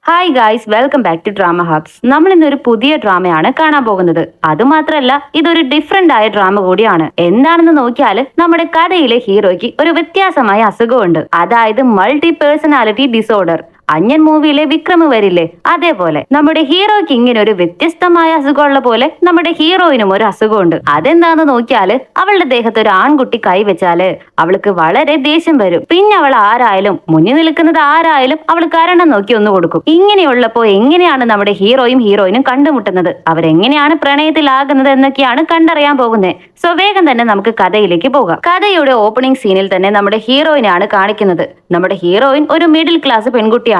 Hi guys, welcome back to drama hubs. നമ്മൾ ഇന്നൊരു പുതിയ ഡ്രാമയാണ് കാണാൻ പോകുന്നത്. അതുമാത്രമല്ല, ഇതൊരു ഡിഫറെന്റ് ആയ ഡ്രാമ കൂടിയാണ്. എന്താണെന്ന് നോക്കിയാൽ നമ്മുടെ കഥയിലെ ഹീറോയ്ക്ക് ഒരു വ്യത്യാസമായ അസുഖമുണ്ട്. അതായത് മൾട്ടി പേഴ്സണാലിറ്റി ഡിസോർഡർ. അന്യൻ മൂവിയിലെ വിക്രമ് വരില്ലേ, അതേപോലെ നമ്മുടെ ഹീറോയ്ക്ക് ഇങ്ങനെ ഒരു വ്യത്യസ്തമായ അസുഖമുള്ള പോലെ നമ്മുടെ ഹീറോയിനും ഒരു അസുഖമുണ്ട്. അതെന്താന്ന് നോക്കിയാല് അവളുടെ ദേഹത്ത് ഒരു ആൺകുട്ടി കൈവച്ചാല് അവൾക്ക് വളരെ ദേഷ്യം വരും. പിന്നെ അവൾ ആരായാലും, മുന്നിൽ നിൽക്കുന്നത് ആരായാലും അവൾ കരണം നോക്കി ഒന്ന് കൊടുക്കും. ഇങ്ങനെയുള്ളപ്പോ എങ്ങനെയാണ് നമ്മുടെ ഹീറോയും ഹീറോയിനും കണ്ടുമുട്ടുന്നത്, അവരെങ്ങനെയാണ് പ്രണയത്തിലാകുന്നത് എന്നൊക്കെയാണ് കണ്ടറിയാൻ പോകുന്നത്. സോ വേഗം തന്നെ നമുക്ക് കഥയിലേക്ക് പോകാം. കഥയുടെ ഓപ്പണിംഗ് സീനിൽ തന്നെ നമ്മുടെ ഹീറോയിനാണ് കാണിക്കുന്നത്. നമ്മുടെ ഹീറോയിൻ ഒരു മിഡിൽ ക്ലാസ് പെൺകുട്ടിയാണ്.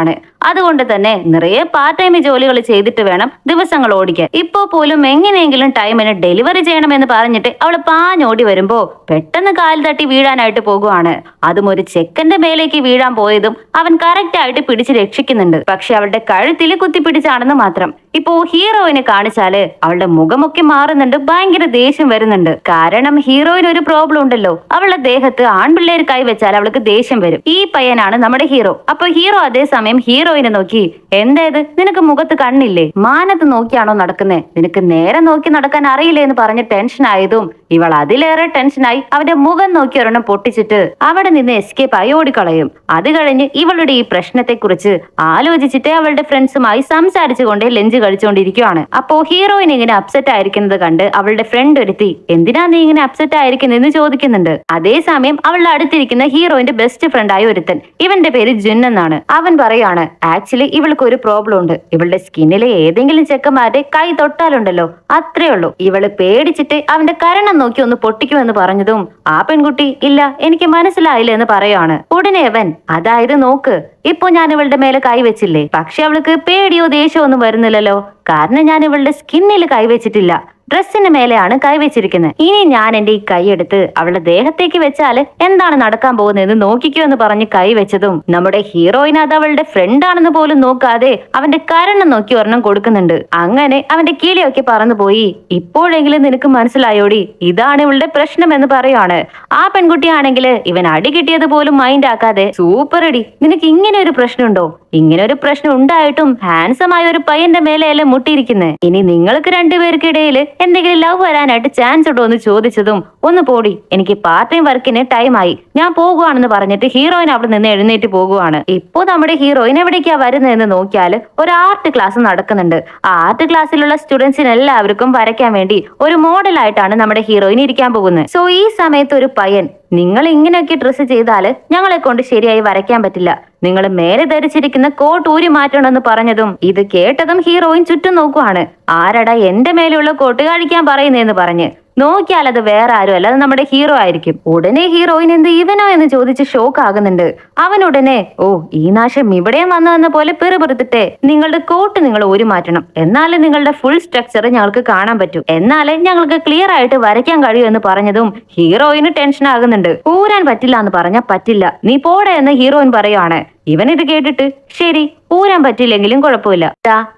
അതുകൊണ്ട് തന്നെ നിറയെ പാർട്ട് ടൈം ജോലികൾ ചെയ്തിട്ട് വേണം ദിവസങ്ങൾ ഓടിക്കാൻ. ഇപ്പോ പോലും എങ്ങനെയെങ്കിലും ടൈമിന് ഡെലിവറി ചെയ്യണമെന്ന് പറഞ്ഞിട്ട് അവള് പാഞ്ഞോടി വരുമ്പോ പെട്ടെന്ന് കാൽ തട്ടി വീഴാനായിട്ട് പോകുവാണ്. അതും ഒരു ചെക്കന്റെ മേലേക്ക് വീഴാൻ പോയതും അവൻ കറക്റ്റ് ആയിട്ട് പിടിച്ച് രക്ഷിക്കുന്നുണ്ട്. പക്ഷെ അവളുടെ കഴുത്തിൽ കുത്തിപ്പിടിച്ചാണെന്ന് മാത്രം. ഇപ്പോ ഹീറോയിനെ കാണിച്ചാല് അവളുടെ മുഖമൊക്കെ മാറുന്നുണ്ട്, ഭയങ്കര ദേഷ്യം വരുന്നുണ്ട്. കാരണം ഹീറോയിന് ഒരു പ്രോബ്ലം ഉണ്ടല്ലോ, അവളുടെ ദേഹത്ത് ആൺപിള്ളേർ കൈവച്ചാൽ അവൾക്ക് ദേഷ്യം വരും. ഈ പയ്യനാണ് നമ്മുടെ ഹീറോ. അപ്പൊ ഹീറോ അതേസമയം ഹീറോയിനെ നോക്കി, എന്തായത് നിനക്ക് മുഖത്ത് കണ്ണില്ലേ, മാനത്ത് നോക്കിയാണോ നടക്കുന്നേ, നിനക്ക് നേരെ നോക്കി നടക്കാൻ അറിയില്ലേ എന്ന് പറഞ്ഞ് ടെൻഷൻ ആയതും ഇവൾ അതിലേറെ ടെൻഷനായി അവന്റെ മുഖം നോക്കി ഒരെണ്ണം പൊട്ടിച്ചിട്ട് അവിടെ നിന്ന് എസ്കേപ്പ് ആയി ഓടിക്കളയും. അത് കഴിഞ്ഞ് ഇവളുടെ ഈ പ്രശ്നത്തെ കുറിച്ച് ആലോചിച്ചിട്ട് അവളുടെ ഫ്രണ്ട്സുമായി സംസാരിച്ചുകൊണ്ട് ലഞ്ച് കഴിച്ചുകൊണ്ടിരിക്കുകയാണ്. അപ്പോ ഹീറോയിൻ ഇങ്ങനെ അപ്സെറ്റ് ആയിരിക്കുന്നത് കണ്ട് അവളുടെ ഫ്രണ്ട് ഒരുത്തി, എന്തിനാ നീ ഇങ്ങനെ അപ്സെറ്റ് ആയിരിക്കുന്നതെന്ന് ചോദിക്കുന്നുണ്ട്. അതേസമയം അവളുടെ അടുത്തിരിക്കുന്ന ഹീറോയിന്റെ ബെസ്റ്റ് ഫ്രണ്ട് ആയ ഒരുത്തൻ, ഇവന്റെ പേര് ജുൻ എന്നാണ്. അവൻ പറയാണ്, ആക്ച്വലി ഇവൾക്ക് ഒരു പ്രോബ്ലം ഉണ്ട്. ഇവളുടെ സ്കിന്നിലെ ഏതെങ്കിലും ചെക്കന്മാരുടെ കൈ തൊട്ടാലുണ്ടല്ലോ, അത്രേ ഉള്ളൂ, ഇവള് പേടിച്ചിട്ട് അവന്റെ കരണം നോക്കി ഒന്ന് പൊട്ടിക്കുമെന്ന് പറഞ്ഞതും ആ പെൺകുട്ടി, ഇല്ല എനിക്ക് മനസ്സിലായില്ല എന്ന് പറയാണ്. ഉടനെ അവൻ, അതായത് നോക്ക്, ഇപ്പൊ ഞാൻ ഇവളുടെ മേലെ കൈവച്ചില്ലേ, പക്ഷെ അവൾക്ക് പേടിയോ ദേഷ്യമോ ഒന്നും വരുന്നില്ലല്ലോ, കാരണം ഞാൻ ഇവളുടെ സ്കിന്നിൽ കൈവച്ചിട്ടില്ല, ഡ്രസ്സിന് മേലെയാണ് കൈവച്ചിരിക്കുന്നത്. ഇനി ഞാൻ എന്റെ ഈ കൈയെടുത്ത് അവളുടെ ദേഹത്തേക്ക് വെച്ചാല് എന്താണ് നടക്കാൻ പോകുന്നതെന്ന് നോക്കിക്കോ എന്ന് പറഞ്ഞ് കൈവച്ചതും നമ്മുടെ ഹീറോയിൻ അത് അവളുടെ ഫ്രണ്ട് ആണെന്ന് പോലും നോക്കാതെ അവന്റെ കരണം നോക്കി ഒരെണ്ണം കൊടുക്കുന്നുണ്ട്. അങ്ങനെ അവന്റെ കിളിയൊക്കെ പറന്നുപോയി. ഇപ്പോഴെങ്കിലും നിനക്ക് മനസ്സിലായോടി, ഇതാണ് ഇവളുടെ പ്രശ്നം എന്ന് പറയാണ്. ആ പെൺകുട്ടിയാണെങ്കിൽ ഇവൻ അടി കിട്ടിയത് പോലും മൈൻഡ് ആക്കാതെ, സൂപ്പർ അടി, നിനക്ക് ഇങ്ങനെ ഒരു പ്രശ്നമുണ്ടോ, ഇങ്ങനെ ഒരു പ്രശ്നം ഉണ്ടായിട്ടും ഹാൻസം ആയ ഒരു പയ്യന്റെ മേലെയല്ലേ മുട്ടിയിരിക്കുന്നത്, ഇനി നിങ്ങൾക്ക് രണ്ടുപേർക്കിടയിൽ എന്തെങ്കിലും ലവ് വരാനായിട്ട് ചാൻസ് ഉണ്ടോ എന്ന് ചോദിച്ചതും, ഒന്ന് പോടി, എനിക്ക് പാർട്ട് ടൈം വർക്കിന് ടൈമായി, ഞാൻ പോകുവാണെന്ന് പറഞ്ഞിട്ട് ഹീറോയിൻ അവിടെ നിന്ന് എഴുന്നേറ്റ് പോകുവാണ്. ഇപ്പോ നമ്മുടെ ഹീറോയിൻ എവിടേക്കാ വരുന്നതെന്ന് നോക്കിയാൽ ഒരു ആർട്ട് ക്ലാസ് നടക്കുന്നുണ്ട്. ആ ആർട്ട് ക്ലാസ്സിലുള്ള സ്റ്റുഡൻസിന് എല്ലാവർക്കും വരയ്ക്കാൻ വേണ്ടി ഒരു മോഡലായിട്ടാണ് നമ്മുടെ ഹീറോയിൻ ഇരിക്കാൻ പോകുന്നത്. സോ ഈ സമയത്ത് ഒരു പയ്യൻ, നിങ്ങൾ ഇങ്ങനെയൊക്കെ ഡ്രസ്സ് ചെയ്താല് ഞങ്ങളെ കൊണ്ട് ശരിയായി വരയ്ക്കാൻ പറ്റില്ല, നിങ്ങൾ മേലെ ധരിച്ചിരിക്കുന്ന കോട്ട് ഊരി മാറ്റണമെന്ന് പറഞ്ഞതും ഇത് കേട്ടതും ഹീറോയിൻ ചുറ്റും നോക്കുവാണ്. ആരടാ എന്റെ മേലുള്ള കോട്ട് കഴിക്കാൻ പറയുന്നതെന്ന് പറഞ്ഞ് നോക്കിയാൽ അത് വേറെ ആരും അല്ല, അത് നമ്മുടെ ഹീറോ ആയിരിക്കും. ഉടനെ ഹീറോയിൻ എന്ത് ഇവനോ എന്ന് ചോദിച്ച് ഷോക്ക് ആകുന്നുണ്ട്. അവൻ ഉടനെ, ഓ ഈ നാശം ഇവിടെയും വന്നതെന്ന പോലെ പെറുപെറുത്തിട്ടെ, നിങ്ങളുടെ കോട്ട് നിങ്ങൾ ഊരി മാറ്റണം, എന്നാലേ നിങ്ങളുടെ ഫുൾ സ്ട്രക്ചർ ഞങ്ങൾക്ക് കാണാൻ പറ്റൂ, എന്നാലേ ഞങ്ങൾക്ക് ക്ലിയർ ആയിട്ട് വരയ്ക്കാൻ കഴിയൂ എന്ന് പറഞ്ഞതും ഹീറോയിന് ടെൻഷൻ ആകുന്നുണ്ട്. ഊരാൻ പറ്റില്ല എന്ന് പറഞ്ഞാൽ പറ്റില്ല, നീ പോടെ എന്ന് ഹീറോയിൻ പറയുവാണ്. ഇവൻ ഇത് കേട്ടിട്ട്, ശരി ഊരാൻ പറ്റില്ലെങ്കിലും കുഴപ്പമില്ല,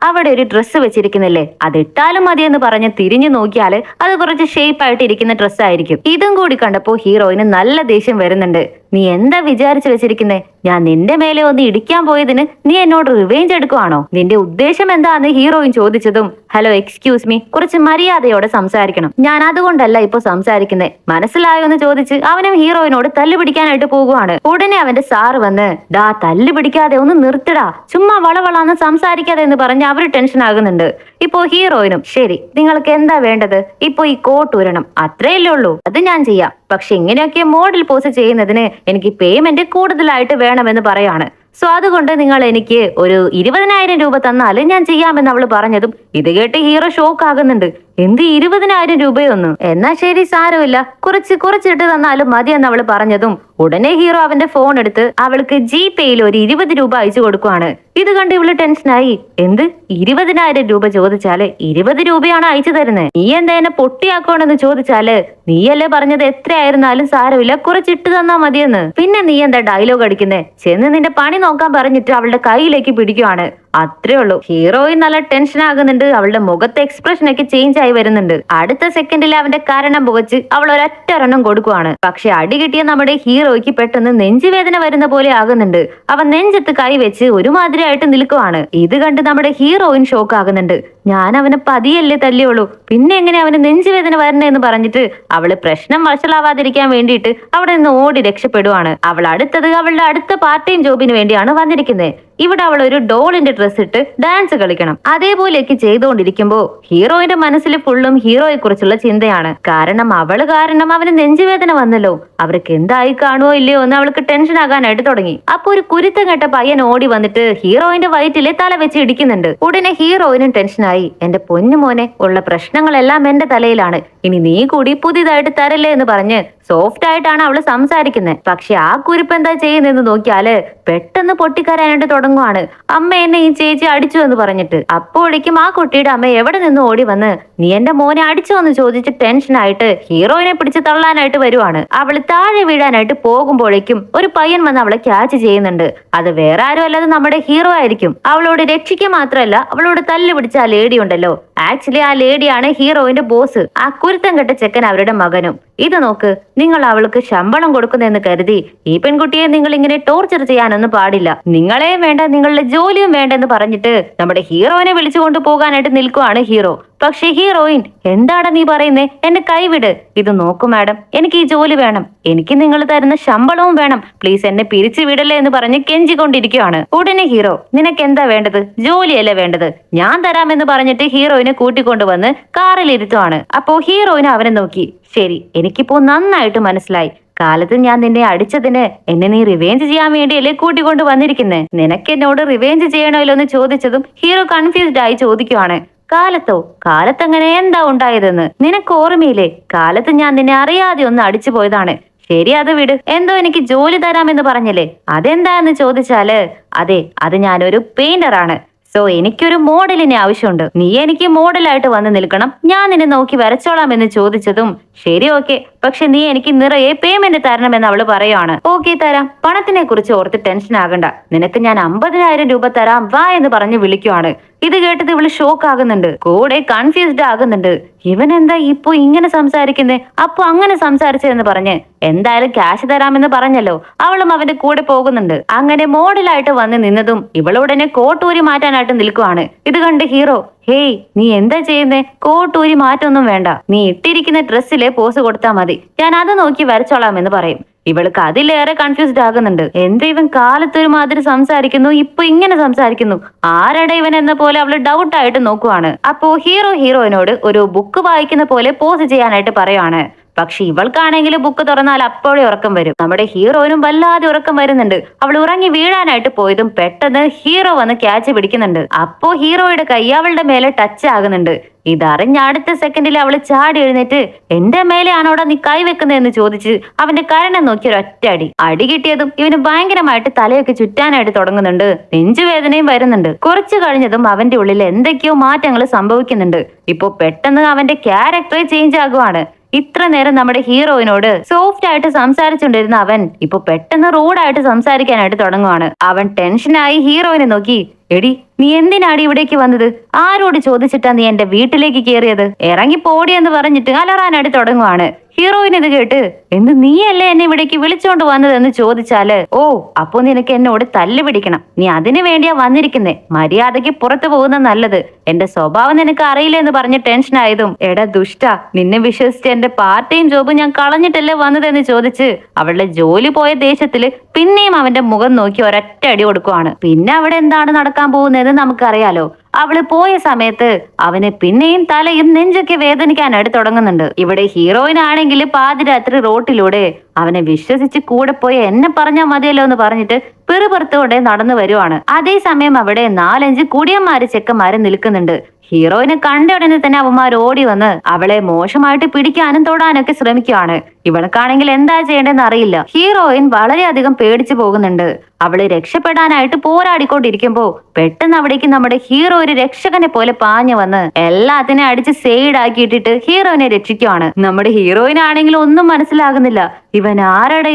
അവിടെ ഒരു ഡ്രസ്സ് വെച്ചിരിക്കുന്നില്ലേ, അതിട്ടാലും മതിയെന്ന് പറഞ്ഞ് തിരിഞ്ഞു നോക്കിയാല് അത് കുറച്ച് ഷേപ്പ് ആയിട്ട് ഇരിക്കുന്ന ഡ്രസ്സായിരിക്കും. ഇതും കൂടി കണ്ടപ്പോ ഹീറോയിന് നല്ല ദേഷ്യം വരുന്നുണ്ട്. നീ എന്താ വിചാരിച്ചു വെച്ചിരിക്കുന്നേ, ഞാൻ നിന്റെ മേലെ ഒന്ന് ഇടിക്കാൻ പോയതിന് നീ എന്നോട് റിവെഞ്ച് എടുക്കുവാണോ, നിന്റെ ഉദ്ദേശം എന്താന്ന് ഹീറോയിൻ ചോദിച്ചതും, ഹലോ എക്സ്ക്യൂസ് മീ, കുറച്ച് മര്യാദയോടെ സംസാരിക്കണം, ഞാൻ അതുകൊണ്ടല്ല ഇപ്പൊ സംസാരിക്കുന്നേ, മനസ്സിലായോ എന്ന് ചോദിച്ച് അവനും ഹീറോയിനോട് തല്ലു പിടിക്കാനായിട്ട് പോകുവാണ്. ഉടനെ അവന്റെ സാറ് വന്ന്, ഡാ തല്ലു പിടിക്കാതെ ഒന്ന് നിർത്തിടാ, ചുമ്മാ വളവളാന്ന് സംസാരിക്കാതെ എന്ന് പറഞ്ഞ് അവര് ടെൻഷൻ ആകുന്നുണ്ട്. ഇപ്പോ ഹീറോയിനും, ശരി നിങ്ങൾക്ക് എന്താ വേണ്ടത്, ഇപ്പൊ ഈ കോട്ട് ഊരണം, അത്രയല്ലേ ഉള്ളൂ, അത് ഞാൻ ചെയ്യാം, പക്ഷെ ഇങ്ങനെയൊക്കെ മോഡൽ പോസ് ചെയ്യുന്നതിന് എനിക്ക് പേയ്മെന്റ് കൂടുതലായിട്ട് വേണമെന്ന് പറയാണ്. സോ അതുകൊണ്ട് നിങ്ങൾ എനിക്ക് ഒരു 20,000 രൂപ തന്നാൽ ഞാൻ ചെയ്യാമെന്ന് അവള് പറഞ്ഞതും ഇത് കേട്ട് ഹീറോ ഷോക്ക് ആകുന്നുണ്ട്. എന്ത് 20,000 രൂപയൊന്നും, എന്നാ ശരി സാരമില്ല, കുറച്ചിട്ട് തന്നാലും മതി എന്ന് അവള് പറഞ്ഞതും ഉടനെ ഹീറോ അവന്റെ ഫോൺ എടുത്ത് അവൾക്ക് ജിപേയിൽ ഒരു 20 രൂപ അയച്ചു കൊടുക്കുവാണ്. ഇത് കണ്ട് ഇവള് ടെൻഷനായി, എന്ത് 20,000 രൂപ ചോദിച്ചാല് 20 രൂപയാണ് അയച്ചു തരുന്നത്, നീ എന്താ എന്നെ പൊട്ടിയാക്കണമെന്ന് ചോദിച്ചാല് നീയല്ലേ പറഞ്ഞത് എത്രയായിരുന്നാലും സാരമില്ല കുറച്ചിട്ട് തന്നാ മതിയെന്ന്, പിന്നെ നീ എന്താ ഡയലോഗ് അടിക്കുന്നേ, ചെന്ന് നിന്റെ പണി നോക്കാൻ പറഞ്ഞിട്ട് അവളുടെ കയ്യിലേക്ക് പിടിക്കുവാണ്. അത്രേ ഉള്ളൂ. ഹീറോയിൻ നല്ല ടെൻഷൻ ആകുന്നുണ്ട്, അവളുടെ മുഖത്തെ എക്സ്പ്രഷൻ ഒക്കെ ചേഞ്ച് ആയി വരുന്നുണ്ട്. അടുത്ത സെക്കൻഡിൽ അവന്റെ കരണം പുകച്ച് അവൾ ഒരൊറ്റൊരെണ്ണം കൊടുക്കുവാണ്. പക്ഷെ അടി കിട്ടിയ നമ്മുടെ ഹീറോയ്ക്ക് പെട്ടെന്ന് നെഞ്ചുവേദന വരുന്ന പോലെ ആകുന്നുണ്ട്. അവൻ നെഞ്ചത്ത് കൈവച്ച് ഒരുമാതിരിയായിട്ട് നിൽക്കുവാണ്. ഇത് കണ്ട് നമ്മുടെ ഹീറോയിൻ ഷോക്ക് ആകുന്നുണ്ട്. ഞാൻ അവനെ പതിയല്ലേ തല്ലിയുള്ളൂ, പിന്നെ എങ്ങനെ അവന് നെഞ്ചുവേദന വരണേന്ന് പറഞ്ഞിട്ട് അവള് പ്രശ്നം വഷളാവാതിരിക്കാൻ വേണ്ടിയിട്ട് അവിടെ നിന്ന് ഓടി രക്ഷപ്പെടുവാണ്. അവൾ അടുത്തത് അവളുടെ അടുത്ത പാർട്ട് ടൈം ജോബിന് വേണ്ടിയാണ് വന്നിരിക്കുന്നത്. ഇവിടെ അവൾ ഒരു ഡോളിന്റെ ഡ്രസ് ഇട്ട് ഡാൻസ് കളിക്കണം. അതേപോലെയൊക്കെ ചെയ്തുകൊണ്ടിരിക്കുമ്പോ ഹീറോയിന്റെ മനസ്സിൽ ഫുള്ളും ഹീറോയെ കുറിച്ചുള്ള ചിന്തയാണ്. കാരണം അവള് കാരണം അവന് നെഞ്ചുവേദന വന്നല്ലോ, അവർക്ക് എന്തായി കാണുമോ ഇല്ലയോ എന്ന് അവൾക്ക് ടെൻഷൻ ആകാനായിട്ട് തുടങ്ങി. അപ്പൊ ഒരു കുരുത്തം കെട്ട പയ്യൻ ഓടി വന്നിട്ട് ഹീറോയിന്റെ വയറ്റില് തല വെച്ച് ഇടിക്കുന്നുണ്ട്. ഉടനെ ഹീറോയിനും ടെൻഷനായി. എന്റെ പൊന്നു മോനെ, ഉള്ള പ്രശ്നങ്ങളെല്ലാം എന്റെ തലയിലാണ്, ഇനി നീ കൂടി പുതിയതായിട്ട് തരല്ലേ എന്ന് പറഞ്ഞ് സോഫ്റ്റ് ആയിട്ടാണ് അവള് സംസാരിക്കുന്നത്. പക്ഷെ ആ കുരിപ്പ് എന്താ ചെയ്യുന്നതെന്ന് നോക്കിയാല് പെട്ടെന്ന് പൊട്ടിക്കരയാനായിട്ട് തുടങ്ങുവാണ്. അമ്മ എന്നെ ഈ ചേച്ചി അടിച്ചു എന്ന് പറഞ്ഞിട്ട്. അപ്പോഴേക്കും ആ കുട്ടിയുടെ അമ്മ എവിടെ നിന്ന് ഓടി വന്ന് നീ എന്റെ മോനെ അടിച്ചോ എന്ന് ചോദിച്ച് ടെൻഷനായിട്ട് ഹീറോയിനെ പിടിച്ച് തള്ളാനായിട്ട് വരുവാണ്. അവള് താഴെ വീഴാനായിട്ട് പോകുമ്പോഴേക്കും ഒരു പയ്യൻ വന്ന് അവളെ ക്യാച്ച് ചെയ്യുന്നുണ്ട്. അത് വേറെ ആരും അല്ലാതെ നമ്മുടെ ഹീറോ ആയിരിക്കും. അവളോട് രക്ഷിക്കുക മാത്രമല്ല, അവളോട് തല്ല് പിടിച്ച ആ ലേഡി ഉണ്ടല്ലോ, ആക്ച്വലി ആ ലേഡിയാണ് ഹീറോയിന്റെ ബോസ്. ആ കുരുത്തം കെട്ട ചെക്കൻ അവരുടെ മകനും. ഇത് നോക്ക്, നിങ്ങൾ അവൾക്ക് ശമ്പളം കൊടുക്കുന്നെന്ന് കരുതി ഈ പെൺകുട്ടിയെ നിങ്ങൾ ഇങ്ങനെ ടോർച്ചർ ചെയ്യാനൊന്നും പാടില്ല. നിങ്ങളെയും വേണ്ട, നിങ്ങളുടെ ജോലിയും വേണ്ടെന്ന് പറഞ്ഞിട്ട് നമ്മുടെ ഹീറോയിനെ വിളിച്ചുകൊണ്ട് പോകാനായിട്ട് നിൽക്കുവാണ് ഹീറോ. പക്ഷെ ഹീറോയിൻ, എന്താണ് നീ പറയുന്നേ, എന്നെ കൈവിട്. ഇത് നോക്കൂ മാഡം, എനിക്ക് ഈ ജോലി വേണം, എനിക്ക് നിങ്ങൾ തരുന്ന ശമ്പളവും വേണം, പ്ലീസ് എന്നെ പിരിച്ചു വിടല്ലേ എന്ന് പറഞ്ഞ് കെഞ്ചിക്കൊണ്ടിരിക്കുകയാണ്. ഉടനെ ഹീറോ, നിനക്ക് എന്താ വേണ്ടത്, ജോലിയല്ലേ വേണ്ടത്, ഞാൻ തരാമെന്ന് പറഞ്ഞിട്ട് ഹീറോയിനെ കൂട്ടിക്കൊണ്ടുവന്ന് കാറിൽ ഇരുത്തുവാണ്. അപ്പോ ഹീറോയിന് അവനെ നോക്കി, ശരി, എനിക്കിപ്പോ നന്നായിട്ട് മനസ്സിലായി, കാലത്ത് ഞാൻ നിന്നെ അടിച്ചതിന് എന്നെ നീ റിവേഞ്ച് ചെയ്യാൻ വേണ്ടിയല്ലേ കൂട്ടിക്കൊണ്ട് വന്നിരിക്കുന്നേ, നിനക്ക് എന്നോട് റിവേഞ്ച് ചെയ്യണമല്ലോ എന്ന് ചോദിച്ചതും ഹീറോ കൺഫ്യൂസ്ഡ് ആയി ചോദിക്കുവാണ്. കാലത്തോ, കാലത്തങ്ങനെ എന്താ ഉണ്ടായതെന്ന് നിനക്ക് ഓർമ്മയില്ലേ, കാലത്ത് ഞാൻ നിന്നെ അറിയാതെ ഒന്ന് അടിച്ചു പോയതാണ്. ശരി, അത് വിട്, എന്തോ എനിക്ക് ജോലി തരാമെന്ന് പറഞ്ഞല്ലേ, അതെന്താന്ന് ചോദിച്ചാല് അതെ, അത് ഞാനൊരു പെയിന്ററാണ്. സോ എനിക്കൊരു മോഡലിനെ ആവശ്യമുണ്ട്, നീ എനിക്ക് മോഡലായിട്ട് വന്ന് നിൽക്കണം, ഞാൻ നിന്നെ നോക്കി വരച്ചോളാം എന്ന് ചോദിച്ചതും ശരി ഓക്കെ, പക്ഷെ നീ എനിക്ക് നിറയെ പേയ്മെന്റ് തരണമെന്ന് അവള് പറയുവാണ്. ഓക്കെ തരാം, പണത്തിനെ കുറിച്ച് ഓർത്ത് ടെൻഷൻ ആകണ്ട, നിനക്ക് ഞാൻ 50,000 രൂപ തരാം, വാ എന്ന് പറഞ്ഞ് വിളിക്കുവാണ്. ഇത് കേട്ടത് ഇവള് ഷോക്ക് ആകുന്നുണ്ട്, കൂടെ കൺഫ്യൂസ്ഡ് ആകുന്നുണ്ട്. ഇവൻ എന്താ ഇപ്പൊ ഇങ്ങനെ സംസാരിക്കുന്നേ, അപ്പൊ അങ്ങനെ സംസാരിച്ചതെന്ന് പറഞ്ഞ് എന്തായാലും ക്യാഷ് തരാമെന്ന് പറഞ്ഞല്ലോ, അവളും അവന്റെ കൂടെ പോകുന്നുണ്ട്. അങ്ങനെ മോഡലായിട്ട് വന്ന് നിന്നതും ഇവളുടനെ കോട്ടൂരി മാറ്റാനായിട്ട് നിൽക്കുവാണ്. ഇത് കണ്ട് ഹീറോ, ഹേയ് നീ എന്താ ചെയ്യുന്നേ, കോട്ടൂരി മാറ്റൊന്നും വേണ്ട, നീ ഇട്ടിരിക്കുന്ന ഡ്രസ്സിലെ പോസ് കൊടുത്താൽ മതി, ഞാൻ അത് നോക്കി വരച്ചോളാം എന്ന് പറയും. ഇവൾക്ക് അതിലേറെ കൺഫ്യൂസ്ഡ് ആകുന്നുണ്ട്. എന്താ ഇവൻ കാലത്തൊരു മാതിരി സംസാരിക്കുന്നു, ഇപ്പൊ ഇങ്ങനെ സംസാരിക്കുന്നു, ആരുടെ ഇവൻ എന്ന പോലെ അവള് ഡൗട്ട് ആയിട്ട് നോക്കുവാണ്. അപ്പോ ഹീറോയിനോട് ഒരു ബുക്ക് വായിക്കുന്ന പോലെ പോസ് ചെയ്യാനായിട്ട് പറയുവാണ്. പക്ഷെ ഇവൾക്കാണെങ്കിൽ ബുക്ക് തുറന്നാൽ അപ്പോഴേ ഉറക്കം വരും. നമ്മുടെ ഹീറോയിനും വല്ലാതെ ഉറക്കം വരുന്നുണ്ട്. അവൾ ഉറങ്ങി വീഴാനായിട്ട് പോയതും പെട്ടെന്ന് ഹീറോ വന്ന് ക്യാച്ച് പിടിക്കുന്നുണ്ട്. അപ്പോ ഹീറോയുടെ കൈ അവളുടെ മേലെ ടച്ച് ആകുന്നുണ്ട്. ഇതറിഞ്ഞ അടുത്ത സെക്കൻഡിൽ അവള് ചാടി എഴുന്നേറ്റ് എന്റെ മേലെയാണോടാ നീ കൈവെക്കുന്നതെന്ന് ചോദിച്ച് അവന്റെ കരണം നോക്കി ഒരൊറ്റ അടി. അടി കിട്ടിയതും ഇവന് ഭയങ്കരമായിട്ട് തലയൊക്കെ ചുറ്റാനായിട്ട് തുടങ്ങുന്നുണ്ട്, നെഞ്ചുവേദനയും വരുന്നുണ്ട്. കുറച്ചു കഴിഞ്ഞതും അവന്റെ ഉള്ളിൽ എന്തൊക്കെയോ മാറ്റങ്ങൾ സംഭവിക്കുന്നുണ്ട്. ഇപ്പൊ പെട്ടെന്ന് അവന്റെ ക്യാരക്ടറെ ചേഞ്ച് ആകുവാണ്. ഇത്ര നേരം നമ്മുടെ ഹീറോയിനോട് സോഫ്റ്റ് ആയിട്ട് സംസാരിച്ചുകൊണ്ടിരുന്ന അവൻ ഇപ്പൊ പെട്ടെന്ന് റൂഡായിട്ട് സംസാരിക്കാനായിട്ട് തുടങ്ങുവാണ്. അവൻ ടെൻഷനായി ഹീറോയിനെ നോക്കി, എടി നീ എന്തിനാടി ഇവിടേക്ക് വന്നത്, ആരോട് ചോദിച്ചിട്ടാ നീ എന്റെ വീട്ടിലേക്ക് കയറിയത്, ഇറങ്ങി പോടിയെന്ന് പറഞ്ഞിട്ട് അലറാനായിട്ട് തുടങ്ങുവാണ്. ഹീറോയിൻ ഇത് കേട്ട്, എന്ത് നീയല്ലേ എന്നെ ഇവിടേക്ക് വിളിച്ചോണ്ട് വന്നതെന്ന് ചോദിച്ചാല്, ഓ അപ്പൊ നിനക്ക് എന്നോട് തല്ല് പിടിക്കണം, നീ അതിനു വേണ്ടിയാ വന്നിരിക്കുന്നേ, മര്യാദയ്ക്ക് പുറത്തു പോകുന്ന നല്ലത്, എന്റെ സ്വഭാവം നിനക്ക് അറിയില്ല എന്ന് പറഞ്ഞ് ടെൻഷൻ ആയതും, എടാ ദുഷ്ട, നിന്നെ വിശ്വസിച്ച് എന്റെ പാർട്ട് ടൈം ജോബ് ഞാൻ കളഞ്ഞിട്ടല്ലേ വന്നതെന്ന് ചോദിച്ച് അവളുടെ ജോലി പോയ ദേഷ്യത്തില് പിന്നെയും അവന്റെ മുഖം നോക്കി ഒരൊറ്റ അടി കൊടുക്കുവാണ്. പിന്നെ അവിടെ എന്താണ് നടക്കാൻ പോകുന്നതെന്ന് നമുക്കറിയാലോ. അവള് പോയ സമയത്ത് അവന് പിന്നെയും തലയും നെഞ്ചൊക്കെ വേദനിക്കാനായിട്ട് തുടങ്ങുന്നുണ്ട്. ഇവിടെ ഹീറോയിനാണെങ്കിൽ പാതിരാത്രി റോട്ടിലൂടെ അവനെ വിശ്വസിച്ച് കൂടെ പോയി എന്നെ പറഞ്ഞാൽ മതിയല്ലോ എന്ന് പറഞ്ഞിട്ട് പെറുപുറത്തോടെ നടന്നു വരുവാണ്. അതേസമയം അവിടെ 4-5 കുടിയന്മാര് ചെക്കന്മാര് നിൽക്കുന്നുണ്ട്. ഹീറോയിനെ കണ്ട ഉടനെ തന്നെ അവന്മാർ ഓടി വന്ന് അവളെ മോശമായിട്ട് പിടിക്കാനും തൊടാനൊക്കെ ശ്രമിക്കുകയാണ്. ഇവൾക്കാണെങ്കിൽ എന്താ ചെയ്യേണ്ടതെന്ന് അറിയില്ല. ഹീറോയിൻ വളരെയധികം പേടിച്ചു പോകുന്നുണ്ട്. അവള് രക്ഷപ്പെടാനായിട്ട് പോരാടിക്കൊണ്ടിരിക്കുമ്പോ പെട്ടെന്ന് അവിടേക്ക് നമ്മുടെ ഹീറോ ഒരു രക്ഷകനെ പോലെ പാഞ്ഞു വന്ന് എല്ലാത്തിനെ അടിച്ച് സൈഡ് ആക്കിയിട്ടിട്ട് ഹീറോയിനെ രക്ഷിക്കുവാണ്. നമ്മുടെ ഹീറോയിനാണെങ്കിൽ ഒന്നും മനസ്സിലാകുന്നില്ല. ഇവൻ ആരട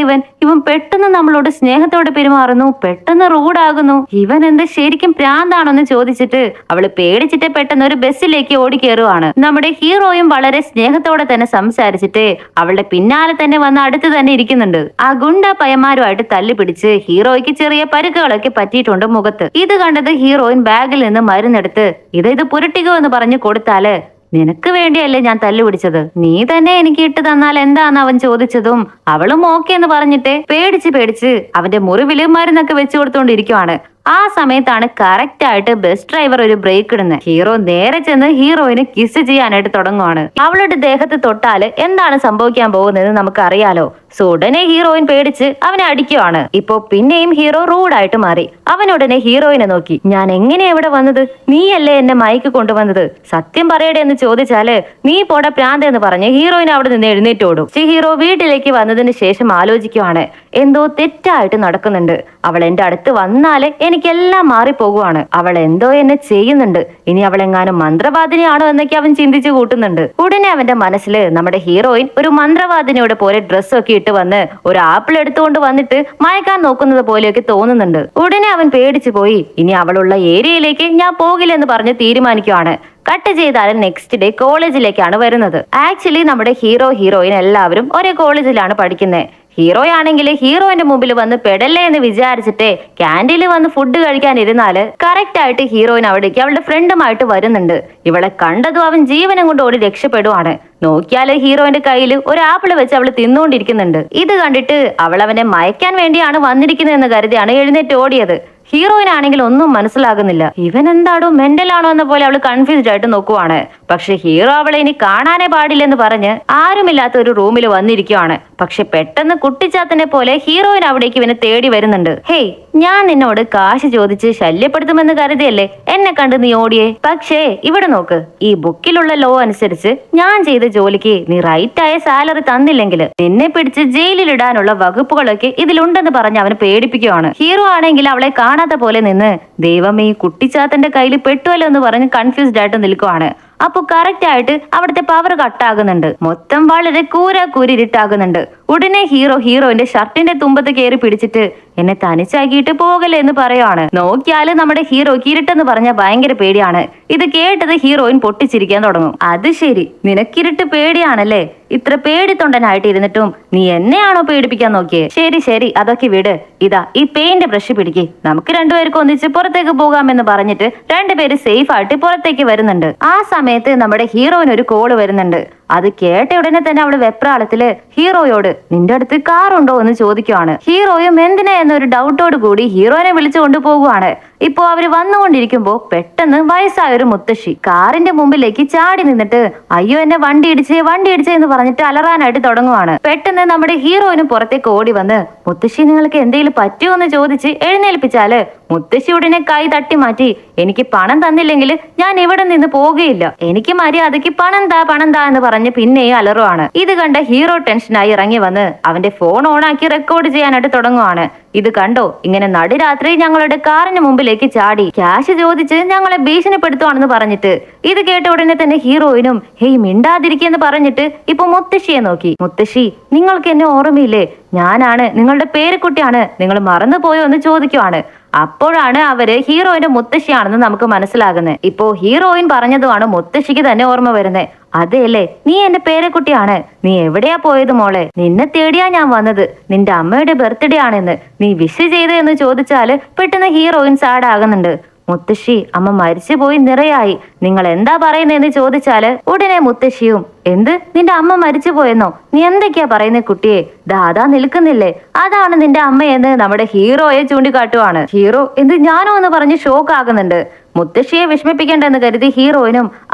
ഇവൻ പെട്ടെന്ന് നമ്മളോട് സ്നേഹത്തോടെ പെരുമാറുന്നു, പെട്ടെന്ന് റൂഡാകുന്നു, ഇവൻ എന്താ ശരിക്കും പ്രാന്താണോന്ന് ചോദിച്ചിട്ട് അവള് പേടിച്ചിട്ട് പെട്ടെന്ന് ഒരു ബസ്സിലേക്ക് ഓടിക്കേറുവാണ്. നമ്മുടെ ഹീറോയും വളരെ സ്നേഹത്തോടെ തന്നെ സംസാരിച്ചിട്ട് അവളുടെ പിന്നാലെ തന്നെ വന്ന് അടുത്ത് തന്നെ ഇരിക്കുന്നുണ്ട്. ആ ഗുണ്ട പയ്യന്മാരുമായിട്ട് തല്ലിപ്പിടിച്ച് ഹീറോയ്ക്ക് ചെറിയ പരുക്കുകളൊക്കെ പറ്റിയിട്ടുണ്ട് മുഖത്ത്. ഇത് കണ്ടത് ഹീറോയിൻ ബാഗിൽ നിന്ന് മരുന്നെടുത്ത് ഇത് പുരട്ടിക്കോ എന്ന് പറഞ്ഞു കൊടുത്താല്, നിനക്ക് വേണ്ടിയല്ലേ ഞാൻ തല്ലുപിടിച്ചത്, നീ തന്നെ എനിക്ക് ഇട്ട് തന്നാൽ എന്താന്ന് അവൻ ചോദിച്ചതും അവളും ഓക്കെ എന്ന് പറഞ്ഞിട്ട് പേടിച്ച് അവന്റെ മുറിവില് മരുന്നൊക്കെ വെച്ചു കൊടുത്തോണ്ടിരിക്കുവാണ്. ആ സമയത്താണ് കറക്റ്റ് ആയിട്ട് ബസ് ഡ്രൈവർ ഒരു ബ്രേക്ക് ഇടുന്നത്. ഹീറോ നേരെ ചെന്ന് ഹീറോയിന് കിസ് ചെയ്യാനായിട്ട് തുടങ്ങുവാണ്. അവളുടെ ദേഹത്ത് തൊട്ടാല് എന്താണ് സംഭവിക്കാൻ പോകുന്നത് നമുക്ക് അറിയാലോ. സോ ഉടനെ ഹീറോയിൻ പേടിച്ച് അവനെ അടിക്കുവാണ്. ഇപ്പൊ പിന്നെയും ഹീറോ റൂഡായിട്ട് മാറി. അവനുടനെ ഹീറോയിനെ നോക്കി, ഞാൻ എങ്ങനെയാ ഇവിടെ വന്നത്, നീയല്ലേ എന്നെ മയക്ക് കൊണ്ടുവന്നത്, സത്യം പറയടേ എന്ന് ചോദിച്ചാല് നീ പോട പ്രാന്ത എന്ന് പറഞ്ഞ് ഹീറോയിൻ അവിടെ നിന്ന് എഴുന്നേറ്റോടും. ഹീറോ വീട്ടിലേക്ക് വന്നതിന് ശേഷം ആലോചിക്കുവാണ്, എന്തോ തെറ്റായിട്ട് നടക്കുന്നുണ്ട്. അവൾ എന്റെ അടുത്ത് വന്നാല് എനിക്കെല്ലാം മാറിപ്പോകുവാണ്. അവൾ എന്തോ എന്നെ ചെയ്യുന്നുണ്ട്. ഇനി അവളെങ്ങാനും മന്ത്രവാദിനിയാണോ എന്നൊക്കെ അവൻ ചിന്തിച്ചു കൂട്ടുന്നുണ്ട്. ഉടനെ അവന്റെ മനസ്സില് നമ്മുടെ ഹീറോയിൻ ഒരു മന്ത്രവാദിനിയോട് പോലെ ഡ്രസ്സൊക്കെ ഇട്ട് വന്ന് ഒരു ആപ്പിൾ എടുത്തുകൊണ്ട് വന്നിട്ട് മയക്കാൻ നോക്കുന്നത് പോലെയൊക്കെ തോന്നുന്നുണ്ട്. ഉടനെ അവൻ പേടിച്ചു പോയി. ഇനി അവളുള്ള ഏരിയയിലേക്ക് ഞാൻ പോകില്ലെന്ന് പറഞ്ഞ് തീരുമാനിക്കുവാണ്. കട്ട് ചെയ്താലും നെക്സ്റ്റ് ഡേ കോളേജിലേക്കാണ് വരുന്നത്. ആക്ച്വലി നമ്മുടെ ഹീറോയിൻ എല്ലാവരും ഒരേ കോളേജിലാണ് പഠിക്കുന്നത്. ഹീറോയാണെങ്കിൽ ഹീറോയിന്റെ മുമ്പിൽ വന്ന് പെടല്ലേ എന്ന് വിചാരിച്ചിട്ട് ക്യാൻറ്റീനിൽ വന്ന് ഫുഡ് കഴിക്കാനിരുന്നാല് കറക്റ്റ് ആയിട്ട് ഹീറോയിൻ അവിടേക്ക് അവളുടെ ഫ്രണ്ടുമായിട്ട് വരുന്നുണ്ട്. ഇവളെ കണ്ടതും അവൻ ജീവനം കൊണ്ട് ഓടി രക്ഷപ്പെടുവാണ്. നോക്കിയാല് ഹീറോയിന്റെ കയ്യിൽ ഒരു ആപ്പിള് വെച്ച് അവള് തിന്നുകൊണ്ടിരിക്കുന്നുണ്ട്. ഇത് കണ്ടിട്ട് അവൾ അവനെ മയക്കാൻ വേണ്ടിയാണ് വന്നിരിക്കുന്നതെന്ന് കരുതിയാണ് എഴുന്നേറ്റ് ഓടിയത്. ഹീറോയിൻ ആണെങ്കിൽ ഒന്നും മനസ്സിലാകുന്നില്ല. ഇവൻ എന്താടോ മെന്റലാണോ എന്ന പോലെ അവള് കൺഫ്യൂസ്ഡ് ആയിട്ട് നോക്കുവാണ്. പക്ഷെ ഹീറോ അവളെ ഇനി കാണാനേ പാടില്ലെന്ന് പറഞ്ഞ് ആരുമില്ലാത്ത ഒരു റൂമിൽ വന്നിരിക്കുവാണ്. പക്ഷെ പെട്ടെന്ന് കുട്ടിച്ചാത്തനെ പോലെ ഹീറോയിൻ അവിടേക്ക് ഇവനെ തേടി വരുന്നുണ്ട്. ഹേയ്, ഞാൻ നിന്നോട് കാശ് ചോദിച്ച് ശല്യപ്പെടുത്തുമെന്ന് കരുതിയല്ലേ എന്നെ കണ്ട് നീ ഓടിയേ. പക്ഷേ ഇവിടെ നോക്ക്, ഈ ബുക്കിലുള്ള ലോ അനുസരിച്ച് ഞാൻ ചെയ്ത ജോലിക്ക് നീ റൈറ്റ് ആയ സാലറി തന്നില്ലെങ്കിൽ നിന്നെ പിടിച്ച് ജയിലിലിടാനുള്ള വകുപ്പുകളൊക്കെ ഇതിലുണ്ടെന്ന് പറഞ്ഞ് അവന് പേടിപ്പിക്കുവാണ്. ഹീറോ ആണെങ്കിൽ അവളെ കാണാത്ത പോലെ നിന്ന് ദൈവമേ ഈ കുട്ടിച്ചാത്തന്റെ കയ്യിൽ പെട്ടുവല്ലോ എന്ന് പറഞ്ഞ് കൺഫ്യൂസ്ഡ് ആയിട്ട് നിൽക്കുവാണ്. അപ്പൊ കറക്റ്റ് ആയിട്ട് അവിടുത്തെ പവർ കട്ടാകുന്നുണ്ട്. മൊത്തം വളരെ കൂരിരുട്ടാകുന്നുണ്ട്. ഉടനെ ഹീറോയിന്റെ ഷർട്ടിന്റെ തുമ്പത്ത് കയറി പിടിച്ചിട്ട് എന്നെ തനിച്ചാക്കിയിട്ട് പോകല്ലേ എന്ന് പറയുവാണ്. നോക്കിയാല് നമ്മുടെ ഹീറോയ്ക്ക് ഇരുട്ടെന്ന് പറഞ്ഞാൽ ഭയങ്കര പേടിയാണ്. ഇത് കേട്ടത് ഹീറോയിൻ പൊട്ടിച്ചിരിക്കാൻ തുടങ്ങും. അത് ശരി, നിനക്കിരുട്ട് പേടിയാണല്ലേ, ഇത്ര പേടിത്തൊണ്ടനായിട്ട് ഇരുന്നിട്ടും നീ എന്നെയാണോ പേടിപ്പിക്കാൻ നോക്കിയേ. ശരി അതൊക്കെ വിട്, ഇതാ ഈ പെയിന്റ് ബ്രഷ് പിടിക്ക്, നമുക്ക് രണ്ടുപേർക്ക് ഒന്നിച്ച് പുറത്തേക്ക് പോകാമെന്ന് പറഞ്ഞിട്ട് രണ്ടുപേര് സേഫ് ആയിട്ട് പുറത്തേക്ക് വരുന്നുണ്ട്. ആ സമയത്ത് നമ്മുടെ ഹീറോയിന് ഒരു കോള് വരുന്നുണ്ട്. അത് കേട്ട ഉടനെ തന്നെ അവള് വെപ്രാളത്തില് ഹീറോയോട് നിന്റെ അടുത്ത് കാറുണ്ടോ എന്ന് ചോദിക്കുവാണ്. ഹീറോയും എന്തിനാ എന്നൊരു ഡൗട്ടോട് കൂടി ഹീറോയിനെ വിളിച്ചു കൊണ്ടുപോകുവാണ്. ഇപ്പോ അവര് വന്നുകൊണ്ടിരിക്കുമ്പോ പെട്ടെന്ന് വയസ്സായ ഒരു മുത്തശ്ശി കാറിന്റെ മുമ്പിലേക്ക് ചാടി നിന്നിട്ട് അയ്യോ എന്നെ വണ്ടി ഇടിച്ചേ എന്ന് പറഞ്ഞിട്ട് അലറാനായിട്ട് തുടങ്ങുവാണ്. പെട്ടെന്ന് നമ്മുടെ ഹീറോയിന് പുറത്തേക്ക് ഓടി വന്ന് മുത്തശ്ശി നിങ്ങൾക്ക് എന്തെങ്കിലും പറ്റുമോ എന്ന് ചോദിച്ച് എഴുന്നേൽപ്പിച്ചാല് മുത്തശ്ശി ഉടനെ കൈ തട്ടി മാറ്റി, എനിക്ക് പണം തന്നില്ലെങ്കിൽ ഞാൻ ഇവിടെ നിന്ന് പോകുകയില്ല, എനിക്ക് മര്യാദയ്ക്ക് പണം താ എന്ന് പറഞ്ഞ് പിന്നെയും അലറുവാണ്. ഇത് കണ്ട ഹീറോ ടെൻഷനായി ഇറങ്ങി വന്ന് അവന്റെ ഫോൺ ഓണാക്കി റെക്കോർഡ് ചെയ്യാനായിട്ട് തുടങ്ങുവാണ്. ഇത് കണ്ടോ, ഇങ്ങനെ നടുരാത്രി ഞങ്ങളുടെ കാറിന് മുമ്പിലേക്ക് ചാടി ക്യാഷ് ചോദിച്ച് ഞങ്ങളെ ഭീഷണിപ്പെടുത്തുവാണെന്ന് പറഞ്ഞിട്ട്. ഇത് കേട്ട ഉടനെ തന്നെ ഹീറോയിനും ഹേയ് മിണ്ടാതിരിക്കെന്ന് പറഞ്ഞിട്ട് ഇപ്പൊ മുത്തശ്ശിയെ നോക്കി. മുത്തശ്ശി, നിങ്ങൾക്ക് എന്നെ ഓർമ്മയില്ലേ, ഞാനാണ് നിങ്ങളുടെ പേരക്കുട്ടിയാണ്, നിങ്ങൾ മറന്നുപോയോ എന്ന് ചോദിക്കുവാണ്. അപ്പോഴാണ് അവര് ഹീറോയിന്റെ മുത്തശ്ശിയാണെന്ന് നമുക്ക് മനസ്സിലാകുന്നത്. ഇപ്പോ ഹീറോയിൻ പറഞ്ഞതുമാണ് മുത്തശ്ശിക്ക് തന്നെ ഓർമ്മ വരുന്നത്. അതെയല്ലേ, നീ എന്റെ പേരക്കുട്ടിയാണ്, നീ എവിടെയാ പോയത് മോളെ, നിന്നെ തേടിയാ ഞാൻ വന്നത്, നിന്റെ അമ്മയുടെ ബർത്ത്ഡേ ആണെന്ന് നീ വിഷ് ചെയ്തതെന്ന് ചോദിച്ചാല് പെട്ടെന്ന് ഹീറോയിൻ സാഡാകുന്നുണ്ട്. മുത്തശ്ശി, അമ്മ മരിച്ചുപോയി നിറയായി, നിങ്ങൾ എന്താ പറയുന്നതെന്ന് ചോദിച്ചാല് ഉടനെ മുത്തശ്ശിയും എന്ത്, നിന്റെ അമ്മ മരിച്ചു പോയെന്നോ, നീ എന്തൊക്കെയാ പറയുന്നേ കുട്ടിയെ, ദാദാ നിൽക്കുന്നില്ലേ, അതാണ് നിന്റെ അമ്മയെന്ന് നമ്മുടെ ഹീറോയെ ചൂണ്ടിക്കാട്ടുവാണ്. ഹീറോ എന്ത് ഞാനോ എന്ന് പറഞ്ഞ് ഷോക്ക് ആകുന്നുണ്ട്. മുത്തശ്ശിയെ വിഷമിപ്പിക്കേണ്ടെന്ന് കരുതി ഹീറോയിനും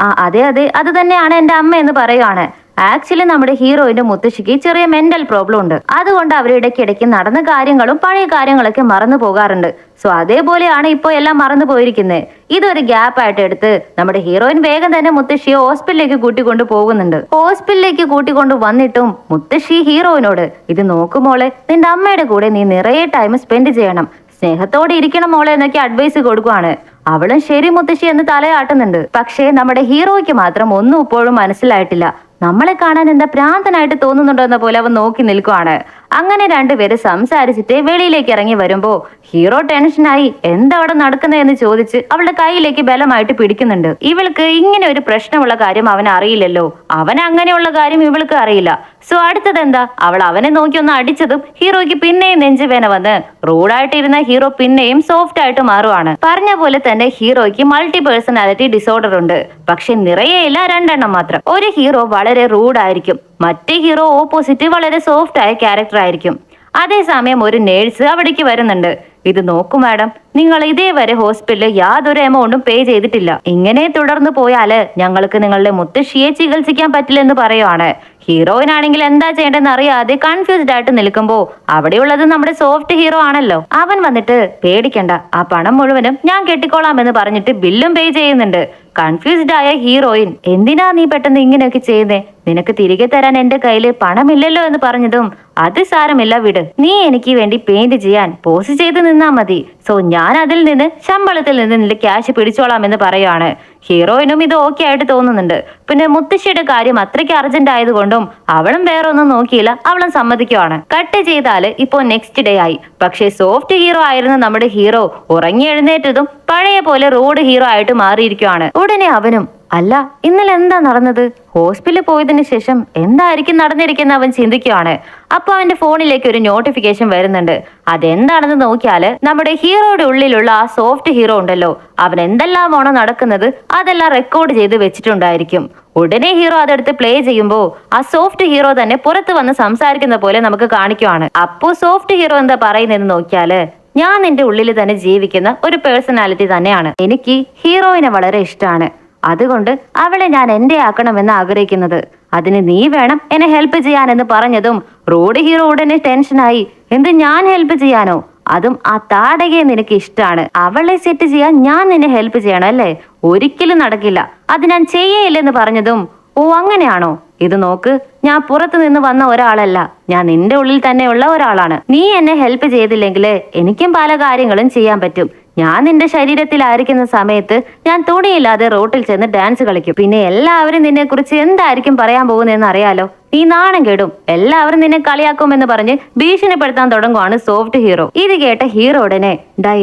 അതെ അത് തന്നെയാണ് എന്റെ അമ്മ എന്ന് പറയുവാണ്. ആക്ച്വലി നമ്മുടെ ഹീറോയിന്റെ മുത്തശ്ശിക്ക് ചെറിയ മെന്റൽ പ്രോബ്ലം ഉണ്ട്. അതുകൊണ്ട് അവർ ഇടയ്ക്കിടയ്ക്ക് നടന്ന കാര്യങ്ങളും പഴയ കാര്യങ്ങളൊക്കെ മറന്നു പോകാറുണ്ട്. സോ അതേപോലെയാണ് ഇപ്പൊ എല്ലാം മറന്നു പോയിരിക്കുന്നത്. ഇതൊരു ഗ്യാപ്പ് ആയിട്ട് എടുത്ത് നമ്മുടെ ഹീറോയിൻ വേഗം തന്നെ മുത്തശ്ശിയെ ഹോസ്പിറ്റലിലേക്ക് കൂട്ടിക്കൊണ്ടു പോകുന്നുണ്ട്. ഹോസ്പിറ്റലിലേക്ക് കൂട്ടിക്കൊണ്ടു വന്നിട്ടും മുത്തശ്ശി ഹീറോയിനോട് ഇത് നോക്കുമോളെ, നിന്റെ അമ്മയുടെ കൂടെ നീ നിറയെ ടൈം സ്പെൻഡ് ചെയ്യണം, സ്നേഹത്തോടെ ഇരിക്കണം മോളെ എന്നൊക്കെ അഡ്വൈസ് കൊടുക്കുവാണ്. അവളും ശരി മുത്തശ്ശി എന്ന് തലയാട്ടുന്നുണ്ട്. പക്ഷേ നമ്മുടെ ഹീറോയ്ക്ക് മാത്രം ഒന്നും ഇപ്പോഴും മനസ്സിലായിട്ടില്ല. നമ്മളെ കാണാൻ എന്താ ഭ്രാന്തനായിട്ട് തോന്നുന്നുണ്ടോ എന്ന പോലെ അവൻ നോക്കി നിൽക്കുവാണ്. അങ്ങനെ രണ്ടുപേര് സംസാരിച്ചിട്ട് വെളിയിലേക്ക് ഇറങ്ങി വരുമ്പോ ഹീറോ ടെൻഷനായി എന്താ അവിടെ നടക്കുന്നതെന്ന് ചോദിച്ച് അവളുടെ കയ്യിലേക്ക് ബലമായിട്ട് പിടിക്കുന്നുണ്ട്. ഇവൾക്ക് ഇങ്ങനെ ഒരു പ്രശ്നമുള്ള കാര്യം അവൻ അറിയില്ലല്ലോ, അവൻ അങ്ങനെയുള്ള കാര്യം ഇവൾക്ക് അറിയില്ല. സോ അടുത്തത് എന്താ, അവൾ അവനെ നോക്കി ഒന്ന് അടിച്ചതും ഹീറോയ്ക്ക് പിന്നെയും നെഞ്ചുവേന വന്ന് റൂഡായിട്ടിരുന്ന ഹീറോ പിന്നെയും സോഫ്റ്റ് ആയിട്ട് മാറുവാണ്. പറഞ്ഞ പോലെ തന്നെ ഹീറോയ്ക്ക് മൾട്ടി പേഴ്സണാലിറ്റി ഡിസോർഡർ ഉണ്ട്. പക്ഷെ നിറയെയില്ല, 2 എണ്ണം മാത്രം. ഒരു ഹീറോ വളരെ റൂഡായിരിക്കും, മറ്റേ ഹീറോ ഓപ്പോസിറ്റ് വളരെ സോഫ്റ്റ് ആയ ക്യാരക്ടർ ആയിരിക്കും. അതേസമയം ഒരു നേഴ്സ് അവിടേക്ക് വരുന്നുണ്ട്. ഇത് നോക്കൂ മാഡം, നിങ്ങൾ ഇതേവരെ ഹോസ്പിറ്റലിൽ യാതൊരു എമൗണ്ടും പേ ചെയ്തിട്ടില്ല. ഇങ്ങനെ തുടർന്ന് പോയാല് ഞങ്ങൾക്ക് നിങ്ങളുടെ മുത്തശ്ശിയെ ചികിത്സിക്കാൻ പറ്റില്ലെന്ന് പറയുവാണ്. ഹീറോയിൻ ആണെങ്കിൽ എന്താ ചെയ്യേണ്ടെന്ന് അറിയാതെ കൺഫ്യൂസ്ഡ് ആയിട്ട് നിൽക്കുമ്പോ അവിടെയുള്ളത് നമ്മുടെ സോഫ്റ്റ് ഹീറോ ആണല്ലോ. അവൻ വന്നിട്ട് പേടിക്കണ്ട, ആ പണം മുഴുവനും ഞാൻ കെട്ടിക്കോളാം എന്ന് പറഞ്ഞിട്ട് ബില്ലും പേ ചെയ്യുന്നുണ്ട്. കൺഫ്യൂസ്ഡ് ആയ ഹീറോയിൻ എന്തിനാ നീ പെട്ടെന്ന് ഇങ്ങനെയൊക്കെ ചെയ്യുന്നേ, നിനക്ക് തിരികെ തരാൻ എന്റെ കയ്യില് പണമില്ലല്ലോ എന്ന് പറഞ്ഞതും അത് സാരമില്ല വിട്, നീ എനിക്ക് വേണ്ടി പെയിന്റ് ചെയ്യാൻ പോസ് ചെയ്ത് നിന്നാ മതി. സോ ഞാൻ അതിൽ നിന്ന് ശമ്പളത്തിൽ നിന്ന് നിന്റെ ക്യാഷ് പിടിച്ചോളാം എന്ന് പറയുവാണ്. ഹീറോയിനും ഇത് ഓക്കെ ആയിട്ട് തോന്നുന്നുണ്ട്. പിന്നെ മുത്തശ്ശിയുടെ കാര്യം അത്രയ്ക്ക് അർജന്റ് ആയതുകൊണ്ടും അവളും വേറെ ഒന്നും നോക്കിയില്ല, അവളും സമ്മതിക്കുവാണ്. കട്ട് ചെയ്താല് ഇപ്പോ നെക്സ്റ്റ് ഡേ ആയി. പക്ഷേ സോഫ്റ്റ് ഹീറോ ആയിരുന്ന നമ്മുടെ ഹീറോ ഉറങ്ങി എഴുന്നേറ്റതും പഴയ പോലെ റോഡ് ഹീറോ ആയിട്ട് മാറിയിരിക്കുവാണ്. ഉടനെ അവനും അല്ല ഇന്നലെ എന്താ നടന്നത്, ഹോസ്പിറ്റലിൽ പോയതിനു ശേഷം എന്തായിരിക്കും നടന്നിരിക്കുന്ന അവൻ ചിന്തിക്കുവാണ്. അപ്പൊ അവന്റെ ഫോണിലേക്ക് ഒരു നോട്ടിഫിക്കേഷൻ വരുന്നുണ്ട്. അതെന്താണെന്ന് നോക്കിയാല് നമ്മുടെ ഹീറോയുടെ ഉള്ളിലുള്ള ആ സോഫ്റ്റ് ഹീറോ ഉണ്ടല്ലോ, അവൻ എന്തെല്ലാമാണോ നടക്കുന്നത് അതെല്ലാം റെക്കോർഡ് ചെയ്ത് വെച്ചിട്ടുണ്ടായിരിക്കും. ഉടനെ ഹീറോ അതെടുത്ത് പ്ലേ ചെയ്യുമ്പോ ആ സോഫ്റ്റ് ഹീറോ തന്നെ പുറത്ത് വന്ന് സംസാരിക്കുന്ന പോലെ നമുക്ക് കാണിക്കുവാണ്. അപ്പോ സോഫ്റ്റ് ഹീറോ എന്താ പറയുന്നതെന്ന് നോക്കിയാല്, ഞാൻ നിന്റെ ഉള്ളിൽ തന്നെ ജീവിക്കുന്ന ഒരു പേഴ്സണാലിറ്റി തന്നെയാണ്. എനിക്ക് ഹീറോയിനെ വളരെ ഇഷ്ടമാണ്, അതുകൊണ്ട് അവളെ ഞാൻ എന്റെ ആക്കണമെന്ന് ആഗ്രഹിക്കുന്നത്. അതിന് നീ വേണം എന്നെ ഹെൽപ്പ് ചെയ്യാനെന്ന് പറഞ്ഞതും റോഡ് ഹീറോ ഉടനെ ടെൻഷനായി. എന്ത്, ഞാൻ ഹെൽപ്പ് ചെയ്യാനോ, അതും ആ താടകയെ നിനക്ക് ഇഷ്ടമാണ്, അവളെ സെറ്റ് ചെയ്യാൻ ഞാൻ നിന്നെ ഹെൽപ്പ് ചെയ്യണം അല്ലേ, ഒരിക്കലും നടക്കില്ല, അത് ഞാൻ ചെയ്യേയില്ലെന്ന് പറഞ്ഞതും ഓ അങ്ങനെയാണോ, ഇത് നോക്ക്, ഞാൻ പുറത്തു നിന്ന് വന്ന ഒരാളല്ല, ഞാൻ നിന്റെ ഉള്ളിൽ തന്നെയുള്ള ഒരാളാണ്. നീ എന്നെ ഹെൽപ്പ് ചെയ്തില്ലെങ്കിൽ എനിക്കും പല കാര്യങ്ങളും ചെയ്യാൻ പറ്റും. ഞാൻ നിന്റെ ശരീരത്തിലായിരിക്കുന്ന സമയത്ത് ഞാൻ തുണിയില്ലാതെ റോട്ടിൽ ചെന്ന് ഡാൻസ് കളിക്കും. പിന്നെ എല്ലാവരും നിന്നെ കുറിച്ച് എന്തായിരിക്കും പറയാൻ പോകുന്നതെന്ന് അറിയാലോ, നീ നാണം കേടും, എല്ലാവരും നിന്നെ കളിയാക്കുമെന്ന് പറഞ്ഞ് ഭീഷണിപ്പെടുത്താൻ തുടങ്ങുവാണ് സോഫ്റ്റ് ഹീറോ. ഇത് കേട്ട ഹീറോ ഉടനെ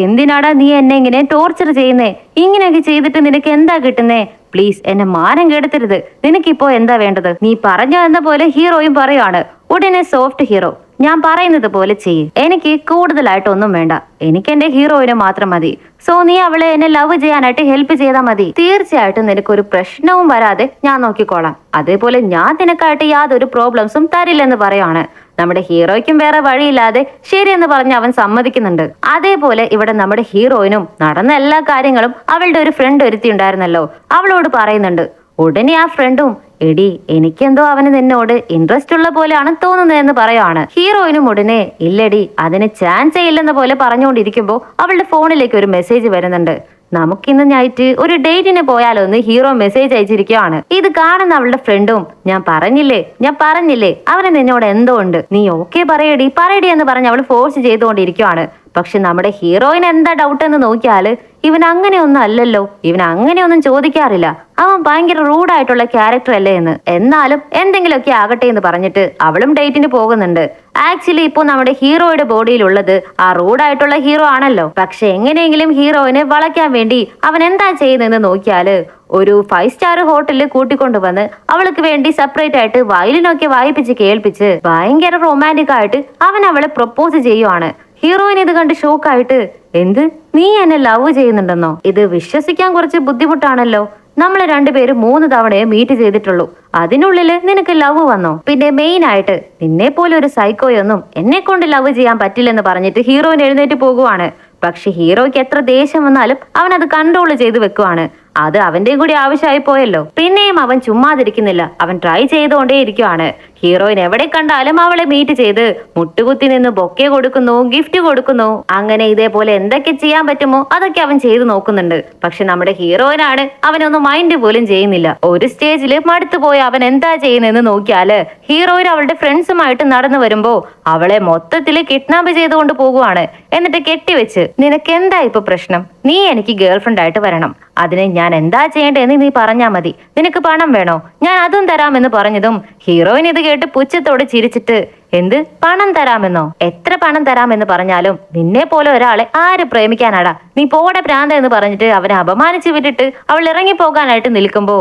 എന്തിനാടാ നീ എന്നെ ഇങ്ങനെ ടോർച്ചർ ചെയ്യുന്നേ, ഇങ്ങനെയൊക്കെ ചെയ്തിട്ട് നിനക്ക് എന്താ കിട്ടുന്നേ, പ്ലീസ് എന്നെ മാനം കെടുത്തരുത്, നിനക്കിപ്പോ എന്താ വേണ്ടത്, നീ പറഞ്ഞോ എന്ന പോലെ ഹീറോയും പറയുവാണ്. ഉടനെ സോഫ്റ്റ് ഹീറോ, ഞാൻ പറയുന്നത് പോലെ ചെയ്യ്, എനിക്ക് കൂടുതലായിട്ടൊന്നും വേണ്ട, എനിക്ക് എന്റെ ഹീറോയിനെ മാത്രം മതി. സോ നീ അവളെ എന്നെ ലവ് ചെയ്യാനായിട്ട് ഹെൽപ്പ് ചെയ്താൽ മതി, തീർച്ചയായിട്ടും നിനക്കൊരു പ്രശ്നവും വരാതെ ഞാൻ നോക്കിക്കോളാം. അതേപോലെ ഞാൻ നിനക്കായിട്ട് യാതൊരു പ്രോബ്ലംസും തരില്ലെന്ന് പറയാണ്. നമ്മുടെ ഹീറോയ്ക്കും വേറെ വഴിയില്ലാതെ ശരിയെന്ന് പറഞ്ഞ് അവൻ സമ്മതിക്കുന്നുണ്ട്. അതേപോലെ ഇവിടെ നമ്മുടെ ഹീറോയിനും നടന്ന എല്ലാ കാര്യങ്ങളും അവളുടെ ഒരു ഫ്രണ്ട് ഒരുത്തി ഉണ്ടായിരുന്നല്ലോ, അവളോട് പറയുന്നുണ്ട്. ഉടനെ ആ ഫ്രണ്ടും എടി എനിക്കെന്തോ അവന് നിന്നോട് ഇൻട്രസ്റ്റ് ഉള്ള പോലെയാണ് തോന്നുന്നതെന്ന് പറയുവാണ്. ഹീറോയിനും ഉടനെ ഇല്ലടി അതിന് ചാൻസേ ഇല്ലെന്ന പോലെ പറഞ്ഞുകൊണ്ടിരിക്കുമ്പോ അവളുടെ ഫോണിലേക്ക് ഒരു മെസ്സേജ് വരുന്നുണ്ട്. നമുക്കിന്ന് നൈറ്റ് ഒരു ഡേറ്റിന് പോയാലോ എന്ന് ഹീറോ മെസ്സേജ് അയച്ചിരിക്കുകയാണ്. ഇത് കാണുന്ന അവളുടെ ഫ്രണ്ടും ഞാൻ പറഞ്ഞില്ലേ അവന് നിന്നോട് എന്തോ ഉണ്ട്, നീ ഓക്കെ പറയടി എന്ന് പറഞ്ഞ് അവൾ ഫോഴ്സ് ചെയ്തുകൊണ്ടിരിക്കുവാണ്. പക്ഷെ നമ്മുടെ ഹീറോയിന് എന്താ ഡൗട്ട് എന്ന് നോക്കിയാല് ഇവൻ അങ്ങനെയൊന്നും അല്ലല്ലോ, ഇവൻ അങ്ങനെയൊന്നും ചോദിക്കാറില്ല, അവൻ ഭയങ്കര റൂഡായിട്ടുള്ള ക്യാരക്ടർ അല്ലേ എന്ന്. എന്നാലും എന്തെങ്കിലുമൊക്കെ ആകട്ടെ എന്ന് പറഞ്ഞിട്ട് അവളും ഡേറ്റിന് പോകുന്നുണ്ട്. ആക്ച്വലി ഇപ്പോൾ നമ്മുടെ ഹീറോയുടെ ബോഡിയിലുള്ളത് ആ റൂഡായിട്ടുള്ള ഹീറോ ആണല്ലോ. പക്ഷെ എങ്ങനെയെങ്കിലും ഹീറോയിനെ വളയ്ക്കാൻ വേണ്ടി അവൻ എന്താ ചെയ്യുന്നതെന്ന് നോക്കിയാല് ഒരു 5 സ്റ്റാർ ഹോട്ടലിൽ കൂട്ടിക്കൊണ്ടുവന്ന് അവൾക്ക് വേണ്ടി സെപ്പറേറ്റ് ആയിട്ട് വയലിനൊക്കെ വായിപ്പിച്ച് കേൾപ്പിച്ച് ഭയങ്കര റൊമാൻറ്റിക് ആയിട്ട് അവൻ അവളെ പ്രപ്പോസ് ചെയ്യുവാണ്. ഹീറോയിൻ ഇത് കണ്ട് ഷോക്കായിട്ട് എന്ത്, നീ എന്നെ ലവ് ചെയ്യുന്നുണ്ടെന്നോ, ഇത് വിശ്വസിക്കാൻ കുറച്ച് ബുദ്ധിമുട്ടാണല്ലോ, നമ്മൾ രണ്ടുപേരും 3 തവണയെ മീറ്റ് ചെയ്തിട്ടുള്ളൂ, അതിനുള്ളില് നിനക്ക് ലവ് വന്നോ, പിന്നെ മെയിൻ ആയിട്ട് നിന്നെ പോലെ ഒരു സൈക്കോയൊന്നും എന്നെ കൊണ്ട് ലവ് ചെയ്യാൻ പറ്റില്ലെന്ന് പറഞ്ഞിട്ട് ഹീറോയിൻ എഴുന്നേറ്റ് പോകുവാണ്. പക്ഷെ ഹീറോയ്ക്ക് എത്ര ദേഷ്യം വന്നാലും അവൻ അത് കൺട്രോൾ ചെയ്ത് വെക്കുവാണ്. അത് അവന്റെയും കൂടി ആവശ്യമായി പോയല്ലോ. പിന്നെയും അവൻ ചുമ്മാതിരിക്കുന്നില്ല, അവൻ ട്രൈ ചെയ്തുകൊണ്ടേ ഇരിക്കുവാണ്. ഹീറോയിൻ എവിടെ കണ്ടാലും അവളെ മീറ്റ് ചെയ്ത് മുട്ടുകുത്തി നിന്ന് ബൊക്കെ കൊടുക്കുന്നു, ഗിഫ്റ്റ് കൊടുക്കുന്നു, അങ്ങനെ ഇതേപോലെ എന്തൊക്കെ ചെയ്യാൻ പറ്റുമോ അതൊക്കെ അവൻ ചെയ്തു നോക്കുന്നുണ്ട്. പക്ഷെ നമ്മുടെ ഹീറോയിനാണ് അവനൊന്നും മൈൻഡ് പോലും ചെയ്യുന്നില്ല. ഒരു സ്റ്റേജില് മടുത്തു പോയി അവൻ എന്താ ചെയ്യുന്നതെന്ന് നോക്കിയാല് ഹീറോയിൻ അവളുടെ ഫ്രണ്ട്സുമായിട്ട് നടന്നു വരുമ്പോ അവളെ മൊത്തത്തില് കിഡ്നാപ്പ് ചെയ്തുകൊണ്ട് പോകുവാണ്. എന്നിട്ട് കെട്ടിവെച്ച് നിനക്ക് എന്താ ഇപ്പൊ പ്രശ്നം, നീ എനിക്ക് ഗേൾ ഫ്രണ്ട് ആയിട്ട് വരണം, അതിന് ഞാൻ എന്താ ചെയ്യേണ്ടതെന്ന് നീ പറഞ്ഞാ മതി. നിനക്ക് പണം വേണോ? ഞാൻ അതും തരാമെന്ന് പറഞ്ഞതും ഹീറോയിൻ ഇത് കേട്ട് പുച്ഛത്തോടെ ചിരിച്ചിട്ട്, എന്ത് പണം തരാമെന്നോ? എത്ര പണം തരാമെന്ന് പറഞ്ഞാലും നിന്നെ പോലെ ഒരാളെ ആര് പ്രേമിക്കാനാടാ? നീ പോടെ പ്രാന്ത എന്ന് പറഞ്ഞിട്ട് അവനെ അപമാനിച്ചു വിട്ടിട്ട് അവൾ ഇറങ്ങി പോകാനായിട്ട് നിൽക്കുമ്പോ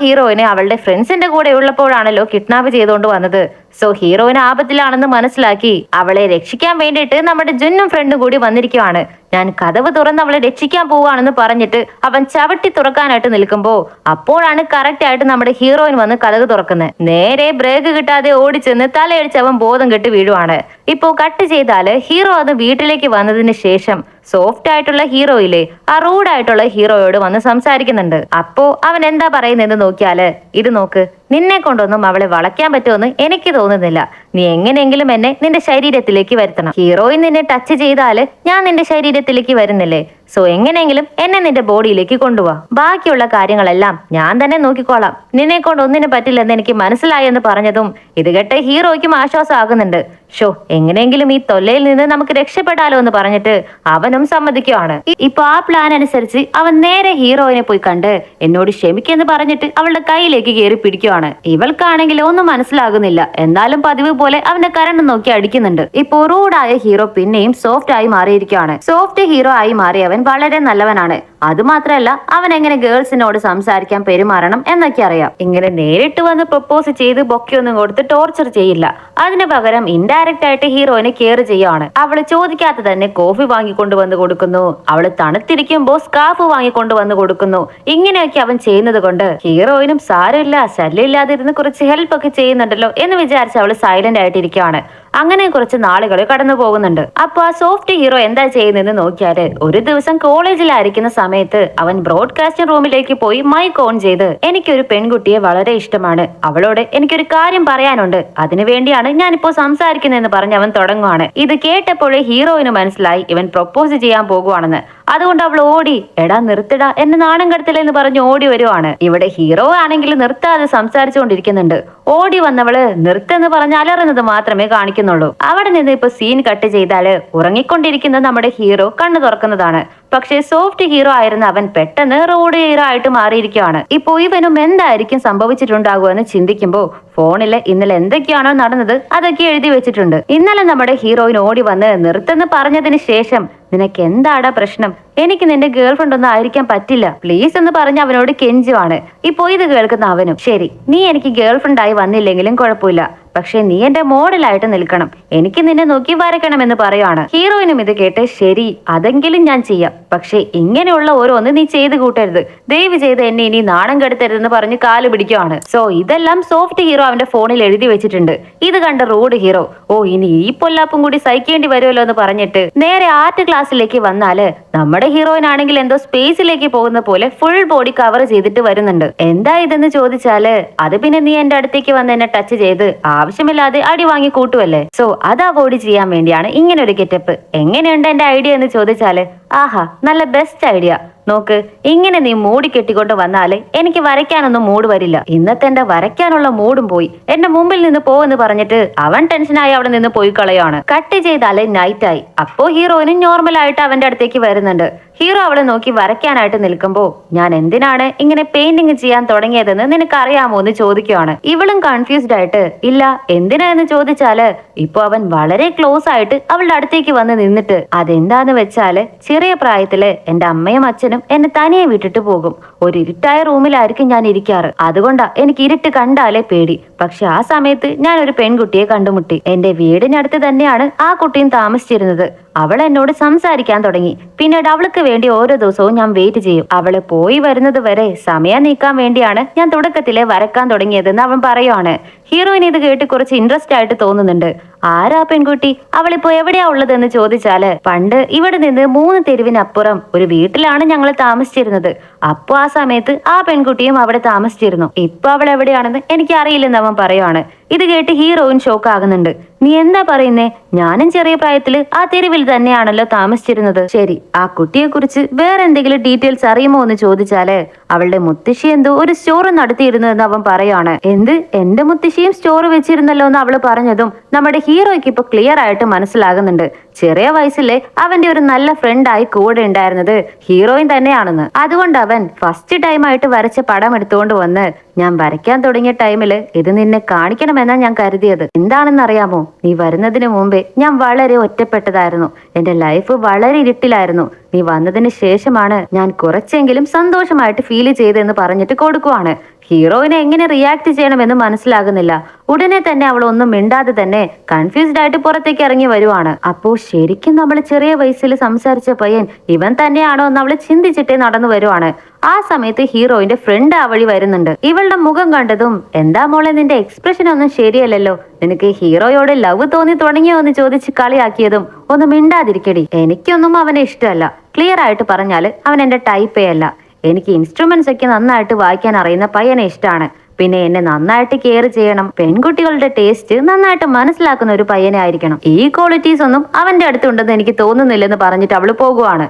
ഹീറോയിനെ അവളുടെ ഫ്രണ്ട്സിന്റെ കൂടെ ഉള്ളപ്പോഴാണല്ലോ കിഡ്നാപ്പ് ചെയ്തുകൊണ്ട് വന്നത്. സോ ഹീറോയിന് ആപത്തിലാണെന്ന് മനസ്സിലാക്കി അവളെ രക്ഷിക്കാൻ വേണ്ടിയിട്ട് നമ്മുടെ ജുന്നും ഫ്രണ്ടും കൂടി വന്നിരിക്കുവാണ്. ഞാൻ കതവ് തുറന്ന് അവളെ രക്ഷിക്കാൻ പോവാണെന്ന് പറഞ്ഞിട്ട് അവൻ ചവിട്ടി തുറക്കാനായിട്ട് നിൽക്കുമ്പോ അപ്പോഴാണ് കറക്റ്റ് ആയിട്ട് നമ്മുടെ ഹീറോയിൻ വന്ന് കതക് തുറക്കുന്നത്. നേരെ ബ്രേക്ക് കിട്ടാതെ ഓടിച്ചെന്ന് തലയടിച്ച് അവൻ ബോധം കെട്ട് വീഴുവാണ്. ഇപ്പോ കട്ട് ചെയ്താല് ഹീറോ അത് വീട്ടിലേക്ക് വന്നതിന് ശേഷം സോഫ്റ്റ് ആയിട്ടുള്ള ഹീറോയില്ലേ, ആ റൂഡ് ആയിട്ടുള്ള ഹീറോയോട് വന്ന് സംസാരിക്കുന്നുണ്ട്. അപ്പോ അവൻ എന്താ പറയുന്നതെന്ന് നോക്കിയാല്, ഇത് നോക്ക്, നിന്നെ കൊണ്ടൊന്നും അവളെ വളയ്ക്കാൻ പറ്റുമെന്ന് എനിക്ക് തോന്നുന്നില്ല. നീ എങ്ങനെയെങ്കിലും എന്നെ നിന്റെ ശരീരത്തിലേക്ക് വരുത്തണം. ഹീറോയിൻ നിന്നെ ടച്ച് ചെയ്താല് ഞാൻ നിന്റെ ശരീരത്തിലേക്ക് വരുന്നില്ലേ? സോ എങ്ങനെയെങ്കിലും എന്നെ നിന്റെ ബോഡിയിലേക്ക് കൊണ്ടുപോവാ. ബാക്കിയുള്ള കാര്യങ്ങളെല്ലാം ഞാൻ തന്നെ നോക്കിക്കോളാം. നിന്നെ കൊണ്ട് ഒന്നിനും പറ്റില്ലെന്ന് എനിക്ക് മനസ്സിലായെന്ന് പറഞ്ഞതും ഇത് കേട്ട ഹീറോയ്ക്കും ആശ്വാസമാകുന്നുണ്ട്. ഷോ എങ്ങനെയെങ്കിലും ഈ തൊല്ലയിൽ നിന്ന് നമുക്ക് രക്ഷപ്പെടാലോ എന്ന് പറഞ്ഞിട്ട് അവനും സമ്മതിക്കുവാണ്. ഇപ്പൊ ആ പ്ലാൻ അനുസരിച്ച് അവൻ നേരെ ഹീറോയിനെ പോയി കണ്ട് എന്നോട് ക്ഷമിക്കെന്ന് പറഞ്ഞിട്ട് അവളുടെ കയ്യിലേക്ക് കയറി പിടിക്കുവാണ്. ഇവൾക്കാണെങ്കിൽ ഒന്നും മനസ്സിലാകുന്നില്ല. എന്നാലും പതിവ് പോലെ അവന്റെ കരണ്ട് നോക്കി അടിക്കുന്നുണ്ട്. ഇപ്പോ റൂഡായ ഹീറോ പിന്നെയും സോഫ്റ്റ് ആയി മാറിയിരിക്കുകയാണ്. സോഫ്റ്റ് ഹീറോ ആയി മാറിയവൻ വളരെ നല്ലവനാണ്. അതുമാത്രമല്ല അവൻ എങ്ങനെ ഗേൾസിനോട് സംസാരിക്കാൻ പെരുമാറണം എന്നൊക്കെ അറിയാം. ഇങ്ങനെ നേരിട്ട് വന്ന് പ്രപ്പോസ് ചെയ്ത് ബൊക്കെയൊന്നും കൊടുത്ത് ടോർച്ചർ ചെയ്യില്ല. അതിന് പകരം ഇൻഡയറക്റ്റ് ആയിട്ട് ഹീറോയിനെ കെയർ ചെയ്യുകയാണ്. അവള് ചോദിക്കാത്ത തന്നെ കോഫി വാങ്ങിക്കൊണ്ടുവന്ന് കൊടുക്കുന്നു. അവള് തണുത്തിരിക്കുമ്പോ സ്കാർഫ് വാങ്ങിക്കൊണ്ടുവന്ന് കൊടുക്കുന്നു. ഇങ്ങനെയൊക്കെ അവൻ ചെയ്യുന്നത് കൊണ്ട് ഹീറോയിനും സാരമില്ല, ശല്യമില്ലാതിരുന്ന് കുറച്ച് ഹെൽപ്പ് ഒക്കെ ചെയ്യുന്നുണ്ടല്ലോ എന്ന് വിചാരിച്ച് അവള് സൈലന്റ് ആയിട്ടിരിക്കുകയാണ്. അങ്ങനെ കുറച്ച് നാളുകൾ കടന്നു പോകുന്നുണ്ട്. അപ്പൊ ആ സോഫ്റ്റ് ഹീറോ എന്താ ചെയ്യുന്നതെന്ന് നോക്കിയാല് ഒരു ദിവസം കോളേജിലായിരിക്കുന്ന സമയത്ത് അവൻ ബ്രോഡ്കാസ്റ്റിംഗ് റൂമിലേക്ക് പോയി മൈക്ക് ഓൺ ചെയ്ത്, എനിക്കൊരു പെൺകുട്ടിയെ വളരെ ഇഷ്ടമാണ്, അവളോട് എനിക്കൊരു കാര്യം പറയാനുണ്ട്, അതിനുവേണ്ടിയാണ് ഞാനിപ്പോ സംസാരിക്കുന്നതെന്ന് പറഞ്ഞ് അവൻ തുടങ്ങുവാണ്. ഇത് കേട്ടപ്പോഴേ ഹീറോയിന് മനസ്സിലായി ഇവൻ പ്രൊപ്പോസ് ചെയ്യാൻ പോകുവാണെന്ന്. അതുകൊണ്ട് അവൾ ഓടി, എടാ നിർത്തിടാ, എന്നെ നാണം കെടുത്തില്ലെന്ന് പറഞ്ഞ് ഓടി വരുവാണ്. ഇവിടെ ഹീറോ ആണെങ്കിൽ നിർത്താതെ സംസാരിച്ചുകൊണ്ടിരിക്കുന്നുണ്ട്. ഓടി വന്നവള് നിർക്കെന്ന് പറഞ്ഞ് അലറുന്നത് മാത്രമേ കാണിക്കുന്നുള്ളൂ. അവിടെ നിന്ന് ഇപ്പൊ സീൻ കട്ട് ചെയ്താല് ഉറങ്ങിക്കൊണ്ടിരിക്കുന്ന നമ്മുടെ ഹീറോ കണ്ണു തുറക്കുന്നതാണ്. പക്ഷേ സോഫ്റ്റ് ഹീറോ ആയിരുന്ന അവൻ പെട്ടെന്ന് റോഡ് ഹീറോ ആയിട്ട് മാറിയിരിക്കുകയാണ്. ഇപ്പൊ ഇവനും എന്തായിരിക്കും സംഭവിച്ചിട്ടുണ്ടാകുക എന്ന് ചിന്തിക്കുമ്പോ ഫോണില് ഇന്നലെ എന്തൊക്കെയാണോ നടന്നത് അതൊക്കെ എഴുതി വെച്ചിട്ടുണ്ട്. ഇന്നലെ നമ്മുടെ ഹീറോയിൻ ഓടി വന്ന് നിർത്തുന്ന പറഞ്ഞതിന് ശേഷം, നിനക്ക് എന്താടാ പ്രശ്നം? എനിക്ക് നിന്റെ ഗേൾ ഫ്രണ്ട് ഒന്നും ആയിരിക്കാൻ പറ്റില്ല, പ്ലീസ് എന്ന് പറഞ്ഞ് അവനോട് കെഞ്ചുവാണ്. ഇപ്പൊ ഇത് കേൾക്കുന്ന അവനും, ശരി നീ എനിക്ക് ഗേൾ ഫ്രണ്ട് ആയി വന്നില്ലെങ്കിലും കുഴപ്പമില്ല, പക്ഷെ നീ എന്റെ മോഡലായിട്ട് നിൽക്കണം, എനിക്ക് നിന്നെ നോക്കി വരയ്ക്കണം എന്ന് പറയുവാണ്. ഹീറോയിനും ഇത് കേട്ട്, ശരി അതെങ്കിലും ഞാൻ ചെയ്യാം, പക്ഷെ ഇങ്ങനെയുള്ള ഓരോന്ന് നീ ചെയ്ത് കൂട്ടരുത്, ദയവ് ചെയ്ത് എന്നെ ഇനി നാണം കെടുത്തരുതെന്ന് പറഞ്ഞ് കാല് പിടിക്കുവാണ്. സോ ഇതെല്ലാം സോഫ്റ്റ് ഹീറോ അവന്റെ ഫോണിൽ എഴുതി വെച്ചിട്ടുണ്ട്. ഇത് കണ്ട റൂഡ് ഹീറോ, ഓ ഇനി ഈ പൊല്ലാപ്പും കൂടി സഹിക്കേണ്ടി വരുമല്ലോ എന്ന് പറഞ്ഞിട്ട് നേരെ ആർട്ട് ക്ലാസ്സിലേക്ക് വന്നാല് നമ്മുടെ ഹീറോയിൻ ആണെങ്കിൽ എന്തോ സ്പേസിലേക്ക് പോകുന്ന പോലെ ഫുൾ ബോഡി കവർ ചെയ്തിട്ട് വരുന്നുണ്ട്. എന്താ ഇതെന്ന് ചോദിച്ചാല്, അത് പിന്നെ നീ എന്റെ അടുത്തേക്ക് വന്ന് എന്നെ ടച്ച് ചെയ്ത് ആവശ്യമില്ലാതെ അടി വാങ്ങി കൂട്ടുവല്ലേ, സോ അത് അവോയ്ഡ് ചെയ്യാൻ വേണ്ടിയാണ് ഇങ്ങനെ ഒരു ഗെറ്റപ്പ്. എങ്ങനെയുണ്ട് എന്റെ ഐഡിയ എന്ന് ചോദിച്ചാല്, ആഹാ നല്ല ബെസ്റ്റ് ഐഡിയ, നോക്ക് ഇങ്ങനെ നീ മൂടി കെട്ടിക്കൊണ്ട് വന്നാല് എനിക്ക് വരയ്ക്കാനൊന്നും മൂഡ് വരില്ല, ഇന്നത്തെ എന്റെ വരയ്ക്കാനുള്ള മൂഡും പോയി, എന്റെ മുമ്പിൽ നിന്ന് പോവെന്ന് പറഞ്ഞിട്ട് അവൻ ടെൻഷനായി അവിടെ നിന്ന് പോയി കളയാണ്. കട്ട് ചെയ്താല് നൈറ്റ് ആയി. അപ്പോ ഹീറോയിനും നോർമൽ ആയിട്ട് അവന്റെ അടുത്തേക്ക് വരുന്നുണ്ട്. ഹീറോ അവളെ നോക്കി വരയ്ക്കാനായിട്ട് നിൽക്കുമ്പോ, ഞാൻ എന്തിനാണ് ഇങ്ങനെ പെയിന്റിങ് ചെയ്യാൻ തുടങ്ങിയതെന്ന് നിനക്ക് അറിയാമോ എന്ന് ചോദിക്കുവാണ്. ഇവളും കൺഫ്യൂസ്ഡ് ആയിട്ട്, ഇല്ല എന്തിനാ എന്ന് ചോദിച്ചാല് ഇപ്പൊ അവൻ വളരെ ക്ലോസ് ആയിട്ട് അവളുടെ അടുത്തേക്ക് വന്ന് നിന്നിട്ട്, അതെന്താന്ന് വെച്ചാല് ചെറിയ പ്രായത്തില് എന്റെ അമ്മയും അച്ഛനും എന്നെ തനിയെ വിട്ടിട്ട് പോകും. ഒരു ഇരുട്ടായ റൂമിലായിരിക്കും ഞാൻ ഇരിക്കാറ്, അതുകൊണ്ടാ എനിക്ക് ഇരുട്ട് കണ്ടാലേ പേടി. പക്ഷെ ആ സമയത്ത് ഞാൻ ഒരു പെൺകുട്ടിയെ കണ്ടുമുട്ടി. എന്റെ വീടിനടുത്ത് തന്നെയാണ് ആ കുട്ടിയും താമസിച്ചിരുന്നത്. അവൾ എന്നോട് സംസാരിക്കാൻ തുടങ്ങി. പിന്നീട് അവൾക്ക് വേണ്ടി ഓരോ ദിവസവും ഞാൻ വെയിറ്റ് ചെയ്യും. അവള് പോയി വരുന്നത് വരെ സമയം നീക്കാൻ വേണ്ടിയാണ് ഞാൻ തുടക്കത്തിലെ വരക്കാൻ തുടങ്ങിയതെന്ന് അവൻ പറയുവാണ്. ഹീറോയിൻ ഇത് കേട്ട് കുറച്ച് ഇൻട്രസ്റ്റ് ആയിട്ട് തോന്നുന്നുണ്ട്. ആരാ പെൺകുട്ടി, അവളിപ്പോ എവിടെയാ ഉള്ളതെന്ന് ചോദിച്ചാല്, പണ്ട് ഇവിടെ നിന്ന് 3 തെരുവിനപ്പുറം ഒരു വീട്ടിലാണ് ഞങ്ങൾ താമസിച്ചിരുന്നത്. അപ്പൊ ആ സമയത്ത് ആ പെൺകുട്ടിയും അവിടെ താമസിച്ചിരുന്നു. ഇപ്പൊ അവൾ എവിടെയാണെന്ന് എനിക്ക് അറിയില്ലെന്ന് അവൻ പറയുവാണ്. ഇത് കേട്ട് ഹീറോയിൻ ഷോക്ക് ആകുന്നുണ്ട്. നീ എന്താ പറയുന്നേ? ഞാനും ചെറിയ പ്രായത്തില് ആ തെരുവിൽ തന്നെയാണല്ലോ താമസിച്ചിരുന്നത്. ശരി, ആ കുട്ടിയെ കുറിച്ച് വേറെ എന്തെങ്കിലും ഡീറ്റെയിൽസ് അറിയുമോ എന്ന് ചോദിച്ചാല്, അവളുടെ മുത്തശ്ശി എന്തോ ഒരു സ്റ്റോർ നടത്തിയിരുന്നു എന്ന് അവൻ പറയുവാണ്. എന്ത്, എന്റെ മുത്തശ്ശിയും സ്റ്റോർ വെച്ചിരുന്നല്ലോ എന്ന് അവള് പറഞ്ഞതും നമ്മുടെ ഹീറോയ്ക്ക് ഇപ്പൊ ക്ലിയർ ആയിട്ട് മനസ്സിലാകുന്നുണ്ട്. ചെറിയ വയസ്സിലെ അവന്റെ ഒരു നല്ല ഫ്രണ്ടായി കൂടെ ഉണ്ടായിരുന്നത് ഹീറോയിൻ തന്നെയാണെന്ന്. അതുകൊണ്ട് അവൻ ഫസ്റ്റ് ടൈമായിട്ട് വരച്ച പടം എടുത്തുകൊണ്ട് വന്ന്, ഞാൻ വരയ്ക്കാൻ തുടങ്ങിയ ടൈമില് ഇത് നിന്നെ കാണിക്കണമെന്നാ ഞാൻ കരുതിയത്. എന്താണെന്ന് അറിയാമോ, നീ വരുന്നതിന് മുമ്പേ ഞാൻ വളരെ ഒറ്റപ്പെട്ടതായിരുന്നു. എന്റെ ലൈഫ് വളരെ ഇരുട്ടിലായിരുന്നു. നീ വന്നതിന് ശേഷമാണ് ഞാൻ കുറച്ചെങ്കിലും സന്തോഷമായിട്ട് ഫീൽ ചെയ്തെന്ന് പറഞ്ഞിട്ട് കൊടുക്കുവാണ്. ഹീറോയിനെ എങ്ങനെ റിയാക്ട് ചെയ്യണമെന്ന് മനസ്സിലാകുന്നില്ല. ഉടനെ തന്നെ അവൾ ഒന്നും മിണ്ടാതെ തന്നെ കൺഫ്യൂസ്ഡ് ആയിട്ട് പുറത്തേക്ക് ഇറങ്ങി വരുവാണ്. അപ്പോ ശരിക്കും നമ്മൾ ചെറിയ വയസ്സിൽ സംസാരിച്ച പയ്യൻ ഇവൻ തന്നെയാണോ എന്ന് അവള് ചിന്തിച്ചിട്ടേ നടന്നു വരുവാണ്. ആ സമയത്ത് ഹീറോയിന്റെ ഫ്രണ്ട് ആ വഴി വരുന്നുണ്ട്. ഇവളുടെ മുഖം കണ്ടതും, എന്താ മോളെ നിന്റെ എക്സ്പ്രഷൻ ഒന്നും ശരിയല്ലല്ലോ, നിനക്ക് ഹീറോയോട് ലവ് തോന്നി തുടങ്ങിയോ എന്ന് ചോദിച്ച് കളിയാക്കിയതും, ഒന്ന് മിണ്ടാതിരിക്കടി, എനിക്കൊന്നും അവനെ ഇഷ്ടമല്ല. ക്ലിയർ ആയിട്ട് പറഞ്ഞാല് അവൻ എന്റെ ടൈപ്പേ അല്ല. എനിക്ക് ഇൻസ്ട്രുമെന്റ്സ് ഒക്കെ നന്നായിട്ട് വായിക്കാൻ അറിയുന്ന പയ്യനെ ഇഷ്ടമാണ്. പിന്നെ എന്നെ നന്നായിട്ട് കെയർ ചെയ്യണം, പെൺകുട്ടികളുടെ ടേസ്റ്റ് നന്നായിട്ട് മനസ്സിലാക്കുന്ന ഒരു പയ്യനെ ആയിരിക്കണം. ഈ ക്വാളിറ്റീസ് ഒന്നും അവന്റെ അടുത്തുണ്ടെന്ന് എനിക്ക് തോന്നുന്നില്ലെന്ന് പറഞ്ഞിട്ട് അവള് പോകുവാണ്.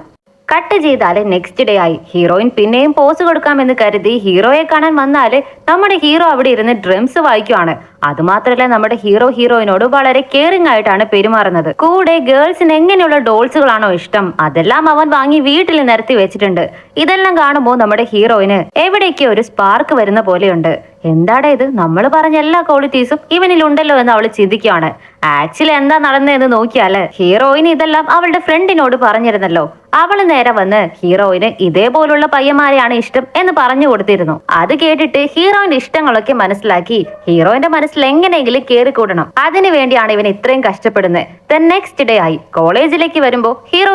കട്ട് ചെയ്താല് നെക്സ്റ്റ് ഡേ ആയി. ഹീറോയിൻ പിന്നെയും പോസ് കൊടുക്കാമെന്ന് കരുതി ഹീറോയെ കാണാൻ വന്നാല് നമ്മുടെ ഹീറോ അവിടെ ഇരുന്ന് ഡ്രംസ് വായിക്കുവാണ്. അതുമാത്രല്ല നമ്മുടെ ഹീറോയിനോട് വളരെ കെയറിംഗ് ആയിട്ടാണ് പെരുമാറുന്നത്. കൂടെ ഗേൾസിന് എങ്ങനെയുള്ള ഡോൾസുകളാണോ ഇഷ്ടം അതെല്ലാം അവൻ വാങ്ങി വീട്ടിൽ നിരത്തി വെച്ചിട്ടുണ്ട്. ഇതെല്ലാം കാണുമ്പോൾ നമ്മുടെ ഹീറോയിന് എവിടേക്കോ ഒരു സ്പാർക്ക് വരുന്ന പോലെയുണ്ട്. എന്താടാ ഇത്, നമ്മൾ പറഞ്ഞ എല്ലാ ക്വാളിറ്റീസും ഇവനിലുണ്ടല്ലോ എന്ന് അവള് ചിന്തിക്കുകയാണ്. ആക്ച്വലി എന്താ നടന്നതെന്ന് നോക്കിയാല് ഹീറോയിന് ഇതെല്ലാം അവളുടെ ഫ്രണ്ടിനോട് പറഞ്ഞിരുന്നല്ലോ. അവള് നേരെ വന്ന് ഹീറോയിന് ഇതേപോലുള്ള പയ്യന്മാരെയാണ് ഇഷ്ടം എന്ന് പറഞ്ഞു കൊടുത്തിരുന്നു. അത് കേട്ടിട്ട് ഹീറോയിന്റെ ഇഷ്ടങ്ങളൊക്കെ മനസ്സിലാക്കി ഹീറോയിന്റെ മനസ്സിൽ എങ്ങനെയെങ്കിലും കയറിക്കൂടണം. അതിനു വേണ്ടിയാണ് ഇവൻ ഇത്രയും കഷ്ടപ്പെടുന്നത്. നെക്സ്റ്റ് ഡേ ആയി. കോളേജിലേക്ക് വരുമ്പോ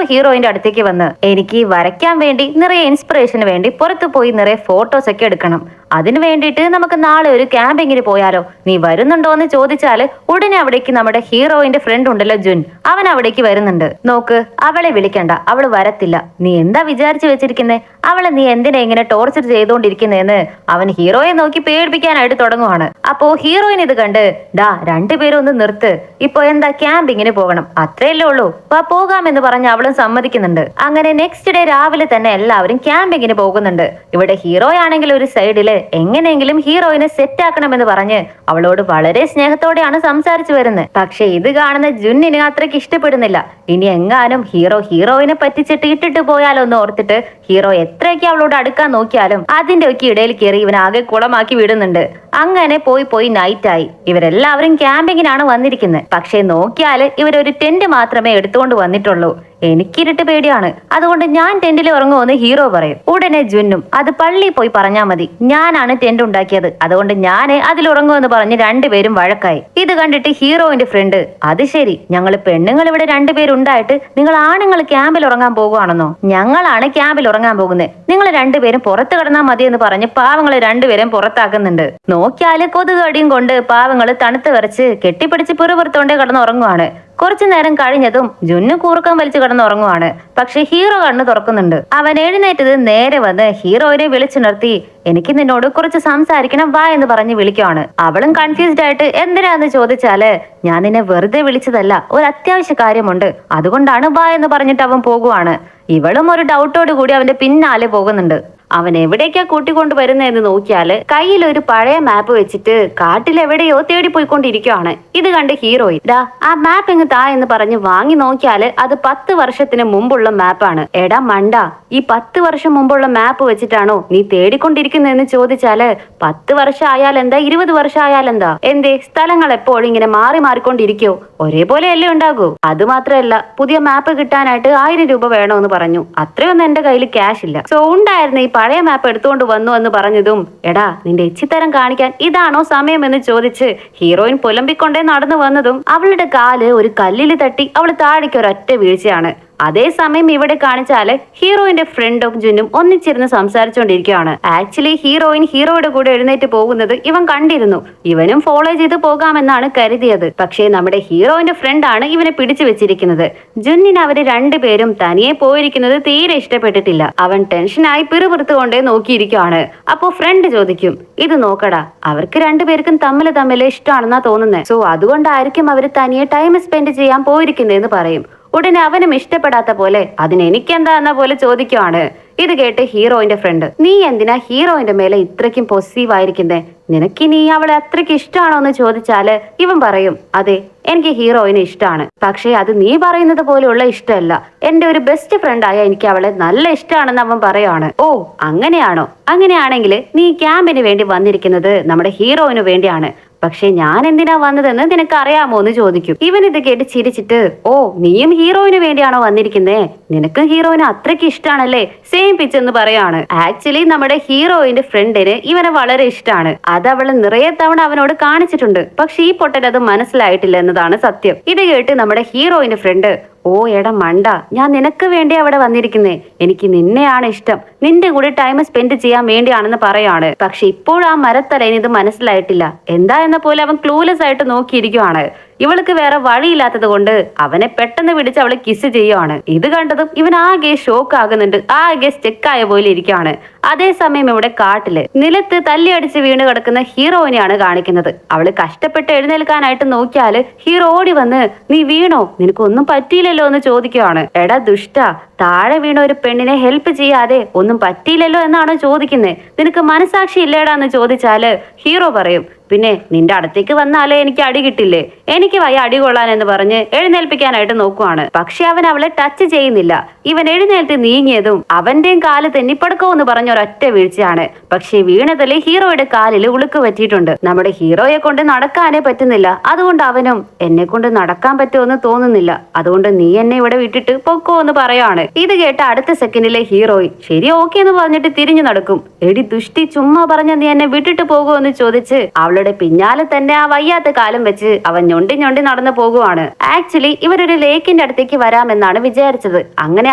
ഹീറോയിന്റെ അടുത്തേക്ക് വന്ന്, എനിക്ക് വരയ്ക്കാൻ വേണ്ടി നിറയെ ഇൻസ്പിറേഷന് വേണ്ടി പുറത്തു പോയി നിറയെ ഫോട്ടോസ് ഒക്കെ എടുക്കണം. അതിനു വേണ്ടിയിട്ട് നമുക്ക് നാളെ ഒരു ക്യാമ്പിങ്ങിന് പോയാലോ, നീ വരുന്നുണ്ടോ എന്ന് ചോദിച്ചാല് ഉടനെ അവിടേക്ക് നമ്മുടെ ഹീറോയിന്റെ ഫ്രണ്ട് ഉണ്ടല്ലോ ജുൻ, അവൻ അവിടേക്ക് വരുന്നുണ്ട്. നോക്ക്, അവളെ വിളിക്കണ്ട, അവള് വരത്തില്ല. നീ എന്താ വിചാരിച്ചു വെച്ചിരിക്കുന്നേ, അവളെ നീ എന്തിനാ ഇങ്ങനെ ടോർച്ചർ ചെയ്തുകൊണ്ടിരിക്കുന്നേന്ന് അവൻ ഹീറോയെ നോക്കി പേടിപ്പിക്കാനായിട്ട് തുടങ്ങുവാണ്. അപ്പോ ഹീറോയിൻ ഇത് കണ്ട്, ഡാ രണ്ടുപേരും ഒന്ന് നിർത്ത്, ഇപ്പൊ എന്താ ക്യാമ്പിങ്ങിന് പോകണം, അത്രയല്ലേ ഉള്ളൂ, പോകാമെന്ന് പറഞ്ഞ് അവളും സമ്മതിക്കുന്നുണ്ട്. അങ്ങനെ നെക്സ്റ്റ് ഡേ രാവിലെ തന്നെ എല്ലാവരും ക്യാമ്പിങ്ങിന് പോകുന്നുണ്ട്. ഇവിടെ ഹീറോയാണെങ്കിൽ ഒരു സൈഡില് എങ്ങനെയെങ്കിലും ഹീറോയിനെ സെറ്റ് ആക്കണമെന്ന് പറഞ്ഞ് അവളോട് വളരെ സ്നേഹത്തോടെയാണ് സംസാരിച്ചു വരുന്നത്. പക്ഷെ ഇത് കാണുന്ന ജുന്നിന് അത്രയ്ക്ക് ഇഷ്ടപ്പെടുന്നില്ല. ഇനി എങ്ങാനും ഹീറോയിനെ പറ്റിച്ചിട്ട് ഇട്ടിട്ട് പോയാലോ എന്ന് ഓർത്തിട്ട് ഹീറോ എത്രയൊക്കെ അവളോട് അടുക്കാൻ നോക്കിയാലും അതിന്റെ ഒക്കെ ഇടയിൽ കയറി ഇവൻ ആകെ കുളമാക്കി വിടുന്നുണ്ട്. അങ്ങനെ പോയി നൈറ്റ് ആയി. ഇവരെല്ലാവരും ക്യാമ്പിങ്ങിനാണ് വന്നിരിക്കുന്നത്. പക്ഷെ നോക്കിയാല് ഇവരൊരു ടെന്റ് മാത്രമേ എടുത്തുകൊണ്ട് വന്നിട്ടുള്ളൂ. എനിക്കിരുട്ട് പേടിയാണ്, അതുകൊണ്ട് ഞാൻ ടെന്റിൽ ഉറങ്ങുമെന്ന് ഹീറോ പറയും. ഉടനെ ജുന്നും, അത് പള്ളി പോയി പറഞ്ഞാൽ മതി, ഞാനാണ് ടെന്റ് ഉണ്ടാക്കിയത്, അതുകൊണ്ട് ഞാന് അതിൽ ഉറങ്ങുമെന്ന് പറഞ്ഞ് രണ്ടുപേരും വഴക്കായി. ഇത് കണ്ടിട്ട് ഹീറോയിന്റെ ഫ്രണ്ട്, അത് ശരി, ഞങ്ങൾ പെണ്ണുങ്ങൾ ഇവിടെ രണ്ടുപേരുണ്ടായിട്ട് നിങ്ങൾ ആണുങ്ങൾ ക്യാമ്പിൽ ഉറങ്ങാൻ പോകുവാണെന്നോ? ഞങ്ങളാണ് ക്യാമ്പിൽ ഉറങ്ങാൻ പോകുന്നത്, നിങ്ങൾ രണ്ടുപേരും പുറത്ത് കിടന്നാൽ മതി എന്ന് പറഞ്ഞ് പാവങ്ങളെ രണ്ടുപേരും പുറത്താക്കുന്നുണ്ട്. നോക്കിയാല് കൊതുകടിയും കൊണ്ട് പാവങ്ങള് തണുത്ത് വിറച്ച് കെട്ടിപ്പിടിച്ച് പിറുപിറുത്തോണ്ടേ കിടന്നുറങ്ങുവാണ്. കുറച്ചു നേരം കഴിഞ്ഞതും ജുന്നു കൂർക്കം വലിച്ചു കിടന്നുറങ്ങുവാണ്. പക്ഷെ ഹീറോ കണ്ണു തുറക്കുന്നുണ്ട്. അവൻ എഴുന്നേറ്റത് നേരെ വന്ന് ഹീറോയിനെ വിളിച്ചുണർത്തി, എനിക്ക് നിന്നോട് കുറച്ച് സംസാരിക്കണം, വാ എന്ന് പറഞ്ഞ് വിളിക്കുവാണ്. അവളും കൺഫ്യൂസ്ഡ് ആയിട്ട് എന്തിനാന്ന് ചോദിച്ചാല്, ഞാൻ നിന്നെ വെറുതെ വിളിച്ചതല്ല, ഒരു അത്യാവശ്യ കാര്യമുണ്ട്, അതുകൊണ്ടാണ് വാ എന്ന് പറഞ്ഞിട്ട് അവൻ പോകുവാണ്. ഇവളും ഒരു ഡൗട്ടോട് കൂടി അവന്റെ പിന്നാലെ പോകുന്നുണ്ട്. അവൻ എവിടേക്കാ കൂട്ടിക്കൊണ്ട് വരുന്നതെന്ന് നോക്കിയാല് കയ്യിൽ ഒരു പഴയ മാപ്പ് വെച്ചിട്ട് കാട്ടിലെവിടെയോ തേടിപ്പോയിക്കൊണ്ടിരിക്കുവാണ്. ഇത് കണ്ട് ഹീറോയിൻ, ഡാ ആ മാപ്പ് ഇങ്ങ് താ എന്ന് പറഞ്ഞ് വാങ്ങി നോക്കിയാല് അത് 10 വർഷത്തിന് മുമ്പുള്ള മാപ്പാണ്. എടാ മണ്ട, ഈ 10 വർഷം മുമ്പുള്ള മാപ്പ് വെച്ചിട്ടാണോ നീ തേടിക്കൊണ്ടിരിക്കുന്നതെന്ന് ചോദിച്ചാല് 10 വർഷം ആയാലെന്താ, 20 വർഷം ആയാലെന്താ, എന്തേ സ്ഥലങ്ങൾ എപ്പോഴും ഇങ്ങനെ മാറിക്കൊണ്ടിരിക്കോ, ഒരേപോലെ അല്ലേ ഉണ്ടാകൂ? അതുമാത്രമല്ല, പുതിയ മാപ്പ് കിട്ടാനായിട്ട് 1000 രൂപ വേണമെന്ന് പറഞ്ഞു. അത്രയൊന്നും എന്റെ കയ്യിൽ ക്യാഷ് ഇല്ല. സോ ഉണ്ടായിരുന്ന ഈ പഴയ മാപ്പ് എടുത്തുകൊണ്ട് വന്നു എന്ന് പറഞ്ഞതും, എടാ നിന്റെ എച്ചിത്തരം കാണിക്കാൻ ഇതാണോ സമയം എന്ന് ചോദിച്ച് ഹീറോയിൻ പുലമ്പിക്കൊണ്ടേ നടന്നു വന്നതും അവളുടെ കാല് ഒരു കല്ലിൽ തട്ടി അവൾ താഴേക്ക് ഒരൊറ്റ വീഴ്ചയാണ്. അതേസമയം ഇവിടെ കാണിച്ചാല് ഹീറോയിന്റെ ഫ്രണ്ടും ജുന്നും ഒന്നിച്ചിരുന്ന് സംസാരിച്ചുകൊണ്ടിരിക്കുകയാണ്. ആക്ച്വലി ഹീറോയുടെ കൂടെ എഴുന്നേറ്റ് പോകുന്നത് ഇവൻ കണ്ടിരുന്നു. ഇവനും ഫോളോ ചെയ്ത് പോകാമെന്നാണ് കരുതിയത്. പക്ഷേ നമ്മുടെ ഹീറോയിന്റെ ഫ്രണ്ടാണ് ഇവനെ പിടിച്ചു വെച്ചിരിക്കുന്നത്. ജുന്നിന് അവര് രണ്ടുപേരും തനിയെ പോയിരിക്കുന്നത് തീരെ ഇഷ്ടപ്പെട്ടിട്ടില്ല. അവൻ ടെൻഷനായി പിറുപിറുത്തുകൊണ്ടേ നോക്കിയിരിക്കുകയാണ്. അപ്പോ ഫ്രണ്ട് ചോദിക്കും, ഇത് നോക്കടാ, അവർക്ക് രണ്ടുപേർക്കും തമ്മിൽ ഇഷ്ടമാണെന്നാ തോന്നുന്നത്. സോ അതുകൊണ്ടായിരിക്കും അവര് തനിയെ ടൈം സ്പെൻഡ് ചെയ്യാൻ പോയിരിക്കുന്നതെന്ന് പറയും. ഉടനെ അവനും ഇഷ്ടപ്പെടാത്ത പോലെ അതിനെനിക്കെന്താ എന്ന പോലെ ചോദിക്കുവാണ്. ഇത് കേട്ട് ഹീറോയിന്റെ ഫ്രണ്ട്, നീ എന്തിനാ ഹീറോയിന്റെ മേലെ ഇത്രയ്ക്കും പൊസസീവ് ആയിരിക്കുന്നേ? നിനക്കിനി അവളെ അത്രയ്ക്ക് ഇഷ്ടമാണോ എന്ന് ചോദിച്ചാല് ഇവൻ പറയും, അതെ എനിക്ക് ഹീറോയിനെ ഇഷ്ടമാണ്, പക്ഷേ അത് നീ പറയുന്നത് പോലെയുള്ള ഇഷ്ടമല്ല. എന്റെ ഒരു ബെസ്റ്റ് ഫ്രണ്ടായ എനിക്ക് അവളെ നല്ല ഇഷ്ടമാണെന്ന് അവൻ പറയാണ്. ഓ അങ്ങനെയാണോ? അങ്ങനെയാണെങ്കിൽ നീ ക്യാമ്പിന് വേണ്ടി വന്നിരിക്കുന്നത് നമ്മുടെ ഹീറോയിന് വേണ്ടിയാണ്. പക്ഷെ ഞാൻ എന്തിനാ വന്നതെന്ന് നിനക്ക് അറിയാമോ എന്ന് ചോദിക്കും. ഇവൻ ഇത് കേട്ട് ചിരിച്ചിട്ട്, ഓ നീയും ഹീറോയിന് വേണ്ടിയാണോ വന്നിരിക്കുന്നേ? നിനക്കും ഹീറോയിന് അത്രയ്ക്ക് ഇഷ്ടമാണല്ലേ? സെയിം പിച്ച് എന്ന് പറയാണ്. ആക്ച്വലി നമ്മുടെ ഹീറോയിന്റെ ഫ്രണ്ടിന് ഇവനെ വളരെ ഇഷ്ടമാണ്. അത് അവള് നിറയെ തവണ അവനോട് കാണിച്ചിട്ടുണ്ട്. പക്ഷെ ഈ പൊട്ടൻ അത് മനസ്സിലായിട്ടില്ല എന്നതാണ് സത്യം. ഇത് കേട്ട് നമ്മുടെ ഹീറോയിന്റെ ഫ്രണ്ട്, ഓ എടാ മണ്ട, ഞാൻ നിനക്ക് വേണ്ടി അവിടെ വന്നിരിക്കുന്നേ. എനിക്ക് നിന്നെയാണ് ഇഷ്ടം, നിന്റെ കൂടെ ടൈം സ്പെൻഡ് ചെയ്യാൻ വേണ്ടിയാണെന്ന് പറയാണ്. പക്ഷെ ഇപ്പോൾ ആ മരത്തലേന് ഇത് മനസ്സിലായിട്ടില്ല. എന്താ എന്ന പോലെ അവൻ ക്ലൂലെസ് ആയിട്ട് നോക്കിയിരിക്കുവാണ്. ഇവൾക്ക് വേറെ വഴിയില്ലാത്തത് കൊണ്ട് അവനെ പെട്ടെന്ന് പിടിച്ച് അവളെ കിസ് ചെയ്യുവാണ്. ഇത് കണ്ടതും ഇവൻ ആകെ ഷോക്ക് ആകുന്നുണ്ട്, ആകെ സ്റ്റെക്കായ പോലെ ഇരിക്കുകയാണ്. അതേസമയം ഇവിടെ കാട്ടില് നിലത്ത് തല്ലിയടിച്ച് വീണ് കിടക്കുന്ന ഹീറോയിനെയാണ് കാണിക്കുന്നത്. അവള് കഷ്ടപ്പെട്ട് എഴുന്നേൽക്കാനായിട്ട് നോക്കിയാല് ഹീറോ ഓടി വന്ന്, നീ വീണോ? നിനക്കൊന്നും പറ്റിയില്ലല്ലോ എന്ന് ചോദിക്കുവാണ്. എടാ ദുഷ്ട, താഴെ വീണ ഒരു പെണ്ണിനെ ഹെൽപ്പ് ചെയ്യാതെ ഒന്നും പറ്റിയില്ലല്ലോ എന്നാണോ ചോദിക്കുന്നത്? നിനക്ക് മനസാക്ഷി ഇല്ലേടാന്ന് ചോദിച്ചാല് ഹീറോ പറയും, പിന്നെ നിന്റെ അടുത്തേക്ക് വന്നാലേ എനിക്ക് അടി കിട്ടില്ലേ, എനിക്ക് വയ്യ അടി കൊള്ളാൻ എന്ന് പറഞ്ഞ് എഴുന്നേൽപ്പിക്കാനായിട്ട് നോക്കുവാണ്. പക്ഷെ അവൻ അവളെ ടച്ച് ചെയ്യുന്നില്ല. ഇവൻ എഴുന്നേൽത്ത് നീങ്ങിയതും അവന്റെയും കാല് തെന്നിപ്പടക്കമെന്ന് പറഞ്ഞ ഒരൊറ്റ വീഴ്ചയാണ്. പക്ഷെ വീണതില് ഹീറോയുടെ കാലിൽ ഉളുക്ക് പറ്റിയിട്ടുണ്ട്. നമ്മുടെ ഹീറോയെ കൊണ്ട് നടക്കാനേ പറ്റുന്നില്ല. അതുകൊണ്ട് അവനും എന്നെ കൊണ്ട് നടക്കാൻ പറ്റുമെന്ന് തോന്നുന്നില്ല, അതുകൊണ്ട് നീ എന്നെ ഇവിടെ വിട്ടിട്ട് പൊക്കോ എന്ന് പറയാണ്. ഇത് കേട്ട അടുത്ത സെക്കൻഡിലെ ഹീറോയിൻ ശരി ഓക്കെ എന്ന് പറഞ്ഞിട്ട് തിരിഞ്ഞു നടക്കും. എടി ദുഷ്ടി, ചുമ്മാ പറഞ്ഞ നീ എന്നെ വിട്ടിട്ട് പോകുമോ എന്ന് ചോദിച്ച് അവളുടെ പിന്നാലെ തന്നെ ആ വയ്യാത്ത കാലം വെച്ച് അവൻ ഞൊണ്ടി ഞൊണ്ടി നടന്നു പോകുവാണ്. ആക്ച്വലി ഇവരൊരു ലേക്കിന്റെ അടുത്തേക്ക് വരാമെന്നാണ് വിചാരിച്ചത്. അങ്ങനെ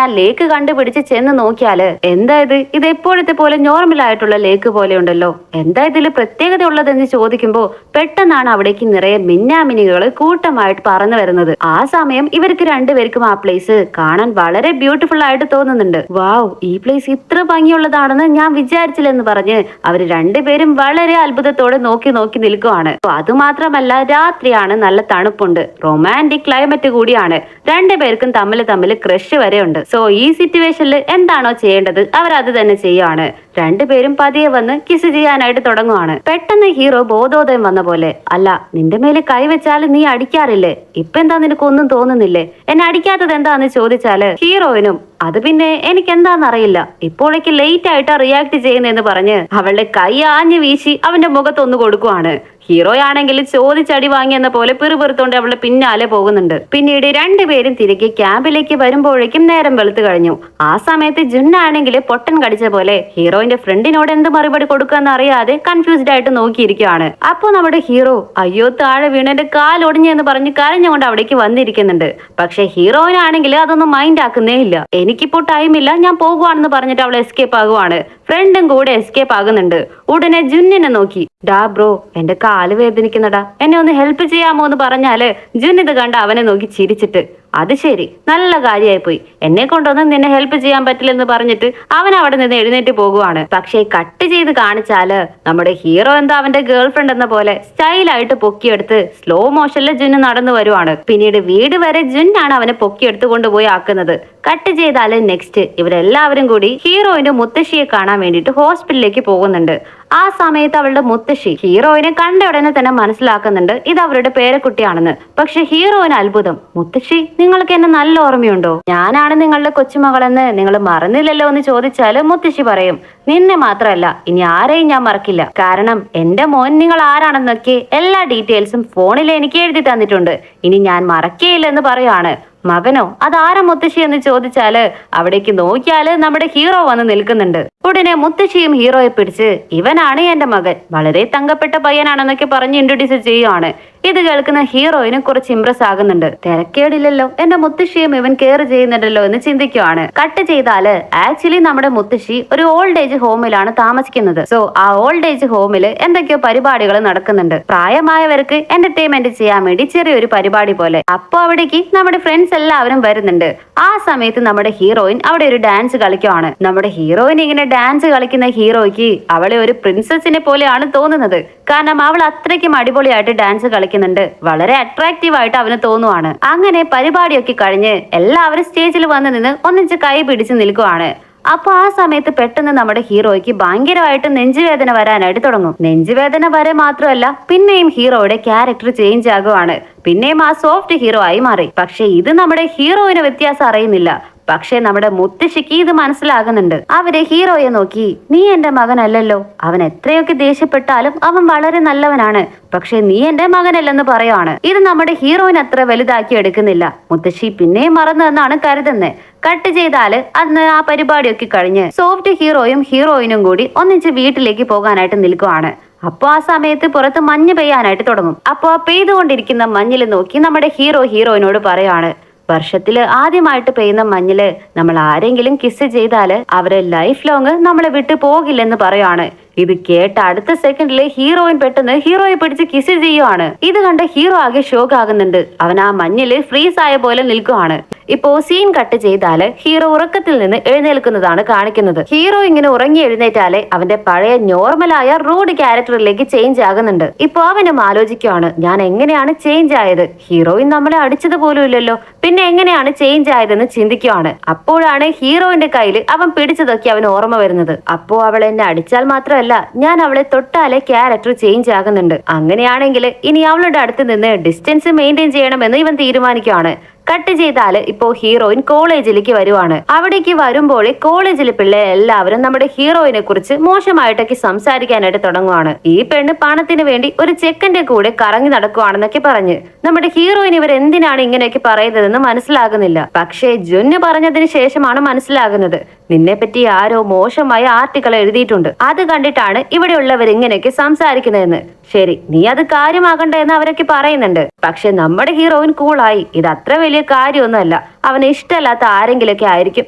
ആ ലേക്ക് കണ്ടുപിടിച്ച് ചെന്ന് നോക്കിയാല് എന്താ ഇത് എപ്പോഴത്തെ പോലെ നോർമൽ ആയിട്ടുള്ള ലേക്ക് പോലെ ഉണ്ടല്ലോ, എന്താ ഇതിൽ പ്രത്യേകത ഉള്ളതെന്ന് ചോദിക്കുമ്പോ പെട്ടെന്നാണ് അവിടേക്ക് നിറയെ മിന്നാമിനികൾ കൂട്ടമായിട്ട് പറന്നു വരുന്നത്. ആ സമയം ഇവർക്ക് രണ്ടുപേർക്കും ആ പ്ലേസ് കാണാൻ വളരെ ബ്യൂട്ടിഫുൾ ആയിട്ട് തോന്നുന്നുണ്ട്. വാവ്, ഈ പ്ലേസ് ഇത്ര ഭംഗിയുള്ളതാണെന്ന് ഞാൻ വിചാരിച്ചില്ലെന്ന് പറഞ്ഞ് അവര് രണ്ടുപേരും വളരെ അത്ഭുതത്തോടെ നോക്കി നിൽക്കുവാണ്. അതുമാത്രമല്ല രാത്രിയാണ്, നല്ല തണുപ്പുണ്ട്, റൊമാൻറ്റിക് ക്ലൈമറ്റ് കൂടിയാണ്. രണ്ടുപേർക്കും തമ്മിൽ ക്രഷ് വരെ ഉണ്ട്. സോ ഈ സിറ്റുവേഷനിൽ എന്താണോ ചെയ്യേണ്ടത് അവരത് തന്നെ ചെയ്യുവാണ്. രണ്ടുപേരും പതിയെ വന്ന് കിസ് ചെയ്യാനായിട്ട് തുടങ്ങുവാണ്. പെട്ടെന്ന് ഹീറോ ബോധോദയം വന്ന പോലെ, അല്ല നിന്റെ മേലെ കൈവച്ചാൽ നീ അടിക്കാറില്ലേ, ഇപ്പൊ എന്താ നിനക്കൊന്നും തോന്നുന്നില്ലേ, എന്നെ അടിക്കാത്തത് എന്താന്ന് ചോദിച്ചാല് ഹീറോയിനും അത് പിന്നെ എനിക്ക് എന്താണെന്നറിയില്ല, ഇപ്പോഴേക്ക് ലേറ്റ് ആയിട്ടാ റിയാക്ട് ചെയ്യുന്നതെന്ന് പറഞ്ഞ് അവളുടെ കൈ ആഞ്ഞു വീശി അവന്റെ മുഖത്തൊന്നു കൊടുക്കുവാണ്. ഹീറോയാണെങ്കിൽ ചോദിച്ചടി വാങ്ങിയെന്ന പോലെ പിറുപിറുത്തോണ്ട് അവളുടെ പിന്നാലെ പോകുന്നുണ്ട്. പിന്നീട് രണ്ടുപേരും തിരികെ ക്യാമ്പിലേക്ക് വരുമ്പോഴേക്കും നേരം വെളുത്തു കഴിഞ്ഞു. ആ സമയത്ത് ജുന്നാണെങ്കിൽ പൊട്ടൻ കടിച്ച പോലെ ഹീറോയിന്റെ ഫ്രണ്ടിനോട് എന്ത് മറുപടി കൊടുക്കാന്ന് അറിയാതെ കൺഫ്യൂസ്ഡ് ആയിട്ട് നോക്കിയിരിക്കുകയാണ്. അപ്പൊ നമ്മുടെ ഹീറോ അയ്യോ താഴെ വീണെന്റെ കാലൊടിഞ്ഞെന്ന് പറഞ്ഞ് കരഞ്ഞുകൊണ്ട് അവിടേക്ക് വന്നിരിക്കുന്നുണ്ട്. പക്ഷെ ഹീറോയിനാണെങ്കിൽ അതൊന്നും മൈൻഡ് ആക്കുന്നേ ഇല്ല. എനിക്കിപ്പോ ടൈമില്ല, ഞാൻ പോകുവാണെന്ന് പറഞ്ഞിട്ട് അവൾ എസ്കേപ്പ് ആകുവാണ്. ഫ്രണ്ടും കൂടെ എസ്കേപ്പ് ആകുന്നുണ്ട്. ഉടനെ ജുന്നിനെ നോക്കി, ഡാ ബ്രോ എന്റെ കാല് വേദനിക്കുന്നടാ, എന്നെ ഒന്ന് ഹെൽപ്പ് ചെയ്യാമോ എന്ന് പറഞ്ഞാല് ജുൻ ഇത് കണ്ട അവനെ നോക്കി ചിരിച്ചിട്ട്, അത് ശരി, നല്ല കാര്യമായി പോയി, എന്നെ കൊണ്ടൊന്നും നിന്നെ ഹെൽപ്പ് ചെയ്യാൻ പറ്റില്ലെന്ന് പറഞ്ഞിട്ട് അവൻ അവിടെ നിന്ന് എഴുന്നേറ്റ് പോകുവാണ്. പക്ഷേ കട്ട് ചെയ്ത് കാണിച്ചാല് നമ്മുടെ ഹീറോ എന്താ അവന്റെ ഗേൾ ഫ്രണ്ട് എന്ന പോലെ സ്റ്റൈലായിട്ട് പൊക്കിയെടുത്ത് സ്ലോ മോഷനിൽ ജുന്ന് നടന്നു വരുവാണ്. പിന്നീട് വീട് വരെ ജുന്നാണ് അവനെ പൊക്കിയെടുത്ത് കൊണ്ടുപോയി ആക്കുന്നത്. കട്ട് ചെയ്താല് നെക്സ്റ്റ് ഇവരെല്ലാവരും കൂടി ഹീറോയിന്റെ മുത്തശ്ശിയെ കാണാൻ വേണ്ടിയിട്ട് ഹോസ്പിറ്റലിലേക്ക് പോകുന്നുണ്ട്. ആ സമയത്ത് അവളുടെ മുത്തശ്ശി ഹീറോയിനെ കണ്ട ഉടനെ തന്നെ മനസ്സിലാക്കുന്നുണ്ട് ഇത് അവരുടെ പേരക്കുട്ടിയാണെന്ന്. പക്ഷെ ഹീറോയിന് അത്ഭുതം, മുത്തശ്ശി നിങ്ങൾക്ക് എന്നെ നല്ല ഓർമ്മയുണ്ടോ, ഞാനാണ് നിങ്ങളുടെ കൊച്ചുമകളെന്ന് നിങ്ങൾ മറന്നില്ലല്ലോ എന്ന് ചോദിച്ചാല് മുത്തശ്ശി പറയും, നിന്നെ മാത്രമല്ല ഇനി ആരെയും ഞാൻ മറക്കില്ല, കാരണം എന്റെ മോൻ നിങ്ങൾ ആരാണെന്നൊക്കെ എല്ലാ ഡീറ്റെയിൽസും ഫോണിൽ എനിക്ക് എഴുതി തന്നിട്ടുണ്ട്, ഇനി ഞാൻ മറക്കേയില്ലെന്ന് പറയാണ്. മകനോ, അതാരാ മുത്തശ്ശി എന്ന് ചോദിച്ചാല് അവിടേക്ക് നോക്കിയാല് നമ്മുടെ ഹീറോ വന്ന് നിൽക്കുന്നുണ്ട്. ഉടനെ മുത്തശ്ശിയും ഹീറോയെ പിടിച്ച് ഇവനാണ് എന്റെ മകൻ, വളരെ തങ്കപ്പെട്ട പയ്യനാണെന്നൊക്കെ പറഞ്ഞ് ഇൻട്രൊഡ്യൂസ് ചെയ്യുവാണ്. ഇത് കേൾക്കുന്ന ഹീറോയിന് കുറച്ച് ഇംപ്രസ് ആകുന്നുണ്ട്. തിരക്കേടില്ലല്ലോ, എന്റെ മുത്തശ്ശിയും ഇവൻ കെയർ ചെയ്യുന്നുണ്ടല്ലോ എന്ന് ചിന്തിക്കുവാണ്. കട്ട് ചെയ്താല് ആക്ച്വലി നമ്മുടെ മുത്തശ്ശി ഒരു ഓൾഡ് ഏജ് ഹോമിലാണ് താമസിക്കുന്നത്. സോ ആ ഓൾഡ് ഏജ് ഹോമിൽ എന്തൊക്കെയോ പരിപാടികൾ നടക്കുന്നുണ്ട്, പ്രായമായവർക്ക് എന്റർടൈൻമെന്റ് ചെയ്യാൻ വേണ്ടി ചെറിയൊരു പരിപാടി പോലെ. അപ്പൊ അവിടേക്ക് നമ്മുടെ ഫ്രണ്ട്സ് എല്ലാവരും വരുന്നുണ്ട്. ആ സമയത്ത് നമ്മുടെ ഹീറോയിൻ അവിടെ ഒരു ഡാൻസ് കളിക്കുവാണ്. നമ്മുടെ ഹീറോയിൻ ഇങ്ങനെ ഡാൻസ് കളിക്കുന്ന ഹീറോയ്ക്ക് അവളെ ഒരു പ്രിൻസസിനെ പോലെയാണ് തോന്നുന്നത്. കാരണം അവൾ അത്രയ്ക്കും അടിപൊളിയായിട്ട് ഡാൻസ് കളിക്കുന്നുണ്ട്, വളരെ അട്രാക്റ്റീവ് ആയിട്ട് അവന് തോന്നുവാണ്. അങ്ങനെ പരിപാടിയൊക്കെ കഴിഞ്ഞ് എല്ലാവരും സ്റ്റേജിൽ വന്ന് നിന്ന് ഒന്നിച്ച് കൈ പിടിച്ച് നിൽക്കുവാണ്. അപ്പൊ ആ സമയത്ത് പെട്ടെന്ന് നമ്മുടെ ഹീറോയ്ക്ക് ഭയങ്കരമായിട്ട് നെഞ്ചുവേദന വരാനായിട്ട് തുടങ്ങും. നെഞ്ചുവേദന വരെ മാത്രമല്ല, പിന്നെയും ഹീറോയുടെ ക്യാരക്ടർ ചേഞ്ച് ആകുവാണ്. പിന്നെയും ആ സോഫ്റ്റ് ഹീറോ ആയി മാറി. പക്ഷെ ഇത് നമ്മുടെ ഹീറോയിന് വ്യത്യാസം അറിയുന്നില്ല. പക്ഷെ നമ്മുടെ മുത്തശ്ശിക്ക് ഇത് മനസ്സിലാകുന്നുണ്ട്. അവര് ഹീറോയെ നോക്കി, നീ എന്റെ മകനല്ലല്ലോ, അവൻ എത്രയൊക്കെ ദേഷ്യപ്പെട്ടാലും അവൻ വളരെ നല്ലവനാണ്, പക്ഷെ നീ എന്റെ മകനല്ലെന്ന് പറയുവാണ്. ഇത് നമ്മുടെ ഹീറോയിന് അത്ര വലുതാക്കി എടുക്കുന്നില്ല. മുത്തശ്ശി പിന്നെയും മറന്നു എന്നാണ് കരുതുന്നത്. കട്ട് ചെയ്താല് അന്ന് ആ പരിപാടിയൊക്കെ കഴിഞ്ഞ് സോഫ്റ്റ് ഹീറോയും ഹീറോയിനും കൂടി ഒന്നിച്ച് വീട്ടിലേക്ക് പോകാനായിട്ട് നിൽക്കുവാണ്. അപ്പൊ ആ സമയത്ത് പുറത്ത് മഞ്ഞ് പെയ്യാനായിട്ട് തുടങ്ങും. അപ്പൊ ആ പെയ്തുകൊണ്ടിരിക്കുന്ന മഞ്ഞിൽ നോക്കി നമ്മുടെ ഹീറോയിനോട് പറയാണ്, വർഷത്തില് ആദ്യമായിട്ട് പെയ്യുന്ന മഞ്ഞില് നമ്മൾ ആരെങ്കിലും കിസ് ചെയ്താല് അവരെ ലൈഫ് ലോങ് നമ്മളെ വിട്ടു പോകില്ലെന്ന് പറയാണ്. ഇത് കേട്ട അടുത്ത സെക്കൻഡില് ഹീറോയിൻ പെട്ടെന്ന് ഹീറോയെ പിടിച്ച് കിസ് ചെയ്യുവാണ്. ഇത് കണ്ട ഹീറോ ആകെ ഷോക്ക് ആകുന്നുണ്ട്. അവൻ ആ മഞ്ഞില് ഫ്രീസ് ആയ പോലെ നിൽക്കുവാണ്. ഇപ്പോ സീൻ കട്ട് ചെയ്താല് ഹീറോ ഉറക്കത്തിൽ നിന്ന് എഴുന്നേൽക്കുന്നതാണ് കാണിക്കുന്നത്. ഹീറോ ഇങ്ങനെ ഉറങ്ങി എഴുന്നേറ്റാലേ അവന്റെ പഴയ നോർമലായ റൂഡ് ക്യാരക്ടറിലേക്ക് ചേഞ്ച് ആകുന്നുണ്ട്. ഇപ്പൊ അവനും ആലോചിക്കുവാണ്, ഞാൻ എങ്ങനെയാണ് ചേഞ്ച് ആയത്? ഹീറോയിൻ നമ്മളെ അടിച്ചത് പോലും ഇല്ലല്ലോ, പിന്നെ എങ്ങനെയാണ് ചേഞ്ച് ആയതെന്ന് ചിന്തിക്കുവാണ്. അപ്പോഴാണ് ഹീറോയിന്റെ കയ്യിൽ അവൻ പിടിച്ചതൊക്കെ അവന് ഓർമ്മ വരുന്നത്. അപ്പോ അവൾ എന്നെ അടിച്ചാൽ മാത്രമല്ല, ഞാൻ അവളെ തൊട്ടാലെ ക്യാരക്ടർ ചേഞ്ച് ആകുന്നുണ്ട്. അങ്ങനെയാണെങ്കിൽ ഇനി അവളുടെ അടുത്ത് നിന്ന് ഡിസ്റ്റൻസ് മെയിൻറ്റെയിൻ ചെയ്യണമെന്ന് ഇവൻ തീരുമാനിക്കുവാണ്. കട്ട് ചെയ്താല് ഇപ്പോ ഹീറോയിൻ കോളേജിലേക്ക് വരുവാണ്. അവിടേക്ക് വരുമ്പോൾ കോളേജിലെ പിള്ളേർ എല്ലാവരും നമ്മുടെ ഹീറോയിനെ കുറിച്ച് മോശമായിട്ടൊക്കെ സംസാരിക്കാനായിട്ട് തുടങ്ങുവാണ്. ഈ പെണ്ണ് പണത്തിന് വേണ്ടി ഒരു ചെക്കന്റെ കൂടെ കറങ്ങി നടക്കുവാണെന്നൊക്കെ പറഞ്ഞ് നമ്മുടെ ഹീറോയിൻ ഇവർ എന്തിനാണ് ഇങ്ങനെയൊക്കെ പറയുന്നതെന്ന് മനസ്സിലാകുന്നില്ല. പക്ഷേ ജുന്ന് പറഞ്ഞതിന് ശേഷമാണ് മനസ്സിലാകുന്നത്, നിന്നെ പറ്റി ആരോ മോശമായ ആർട്ടിക്കിൾ എഴുതിയിട്ടുണ്ട്, അത് കണ്ടിട്ടാണ് ഇവിടെയുള്ളവർ ഇങ്ങനെയൊക്കെ സംസാരിക്കുന്നതെന്ന്. ശരി, നീ അത് കാര്യമാകണ്ട എന്ന് അവരൊക്കെ പറയുന്നുണ്ട്. പക്ഷെ നമ്മുടെ ഹീറോയിൻ കൂളായി, ഇത് അത്ര വലിയ കാര്യമൊന്നുമല്ല, അവന് ഇഷ്ടമല്ലാത്ത ആരെങ്കിലൊക്കെ ആയിരിക്കും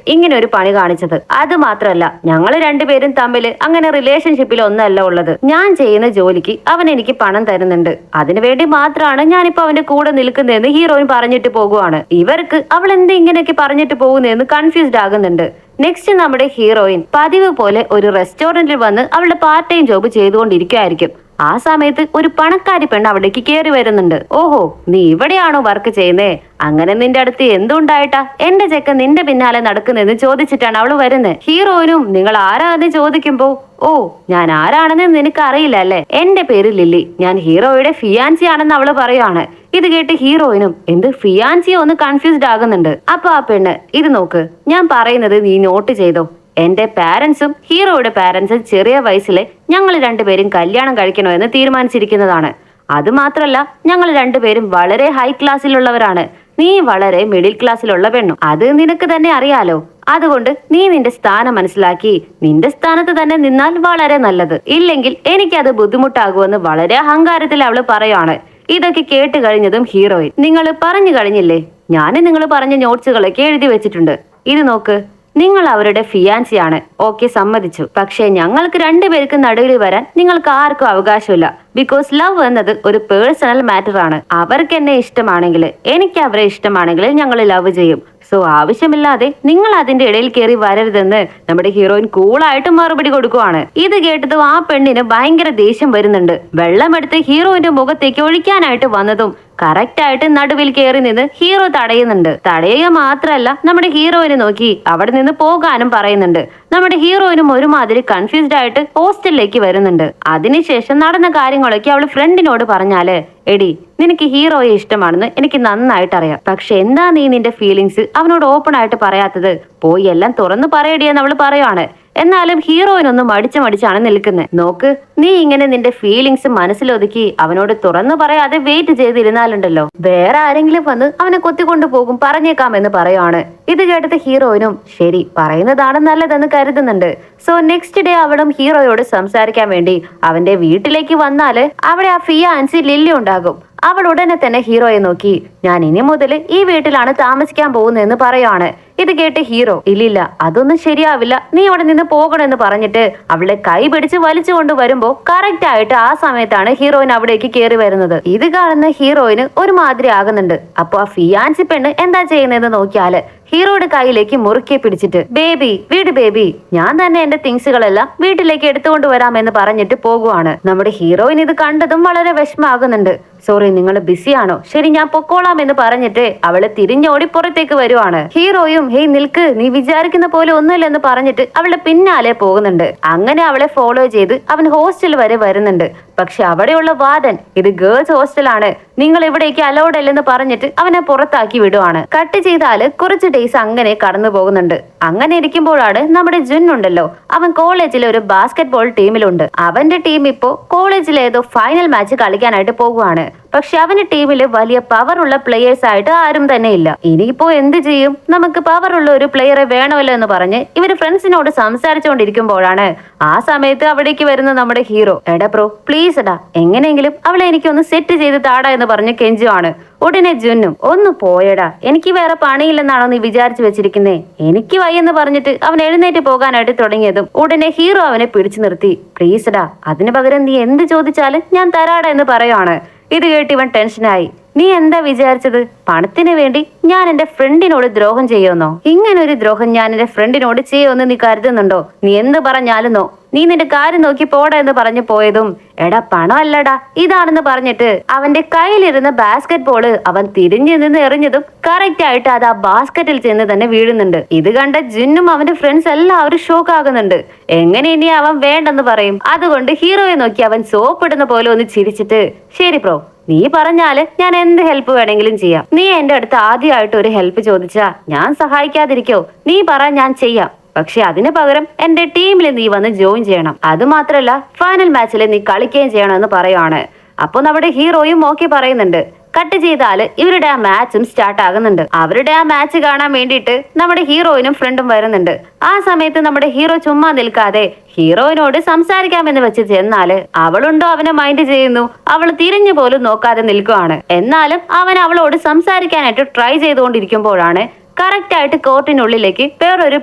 ഇങ്ങനെ ഒരു പണി കാണിച്ചത്. അത് മാത്രമല്ല, ഞങ്ങൾ രണ്ടുപേരും തമ്മിൽ അങ്ങനെ റിലേഷൻഷിപ്പിൽ ഒന്നല്ല ഉള്ളത്. ഞാൻ ചെയ്യുന്ന ജോലിക്ക് അവൻ എനിക്ക് പണം തരുന്നുണ്ട്, അതിനുവേണ്ടി മാത്രമാണ് ഞാനിപ്പോ അവന്റെ കൂടെ നിൽക്കുന്നതെന്ന് ഹീറോയിൻ പറഞ്ഞിട്ട് പോകുവാണ്. ഇവർക്ക് അവൾ എന്ത് ഇങ്ങനെയൊക്കെ പറഞ്ഞിട്ട് പോകുന്നതെന്ന് കൺഫ്യൂസ്ഡ് ആകുന്നുണ്ട്. നെക്സ്റ്റ് നമ്മുടെ ഹീറോയിൻ പതിവ് പോലെ ഒരു റെസ്റ്റോറന്റിൽ വന്ന് അവളുടെ പാർട്ട് ടൈം ജോബ് ചെയ്തുകൊണ്ടിരിക്കുകയായിരിക്കും. ആ സമയത്ത് ഒരു പണക്കാരി പെണ്ണ് അവിടേക്ക് കയറി വരുന്നുണ്ട്. ഓഹോ, നീ ഇവിടെയാണോ വർക്ക് ചെയ്യുന്നേ? അങ്ങനെ നിന്റെ അടുത്ത് എന്തുണ്ടായിട്ടാ എന്റെ ചെക്കൻ നിന്റെ പിന്നാലെ നടക്കുന്നെന്ന് ചോദിച്ചിട്ടാണ് അവള് വരുന്നത്. ഹീറോയിനും നിങ്ങൾ ആരാന്ന് ചോദിക്കുമ്പോ, ഓ ഞാൻ ആരാണെന്ന് നിനക്ക് അറിയില്ല അല്ലേ, എന്റെ പേര് ലില്ലി, ഞാൻ ഹീറോയുടെ ഫിയാൻസി ആണെന്ന് അവള് പറയുവാണ്. ഇത് കേട്ട് ഹീറോയിനും എന്ത് ഫിയാൻസിയോ ഒന്ന് കൺഫ്യൂസ്ഡ് ആകുന്നുണ്ട്. അപ്പൊ ആ പെണ്ണ്, ഇത് നോക്ക്, ഞാൻ പറയുന്നത് നീ നോട്ട് ചെയ്തോ, എന്റെ പാരന്റ്സും ഹീറോയുടെ പാരന്റ്സും ചെറിയ വയസ്സിലെ ഞങ്ങൾ രണ്ടുപേരും കല്യാണം കഴിക്കണോ എന്ന് തീരുമാനിച്ചിരിക്കുന്നതാണ്. അത് മാത്രല്ല, ഞങ്ങൾ രണ്ടുപേരും വളരെ ഹൈ ക്ലാസ്സിലുള്ളവരാണ്, നീ വളരെ മിഡിൽ ക്ലാസ്സിലുള്ള പെണ്ണും, അത് നിനക്ക് തന്നെ അറിയാലോ. അതുകൊണ്ട് നീ നിന്റെ സ്ഥാനം മനസ്സിലാക്കി നിന്റെ സ്ഥാനത്ത് തന്നെ നിന്നാൽ വളരെ നല്ലത്, ഇല്ലെങ്കിൽ എനിക്കത് ബുദ്ധിമുട്ടാകുമെന്ന് വളരെ അഹങ്കാരത്തിൽ അവള് പറയാണ്. ഇതൊക്കെ കേട്ട് കഴിഞ്ഞതും ഹീറോയിൻ, നിങ്ങൾ പറഞ്ഞു കഴിഞ്ഞില്ലേ, ഞാൻ നിങ്ങൾ പറഞ്ഞ നോട്ട്സുകളൊക്കെ എഴുതി വെച്ചിട്ടുണ്ട്, ഇത് നോക്ക്, നിങ്ങൾ അവരുടെ ഫിയാൻസിയാണ്, ഓക്കെ സമ്മതിച്ചു. പക്ഷെ ഞങ്ങൾക്ക് രണ്ടുപേർക്ക് നടുവിൽ വരാൻ നിങ്ങൾക്ക് ആർക്കും അവകാശമില്ല. ബിക്കോസ് ലവ് എന്നത് ഒരു പേഴ്സണൽ മാറ്റർ ആണ്. അവർക്ക് എന്നെ ഇഷ്ടമാണെങ്കിൽ, എനിക്ക് അവരെ ഇഷ്ടമാണെങ്കിൽ ഞങ്ങൾ ലവ് ചെയ്യും. സോ ആവശ്യമില്ലാതെ നിങ്ങൾ അതിന്റെ ഇടയിൽ കയറി വരരുതെന്ന് നമ്മുടെ ഹീറോയിൻ കൂളായിട്ട് മറുപടി കൊടുക്കുവാണ്. ഇത് കേട്ടതും ആ പെണ്ണിന് ഭയങ്കര ദേഷ്യം വരുന്നുണ്ട്. വെള്ളമെടുത്ത് ഹീറോയിന്റെ മുഖത്തേക്ക് ഒഴിക്കാനായിട്ട് വന്നതും കറക്റ്റ് ആയിട്ട് നടുവിൽ കയറി നിന്ന് ഹീറോ തടയുന്നുണ്ട്. തടയുക മാത്രല്ല, നമ്മുടെ ഹീറോയിനെ നോക്കി അവിടെ നിന്ന് പോകാനും പറയുന്നുണ്ട്. നമ്മുടെ ഹീറോയിനും ഒരുമാതിരി കൺഫ്യൂസ്ഡ് ആയിട്ട് ഹോസ്റ്റലിലേക്ക് വരുന്നുണ്ട്. അതിനുശേഷം നടന്ന കാര്യങ്ങളൊക്കെ അവള് ഫ്രണ്ടിനോട് പറഞ്ഞാല്, എടി നിനക്ക് ഹീറോയെ ഇഷ്ടമാണെന്ന് എനിക്ക് നന്നായിട്ട് അറിയാം, പക്ഷെ എന്താ നീ നിന്റെ ഫീലിങ്സ് അവനോട് ഓപ്പൺ ആയിട്ട് പറയാത്തത്? പോയി എല്ലാം തുറന്നു പറയടിയെന്ന് അവള് പറയുവാണ്. എന്നാലും ഹീറോയിനൊന്നും മടിച്ചാണ് നിൽക്കുന്നത്. നോക്ക്, നീ ഇങ്ങനെ നിന്റെ ഫീലിങ്സ് മനസ്സിലൊതുക്കി അവനോട് തുറന്നു പറയാതെ വെയിറ്റ് ചെയ്തിരുന്നാലുണ്ടല്ലോ, വേറെ ആരെങ്കിലും വന്ന് അവനെ കൊത്തിക്കൊണ്ടു പോകും, പറഞ്ഞേക്കാമെന്ന് പറയുവാണ്. ഇത് കേട്ടത് ഹീറോയിനും ശരി, പറയുന്നതാണ് നല്ലതെന്ന് കരുതുന്നുണ്ട്. സോ നെക്സ്റ്റ് ഡേ അവളും ഹീറോയോട് സംസാരിക്കാൻ വേണ്ടി അവന്റെ വീട്ടിലേക്ക് വന്നാല് അവിടെ ആ ഫിയാൻസി ലില്ലി ഉണ്ടാകും. അവൾ ഉടനെ തന്നെ ഹീറോയെ നോക്കി, ഞാൻ ഇനി മുതൽ ഈ വീട്ടിലാണ് താമസിക്കാൻ പോകുന്നതെന്ന് പറയുവാണ്. ഇത് കേട്ട് ഹീറോ, ഇല്ലില്ല അതൊന്നും ശരിയാവില്ല, നീ അവിടെ നിന്ന് പോകണമെന്ന് പറഞ്ഞിട്ട് അവളെ കൈ പിടിച്ച് വലിച്ചു കൊണ്ട് വരുമ്പോ കറക്റ്റ് ആയിട്ട് ആ സമയത്താണ് ഹീറോയിൻ അവിടേക്ക് കയറി വരുന്നത്. ഇത് കാണുന്ന ഹീറോയിന് ഒരുമാതിരി ആകുന്നുണ്ട്. അപ്പൊ ആ ഫിയാൻസി പെണ്ണ് എന്താ ചെയ്യുന്നതെന്ന് നോക്കിയാല് ഹീറോയുടെ കയ്യിലേക്ക് മുറുക്കെ പിടിച്ചിട്ട്, ബേബി വീട് ബേബി, ഞാൻ തന്നെ എന്റെ തിങ്സുകളെല്ലാം വീട്ടിലേക്ക് എടുത്തുകൊണ്ട് വരാമെന്ന് പറഞ്ഞിട്ട് പോകുവാണ്. നമ്മുടെ ഹീറോയിൻ ഇത് കണ്ടതും വളരെ വിഷമാകുന്നുണ്ട്. സോറി നിങ്ങൾ ബിസിയാണോ, ശരി ഞാൻ പൊക്കോളാം എന്ന് പറഞ്ഞിട്ട് അവള് തിരിഞ്ഞോടി പുറത്തേക്ക് വരുവാണ്. ഹീറോയും ഹേയ് നിൽക്ക്, നീ വിചാരിക്കുന്ന പോലെ ഒന്നുമില്ലെന്ന് പറഞ്ഞിട്ട് അവളുടെ പിന്നാലെ പോകുന്നുണ്ട്. അങ്ങനെ അവളെ ഫോളോ ചെയ്ത് അവൻ ഹോസ്റ്റൽ വരെ വരുന്നുണ്ട്. പക്ഷെ അവിടെയുള്ള വാർഡൻ ഇത് ഗേൾസ് ഹോസ്റ്റലാണ്, നിങ്ങൾ ഇവിടേക്ക് അലൗഡ് അല്ലെന്ന് പറഞ്ഞിട്ട് അവനെ പുറത്താക്കി വിടുവാണ്. കട്ട് ചെയ്താല് കുറച്ച് ഡേയ്സ് അങ്ങനെ കടന്നു പോകുന്നുണ്ട്. അങ്ങനെ ഇരിക്കുമ്പോഴാണ് നമ്മുടെ ജുൻ ഉണ്ടല്ലോ, അവൻ കോളേജിലെ ഒരു ബാസ്കറ്റ്ബോൾ ടീമിലുണ്ട്. അവന്റെ ടീം ഇപ്പോ കോളേജിലെ ഏതോ ഫൈനൽ മാച്ച് കളിക്കാനായിട്ട് പോകുവാണ്. പക്ഷെ അവന്റെ ടീമില് വലിയ പവർ ഉള്ള പ്ലേയേഴ്സ് ആയിട്ട് ആരും തന്നെ ഇല്ല. ഇനിയിപ്പോ എന്ത് ചെയ്യും, നമുക്ക് പവർ ഉള്ള ഒരു പ്ലെയറെ വേണമല്ലോ എന്ന് പറഞ്ഞ് ഇവര് ഫ്രണ്ട്സിനോട് സംസാരിച്ചുകൊണ്ടിരിക്കുമ്പോഴാണ് ആ സമയത്ത് അവിടേക്ക് വരുന്ന നമ്മുടെ ഹീറോ. എടാ ബ്രോ പ്ലീസ് എടാ, എങ്ങനെയെങ്കിലും അവളെ എനിക്കൊന്ന് സെറ്റ് ചെയ്ത് താടാ എന്ന് പറഞ്ഞ് കെഞ്ചുവാണ്. ഉടനെ ജുന്നും ഒന്ന് പോയടാ, എനിക്ക് വേറെ പണിയില്ലെന്നാണോ നീ വിചാരിച്ചു വെച്ചിരിക്കുന്നേ, എനിക്ക് വയ്യെന്ന് പറഞ്ഞിട്ട് അവൻ എഴുന്നേറ്റ് പോകാനായിട്ട് തുടങ്ങിയതും ഉടനെ ഹീറോ അവനെ പിടിച്ചു നിർത്തി. പ്ലീസ്ഡാ, അതിന് പകരം നീ എന്ത് ചോദിച്ചാലും ഞാൻ തരാടാ എന്ന് പറയുവാണ്. ഇത് കേട്ട് ഇവൻ ടെൻഷനായി. നീ എന്താ വിചാരിച്ചത്, പണത്തിന് വേണ്ടി ഞാൻ എന്റെ ഫ്രണ്ടിനോട് ദ്രോഹം ചെയ്യുമെന്നോ? ഇങ്ങനൊരു ദ്രോഹം ഞാൻ എന്റെ ഫ്രണ്ടിനോട് ചെയ്യുമെന്ന് നീ കരുതുന്നുണ്ടോ? നീ എന്ത് പറഞ്ഞാലെന്നോ, നീ നിന്റെ കാര്യം നോക്കി പോടാ എന്ന് പറഞ്ഞു പോയതും എടാ പണം അല്ലടാ ഇതാണെന്ന് പറഞ്ഞിട്ട് അവന്റെ കയ്യിലിരുന്ന ബാസ്കറ്റ് ബോള് അവൻ തിരിഞ്ഞു നിന്ന് എറിഞ്ഞതും കറക്റ്റ് ആയിട്ട് അത് ആ ബാസ്കറ്റിൽ ചെന്ന് തന്നെ വീഴുന്നുണ്ട്. ഇത് കണ്ട ജിന്നും അവന്റെ ഫ്രണ്ട്സ് എല്ലാവരും ഷോക്ക് ആകുന്നുണ്ട്. എങ്ങനെ ഇനി അവൻ വേണ്ടെന്ന് പറയും? അതുകൊണ്ട് ഹീറോയെ നോക്കി അവൻ സോപ്പിടുന്ന പോലെ ഒന്ന് ചിരിച്ചിട്ട് ശരി ബ്രോ, നീ പറഞ്ഞാല് ഞാൻ എന്ത് ഹെൽപ്പ് വേണമെങ്കിലും ചെയ്യാം. നീ എന്റെ അടുത്ത് ആദ്യമായിട്ട് ഒരു ഹെൽപ്പ് ചോദിച്ചാ ഞാൻ സഹായിക്കാതിരിക്കോ? നീ പറ, ഞാൻ ചെയ്യാം. പക്ഷെ അതിന് പകരം എന്റെ ടീമിൽ നീ വന്ന് ജോയിൻ ചെയ്യണം. അത് മാത്രല്ല ഫൈനൽ മാച്ചിൽ നീ കളിക്കുകയും ചെയ്യണമെന്ന് പറയുവാണ്. അപ്പൊ നമ്മുടെ ഹീറോയും ഓക്കെ പറയുന്നുണ്ട്. കട്ട് ചെയ്താല് ഇവരുടെ ആ മാച്ചും സ്റ്റാർട്ട് ആകുന്നുണ്ട്. അവരുടെ ആ മാച്ച് കാണാൻ വേണ്ടിയിട്ട് നമ്മുടെ ഹീറോയിനും ഫ്രണ്ടും വരുന്നുണ്ട്. ആ സമയത്ത് നമ്മുടെ ഹീറോ ചുമ്മാ നിൽക്കാതെ ഹീറോയിനോട് സംസാരിക്കാമെന്ന് വെച്ച് ചെന്നാല് അവളുണ്ടോ അവനെ മൈൻഡ് ചെയ്യുന്നു. അവൾ തിരിഞ്ഞു പോലും നോക്കാതെ നിൽക്കുവാണ്. എന്നാലും അവൻ അവളോട് സംസാരിക്കാനായിട്ട് ട്രൈ ചെയ്തുകൊണ്ടിരിക്കുമ്പോഴാണ് കറക്റ്റ് ആയിട്ട് കോർട്ടിനുള്ളിലേക്ക് വേറൊരു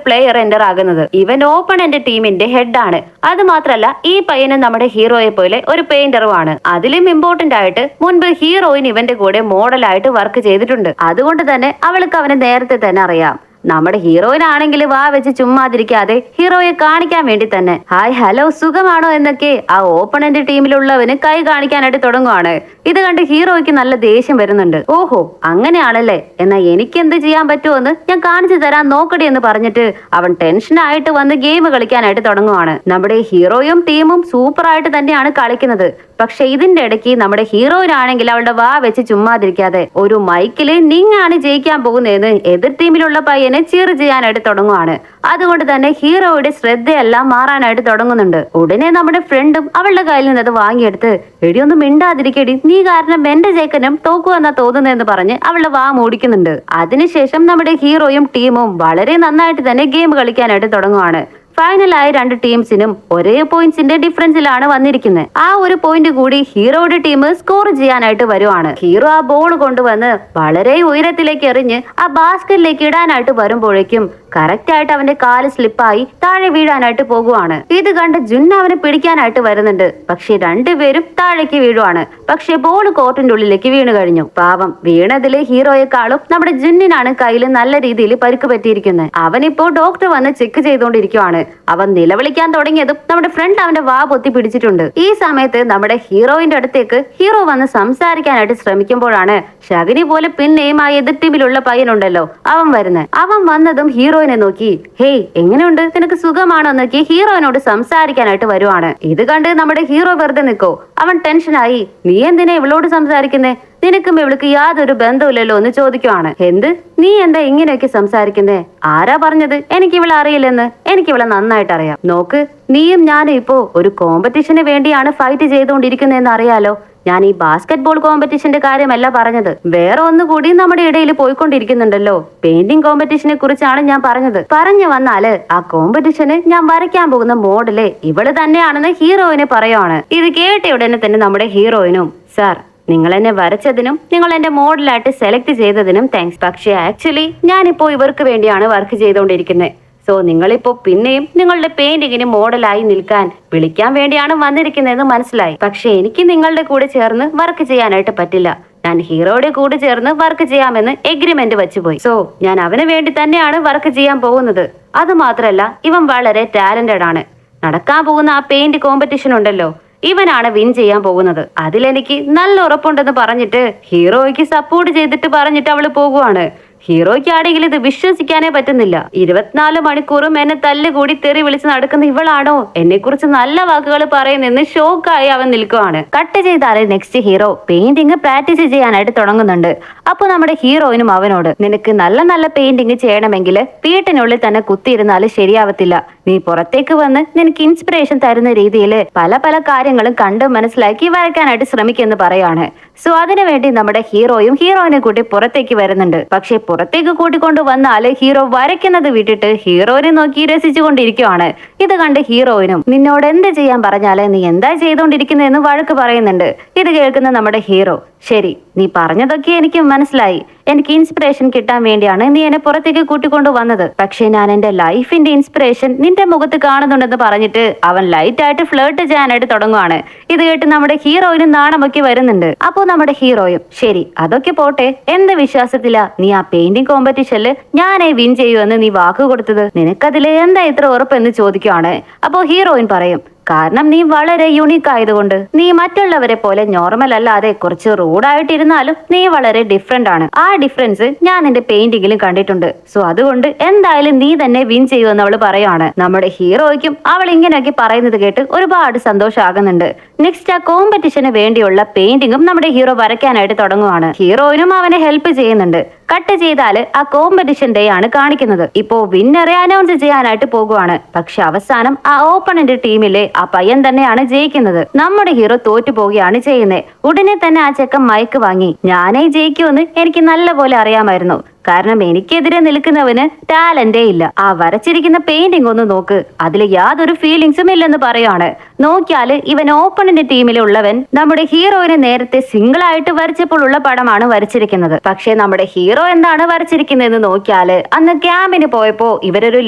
പ്ലെയർ എൻ്റർ ആകുന്നത്. ഇവൻ ഓപ്പണന്റ് ടീമിന്റെ ഹെഡാണ്. അത് മാത്രല്ല ഈ പയ്യന് നമ്മുടെ ഹീറോയെ പോലെ ഒരു പെയിന്ററുമാണ്. അതിലും ഇമ്പോർട്ടന്റ് ആയിട്ട് മുൻപ് ഹീറോയിൻ ഇവന്റെ കൂടെ മോഡലായിട്ട് വർക്ക് ചെയ്തിട്ടുണ്ട്. അതുകൊണ്ട് തന്നെ അവൾക്ക് അവനെ നേരത്തെ തന്നെ അറിയാം. നമ്മുടെ ഹീറോയിനാണെങ്കിൽ വാ വെച്ച് ചുമ്മാതിരിക്കാതെ ഹീറോയെ കാണിക്കാൻ വേണ്ടി തന്നെ ഹായ് ഹലോ സുഖമാണോ എന്നൊക്കെ ആ ഓപ്പണന്റ് ടീമിലുള്ളവന് കൈ കാണിക്കാനായിട്ട് തുടങ്ങുവാണ്. ഇത് കണ്ട് ഹീറോയ്ക്ക് നല്ല ദേഷ്യം വരുന്നുണ്ട്. ഓഹോ അങ്ങനെയാണല്ലേ, എന്നാ എനിക്ക് എന്ത് ചെയ്യാൻ പറ്റുമെന്ന് ഞാൻ കാണിച്ചു തരാൻ നോക്കടി എന്ന് പറഞ്ഞിട്ട് അവൻ ടെൻഷനായിട്ട് വന്ന് ഗെയിം കളിക്കാനായിട്ട് തുടങ്ങുവാണ്. നമ്മുടെ ഹീറോയും ടീമും സൂപ്പർ ആയിട്ട് തന്നെയാണ് കളിക്കുന്നത്. പക്ഷെ ഇതിന്റെ ഇടയ്ക്ക് നമ്മുടെ ഹീറോയിനാണെങ്കിൽ അവളുടെ വാ വെച്ച് ചുമ്മാതിരിക്കാതെ ഒരു മൈക്കില് നിങ്ങാണ് ജയിക്കാൻ പോകുന്നതെന്ന് എതിർ ടീമിലുള്ള പയ്യനെ ചീർ ചെയ്യാനായിട്ട് തുടങ്ങുവാണ്. അതുകൊണ്ട് തന്നെ ഹീറോയുടെ ശ്രദ്ധയെല്ലാം മാറാനായിട്ട് തുടങ്ങുന്നുണ്ട്. ഉടനെ നമ്മുടെ ഫ്രണ്ടും അവളുടെ കയ്യിൽ നിന്ന് അത് വാങ്ങിയെടുത്ത് എടി ഒന്നും മിണ്ടാതിരിക്കടി, നീ കാരണം എന്റെ ജേക്കനും തോക്കുവെന്നാ തോന്നുന്നതെന്ന് പറഞ്ഞ് അവളുടെ വാ മൂടിക്കുന്നുണ്ട്. അതിനുശേഷം നമ്മുടെ ഹീറോയും ടീമും വളരെ നന്നായിട്ട് തന്നെ ഗെയിം കളിക്കാനായിട്ട് തുടങ്ങുവാണ്. ഫൈനലായ രണ്ട് ടീംസിനും ഒരേ പോയിന്റ്സിന്റെ ഡിഫറൻസിലാണ് വന്നിരിക്കുന്നത്. ആ ഒരു പോയിന്റ് കൂടി ഹീറോയുടെ ടീം സ്കോർ ചെയ്യാനായിട്ട് വരുവാണ്. ഹീറോ ആ ബോൾ കൊണ്ടുവന്ന് വളരെ ഉയരത്തിലേക്ക് എറിഞ്ഞ് ആ ബാസ്കറ്റിലേക്ക് ഇടാനായിട്ട് വരുമ്പോഴേക്കും കറക്റ്റ് ആയിട്ട് അവന്റെ കാല് സ്ലിപ്പായി താഴെ വീഴാനായിട്ട് പോകുവാണ്. ഇത് കണ്ട് ജുൻ അവനെ പിടിക്കാനായിട്ട് വരുന്നുണ്ട്. പക്ഷെ രണ്ടുപേരും താഴേക്ക് വീഴുവാണ്. പക്ഷെ ബോൾ കോർട്ടിന്റെ ഉള്ളിലേക്ക് വീണു കഴിഞ്ഞു. പാവം വീണതിലെ ഹീറോയെക്കാളും നമ്മുടെ ജുന്നിനാണ് കയ്യിൽ നല്ല രീതിയിൽ പരിക്ക് പറ്റിയിരിക്കുന്നത്. അവനിപ്പോ ഡോക്ടർ വന്ന് ചെക്ക് ചെയ്തുകൊണ്ടിരിക്കുവാണ്. അവൻ നിലവിളിക്കാൻ തുടങ്ങിയതും നമ്മുടെ ഫ്രണ്ട് അവന്റെ വാ പൊത്തി പിടിച്ചിട്ടുണ്ട്. ഈ സമയത്ത് നമ്മുടെ ഹീറോയിന്റെ അടുത്തേക്ക് ഹീറോ വന്ന് സംസാരിക്കാനായിട്ട് ശ്രമിക്കുമ്പോഴാണ് ശകുനി പോലെ പിന്നെയും ആ എതിർ ടീമിലുള്ള പയ്യനുണ്ടല്ലോ അവൻ വരുന്നത്. അവൻ വന്നതും ഹീറോയിനെ നോക്കി ഹേയ് എങ്ങനെയുണ്ട്, നിനക്ക് സുഖമാണോ എന്നൊക്കെ ഹീറോയിനോട് സംസാരിക്കാനായിട്ട് വരുവാണ്. ഇത് കണ്ട് നമ്മുടെ ഹീറോ വെറുതെ നിൽക്കോ. അവൻ ടെൻഷനായി. നീ എന്തിനാ ഇവളോട് സംസാരിക്കുന്നേ, നിനക്കും ഇവൾക്ക് യാതൊരു ബന്ധമില്ലല്ലോ എന്ന് ചോദിക്കുവാണ്. എന്ത്, നീ എന്താ ഇങ്ങനെയൊക്കെ സംസാരിക്കുന്നേ? ആരാ പറഞ്ഞത് എനിക്ക് ഇവളെ അറിയില്ലെന്ന്? എനിക്ക് ഇവളെ നന്നായിട്ട് അറിയാം. നോക്ക്, നീയും ഞാനും ഇപ്പോ ഒരു കോമ്പറ്റീഷന് വേണ്ടിയാണ് ഫൈറ്റ് ചെയ്തുകൊണ്ടിരിക്കുന്നതെന്ന് അറിയാലോ. ഞാൻ ഈ ബാസ്കറ്റ് ബോൾ കോമ്പറ്റീഷന്റെ കാര്യമല്ല പറഞ്ഞത്, വേറെ ഒന്നുകൂടി നമ്മുടെ ഇടയിൽ പോയിക്കൊണ്ടിരിക്കുന്നുണ്ടല്ലോ. പെയിന്റിംഗ് കോമ്പറ്റീഷനെ കുറിച്ചാണ് ഞാൻ പറഞ്ഞത്. പറഞ്ഞു വന്നാല് ആ കോമ്പറ്റീഷന് ഞാൻ വരയ്ക്കാൻ പോകുന്ന മോഡല് ഇവള് തന്നെയാണെന്ന് ഹീറോയിനെ പറയുവാണ്. ഇത് കേട്ട ഉടനെ തന്നെ നമ്മുടെ ഹീറോയിനും സാർ, നിങ്ങൾ എന്നെ വരച്ചതിനും നിങ്ങൾ എന്റെ മോഡലായിട്ട് സെലക്ട് ചെയ്തതിനും താങ്ക്സ്. പക്ഷെ ആക്ച്വലി ഞാനിപ്പോ ഇവർക്ക് വേണ്ടിയാണ് വർക്ക് ചെയ്തുകൊണ്ടിരിക്കുന്നത്. സോ നിങ്ങളിപ്പോ പിന്നെയും നിങ്ങളുടെ പെയിന്റിങ്ങിന് മോഡലായി നിൽക്കാൻ വിളിക്കാൻ വേണ്ടിയാണ് വന്നിരിക്കുന്നതെന്ന് മനസ്സിലായി. പക്ഷെ എനിക്ക് നിങ്ങളുടെ കൂടെ ചേർന്ന് വർക്ക് ചെയ്യാനായിട്ട് പറ്റില്ല. ഞാൻ ഹീറോയുടെ കൂടെ ചേർന്ന് വർക്ക് ചെയ്യാമെന്ന് എഗ്രിമെന്റ് വെച്ചുപോയി. സോ ഞാൻ അവന് വേണ്ടി തന്നെയാണ് വർക്ക് ചെയ്യാൻ പോകുന്നത്. അത് മാത്രല്ല ഇവൻ വളരെ ടാലന്റഡ് ആണ്. നടക്കാൻ പോകുന്ന ആ പെയിന്റ് കോമ്പറ്റീഷൻ ഉണ്ടല്ലോ, ഇവനാണ് വിൻ ചെയ്യാൻ പോകുന്നത്, അതിലെനിക്ക് നല്ല ഉറപ്പുണ്ടെന്ന് പറഞ്ഞിട്ട് ഹീറോയ്ക്ക് സപ്പോർട്ട് ചെയ്തിട്ട് പറഞ്ഞിട്ട് അവള് പോകുവാണ്. ഹീറോയ്ക്കാണെങ്കിൽ ഇത് വിശ്വസിക്കാനേ പറ്റുന്നില്ല. 24 മണിക്കൂറും എന്നെ തല്ലുകൂടി തെറി വിളിച്ച് നടക്കുന്ന ഇവളാണോ എന്നെ കുറിച്ച് നല്ല വാക്കുകൾ പറയുന്നെന്ന് ഷോക്കായി അവൻ നിൽക്കുവാണ്. കട്ട് ചെയ്താല് നെക്സ്റ്റ് ഹീറോ പെയിന്റിങ് പ്രാക്ടീസ് ചെയ്യാനായിട്ട് തുടങ്ങുന്നുണ്ട്. അപ്പൊ നമ്മുടെ ഹീറോയിനും അവനോട്, നിനക്ക് നല്ല നല്ല പെയിന്റിങ് ചെയ്യണമെങ്കിൽ വീട്ടിനുള്ളിൽ തന്നെ കുത്തിയിരുന്നാല് ശരിയാവത്തില്ല, നീ പുറത്തേക്ക് വന്ന് നിനക്ക് ഇൻസ്പിറേഷൻ തരുന്ന രീതിയിൽ പല പല കാര്യങ്ങളും കണ്ട് മനസ്സിലാക്കി വരയ്ക്കാനായിട്ട് ശ്രമിക്കുമെന്ന് പറയാണ്. സോ അതിനുവേണ്ടി നമ്മുടെ ഹീറോയും ഹീറോയിനെ കൂട്ടി പുറത്തേക്ക് വരുന്നുണ്ട്. പക്ഷെ പുറത്തേക്ക് കൂട്ടിക്കൊണ്ട് വന്നാല് ഹീറോ വരയ്ക്കുന്നത് വിട്ടിട്ട് ഹീറോയിനെ നോക്കി രസിച്ചുകൊണ്ടിരിക്കുവാണ്. ഇത് കണ്ട് ഹീറോയിനും, നിന്നോട് എന്ത് ചെയ്യാൻ പറഞ്ഞാല് നീ എന്താ ചെയ്തോണ്ടിരിക്കുന്നതെന്ന് വഴക്ക് പറയുന്നുണ്ട്. ഇത് കേൾക്കുന്ന നമ്മുടെ ഹീറോ, ശരി, നീ പറഞ്ഞതൊക്കെ എനിക്ക് മനസ്സിലായി, എനിക്ക് ഇൻസ്പിറേഷൻ കിട്ടാൻ വേണ്ടിയാണ് നീ എന്നെ പുറത്തേക്ക് കൂട്ടിക്കൊണ്ടു വന്നത്. പക്ഷെ ഞാൻ എന്റെ ലൈഫിന്റെ ഇൻസ്പിറേഷൻ നിന്റെ മുഖത്ത് കാണുന്നുണ്ടെന്ന് പറഞ്ഞിട്ട് അവൻ ലൈറ്റ് ആയിട്ട് ഫ്ലേർട്ട് ചെയ്യാനായിട്ട് തുടങ്ങുവാണ്. ഇത് കേട്ട് നമ്മുടെ ഹീറോയിന് നാണമൊക്കെ വരുന്നുണ്ട്. അപ്പോ നമ്മുടെ ഹീറോയും, ശരി അതൊക്കെ പോട്ടെ, എന്ത് വിശ്വാസത്തിലാ നീ ആ പെയിന്റിംഗ് കോമ്പറ്റീഷനിൽ ഞാനേ വിൻ ചെയ്യുമെന്ന് നീ വാക്ക് കൊടുത്തത്? നിനക്കതില് എന്താ ഇത്ര ഉറപ്പെന്ന് ചോദിക്കുവാണ്. അപ്പോ ഹീറോയിൻ പറയും, കാരണം നീ വളരെ യുണീക്ക് ആയതുകൊണ്ട്. നീ മറ്റുള്ളവരെ പോലെ നോർമൽ അല്ലാതെ കുറച്ച് റൂഡായിട്ടിരുന്നാലും നീ വളരെ ഡിഫറെന്റ് ആണ്. ആ ഡിഫറൻസ് ഞാൻ നിന്റെ പെയിന്റിങ്ങിലും കണ്ടിട്ടുണ്ട്. സോ അതുകൊണ്ട് എന്തായാലും നീ തന്നെ വിൻ ചെയ്യുമെന്ന് അവള് പറയാണ്. നമ്മുടെ ഹീറോയ്ക്കും അവൾ ഇങ്ങനെയൊക്കെ പറയുന്നത് കേട്ട് ഒരുപാട് സന്തോഷമാകുന്നുണ്ട്. നെക്സ്റ്റ് ആ കോമ്പറ്റീഷന് വേണ്ടിയുള്ള പെയിന്റിങ്ങും നമ്മുടെ ഹീറോ വരയ്ക്കാനായിട്ട് തുടങ്ങുവാണ്. ഹീറോയിനും അവനെ ഹെൽപ്പ് ചെയ്യുന്നുണ്ട്. കട്ട് ചെയ്താല് ആ കോമ്പറ്റീഷൻ ഡേ ആണ് കാണിക്കുന്നത്. ഇപ്പോ വിന്നറെ അനൗൺസ് ചെയ്യാനായിട്ട് പോകുവാണ്. പക്ഷെ അവസാനം ആ ഓപ്പണന്റ് ടീമിലെ ആ പയ്യൻ തന്നെയാണ് ജയിക്കുന്നത്. നമ്മുടെ ഹീറോ തോറ്റു പോവുകയാണ് ചെയ്യുന്നത്. ഉടനെ തന്നെ ആ ചെക്കൻ മൈക്ക് വാങ്ങി, ഞാനേ ജയിക്കുമെന്ന് എനിക്ക് നല്ലപോലെ അറിയാമായിരുന്നു, കാരണം എനിക്കെതിരെ നിൽക്കുന്നവന് ടാലന്റേ ഇല്ല. ആ വരച്ചിരിക്കുന്ന പെയിന്റിംഗ് ഒന്ന് നോക്ക്, അതിൽ യാതൊരു ഫീലിങ്സും ഇല്ലെന്ന് പറയാണ്. നോക്കിയാല് ഇവൻ ഓപ്പണിന്റെ ടീമിലുള്ളവൻ നമ്മുടെ ഹീറോയിനെ നേരത്തെ സിംഗിൾ ആയിട്ട് വരച്ചപ്പോൾ ഉള്ള പടമാണ് വരച്ചിരിക്കുന്നത്. പക്ഷെ നമ്മുടെ ഹീറോ എന്താണ് വരച്ചിരിക്കുന്നതെന്ന് നോക്കിയാല് അന്ന് ക്യാമ്പിന് പോയപ്പോ ഇവരൊരു